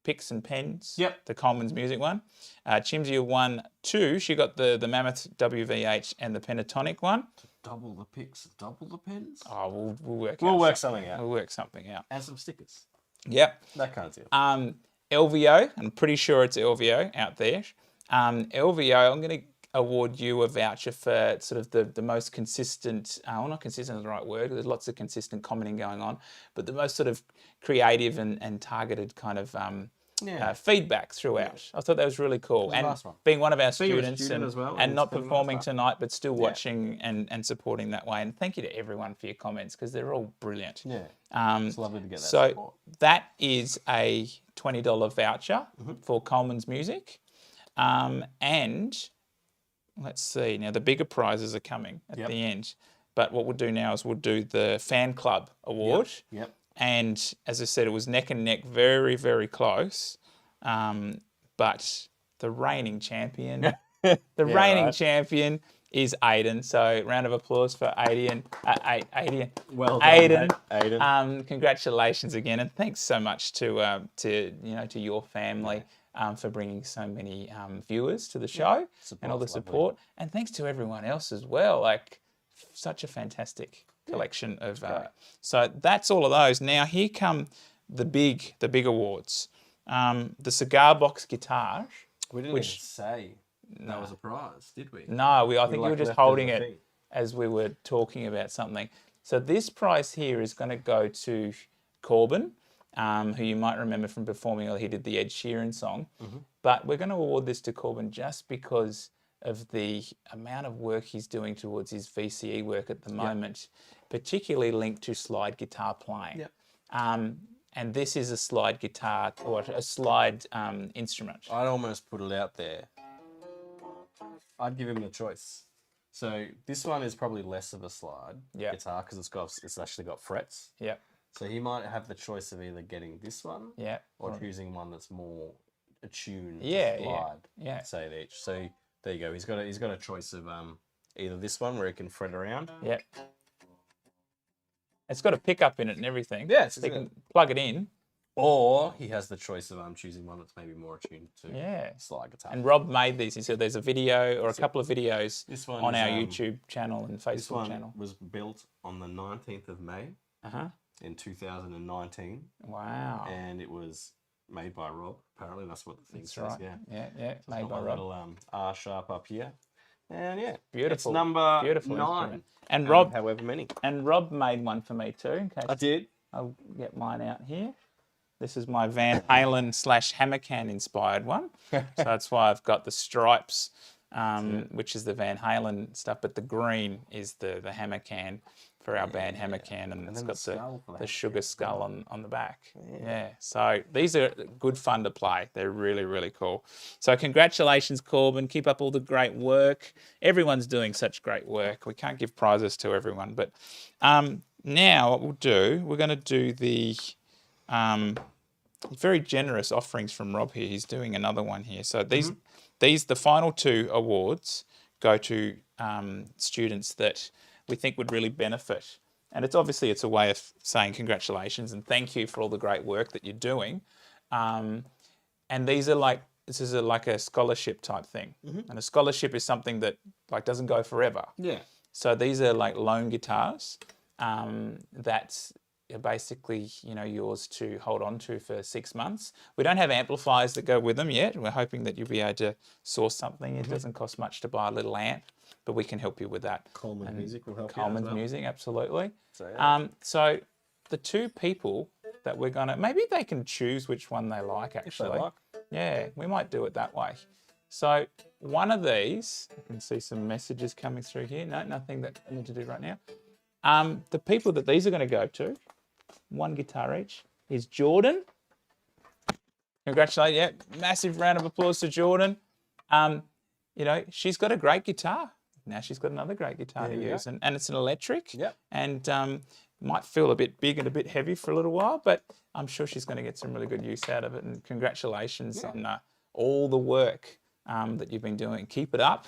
Picks and pens. Yep. The Coleman's music one. Chimsy won 2. She got the Mammoth WVH and the Pentatonic one. Double the picks, double the pens. Oh, we'll work. We'll out work something. something out. We'll work something out. And some stickers. Yep. That kind of deal. LVO, I'm pretty sure it's LVO out there. LVO, I'm going to award you a voucher for sort of the most consistent, well, not consistent is the right word, there's lots of consistent commenting going on, but the most sort of creative and targeted kind of feedback throughout. I thought that was really cool. was a And nice one. being one of our Being a students student and, as well, and it's not been a nice performing one. tonight, but still watching and supporting that way. And thank you to everyone for your comments because they're all brilliant. Yeah. It's lovely to get that So support. that is a $20 voucher Mm-hmm. for Coleman's Music. And let's see. Now, the bigger prizes are coming at Yep. the end. But what we'll do now is we'll do the Fan Club Award. Yep. And as I said, it was neck and neck, very, very close. But the reigning champion, right. champion is Aiden. So round of applause for Aiden. Aiden. Well done, Aiden. mate. Aiden. Congratulations again, and thanks so much to your family for bringing so many viewers to the show and all the Support's lovely. support, and thanks to everyone else as well. Like, such a fantastic collection of. So that's all of those. Now here come the big awards. The cigar box guitar. We didn't even say that was a prize, did we? No, I think you were just holding it as we were talking about something. So this prize here is going to go to Corbin, who you might remember from performing, he did the Ed Sheeran song. But we're going to award this to Corbin just because of the amount of work he's doing towards his VCE work at the moment, particularly linked to slide guitar playing. And this is a slide guitar, or a slide instrument. I'd almost put it out there. I'd give him the choice. So this one is probably less of a slide guitar because it's actually got frets. Yeah. So he might have the choice of either getting this one or choosing one that's more attuned to slide. Yeah. Say each. So there you go. He's got a choice of either this one where he can fret around. Yeah. It's got a pickup in it and everything. Yeah, so you can plug it in. Or he has the choice of choosing one that's maybe more attuned to slide guitar. And Rob made these. He said there's a video or a couple of videos This one on is, our YouTube channel and Facebook This one channel. was built on the 19th of May in 2019. Wow. And it was made by Rob. Apparently, that's what the thing That's says. right. Yeah. Yeah. It's Made got by my Rob. little R sharp up here. And yeah, Beautiful. It's number Beautiful 9. instrument. And Rob, however many. And Rob made one for me too. In case I did. I'll get mine out here. This is my Van Halen / Hammercan inspired one. So that's why I've got the stripes, which is the Van Halen stuff, but the green is the Hammercan for our band Hammercan, and it's got the sugar skull on the back. Yeah. So these are good fun to play. They're really, really cool. So congratulations, Corbin. Keep up all the great work. Everyone's doing such great work. We can't give prizes to everyone, but now what we'll do, we're going to do the very generous offerings from Rob here. He's doing another one here. So the final 2 awards go to students that we think would really benefit. And it's a way of saying congratulations and thank you for all the great work that you're doing. And these are like a scholarship type thing. And a scholarship is something that doesn't go forever. Yeah. So these are like loan guitars that are basically yours to hold on to for 6 months. We don't have amplifiers that go with them yet. We're hoping that you'll be able to source something. It doesn't cost much to buy a little amp, but we can help you with that. Coleman Music will help Coleman's you as well. Music, absolutely. So, So the 2 people that we're gonna, maybe they can choose which one they like actually. If they like. Yeah, we might do it that way. So one of these, I can see some messages coming through here. No, nothing that I need to do right now. The people that these are going to go to, 1 guitar each, is Jordan. Congratulations. Yeah, massive round of applause to Jordan. She's got a great guitar. Now she's got another great guitar to use. And it's an electric. Yep. And might feel a bit big and a bit heavy for a little while, but I'm sure she's going to get some really good use out of it. And congratulations on all the work that you've been doing. Keep it up.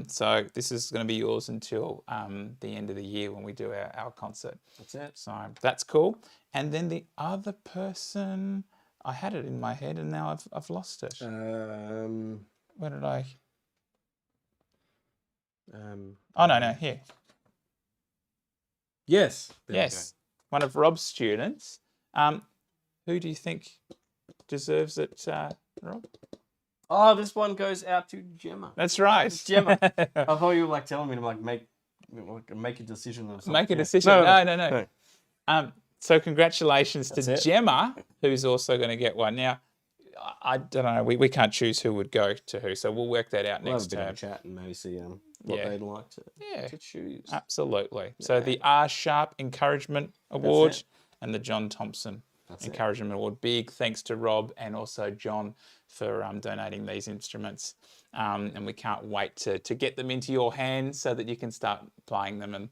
So this is going to be yours until the end of the year when we do our concert. That's it. So that's cool. And then the other person, I had it in my head and now I've lost it. Where did I? Oh no, here. Yes. Yes, one of Rob's students. Who do you think deserves it, Rob? Oh, this one goes out to Gemma. That's right. Gemma. I thought you were telling me to make a decision or something. Make a decision. No. So congratulations to Gemma, who's also going to get one. Now, I don't know. We can't choose who would go to who, so we'll work that out next We'll have a term. bit of a chat and maybe see what they'd like to choose. Absolutely. So the R Sharp Encouragement Award and the John Thompson Encouragement Award. Big thanks to Rob and also John for donating these instruments. And we can't wait to get them into your hands so that you can start playing them. And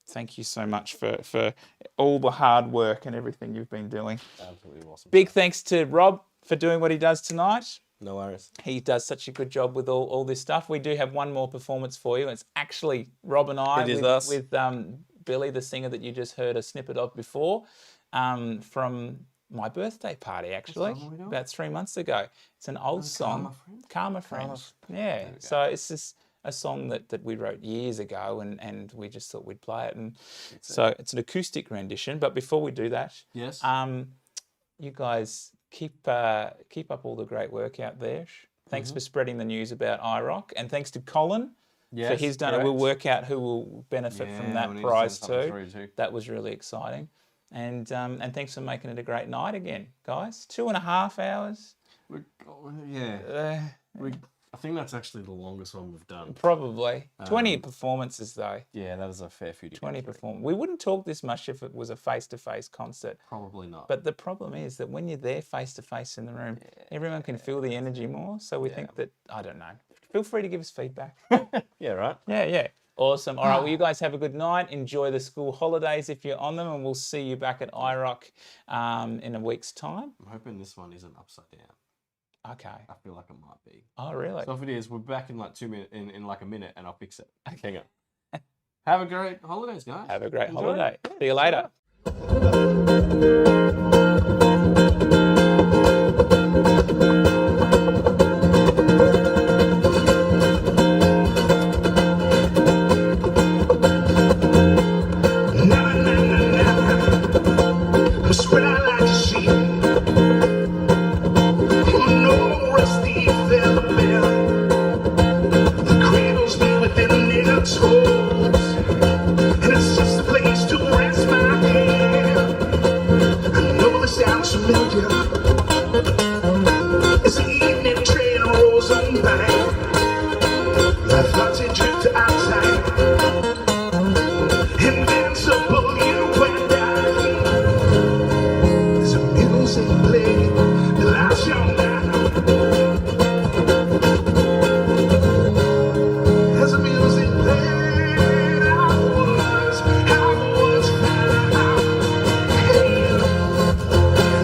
thank you so much for all the hard work and everything you've been doing. Absolutely awesome. Big thanks to Rob for doing what he does tonight. No worries. He does such a good job with all this stuff. We do have one more performance for you. It's actually Rob and I with Billy, the singer that you just heard a snippet of before, from my birthday party, actually, about 3 months ago. It's an old song, Karma Friends. Yeah, so it's just a song that we wrote years ago, and we just thought we'd play it. And so it's an acoustic rendition. But before we do that, yes, you guys keep up all the great work out there. Thanks for spreading the news about iROCK, and thanks to Colin for his donation. We'll work out who will benefit from that prize too. That was really exciting, and thanks for making it a great night again, guys. 2.5 hours. I think that's actually the longest one we've done. Probably 20 performances though. Yeah, that was a fair few. 20 performances. We wouldn't talk this much if it was a face-to-face concert. Probably not. But the problem is that when you're there face-to-face in the room, everyone can feel the energy more. So we think that, I don't know. Feel free to give us feedback. Yeah, right? Yeah. Awesome. All right, well, you guys have a good night. Enjoy the school holidays if you're on them, and we'll see you back at iROCK in a week's time. I'm hoping this one isn't upside down. Okay. I feel like it might be. Oh, really? So if it is, we're back in like 2 minutes, in like a minute, and I'll fix it. Hang on. Have a great holidays, guys. Have a great holiday. See you later.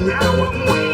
Now I'm waiting.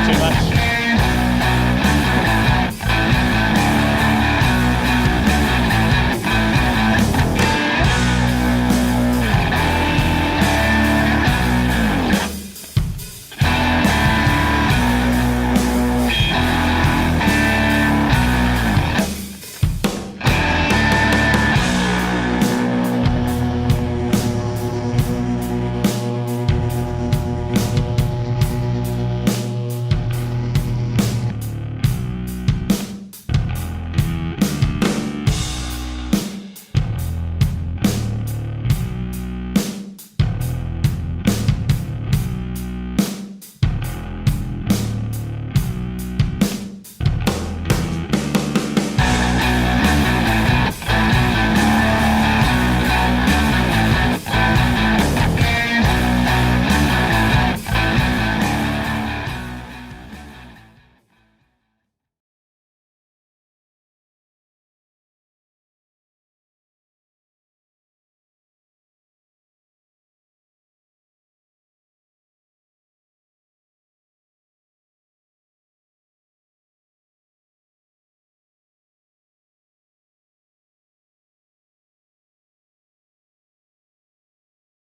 too much.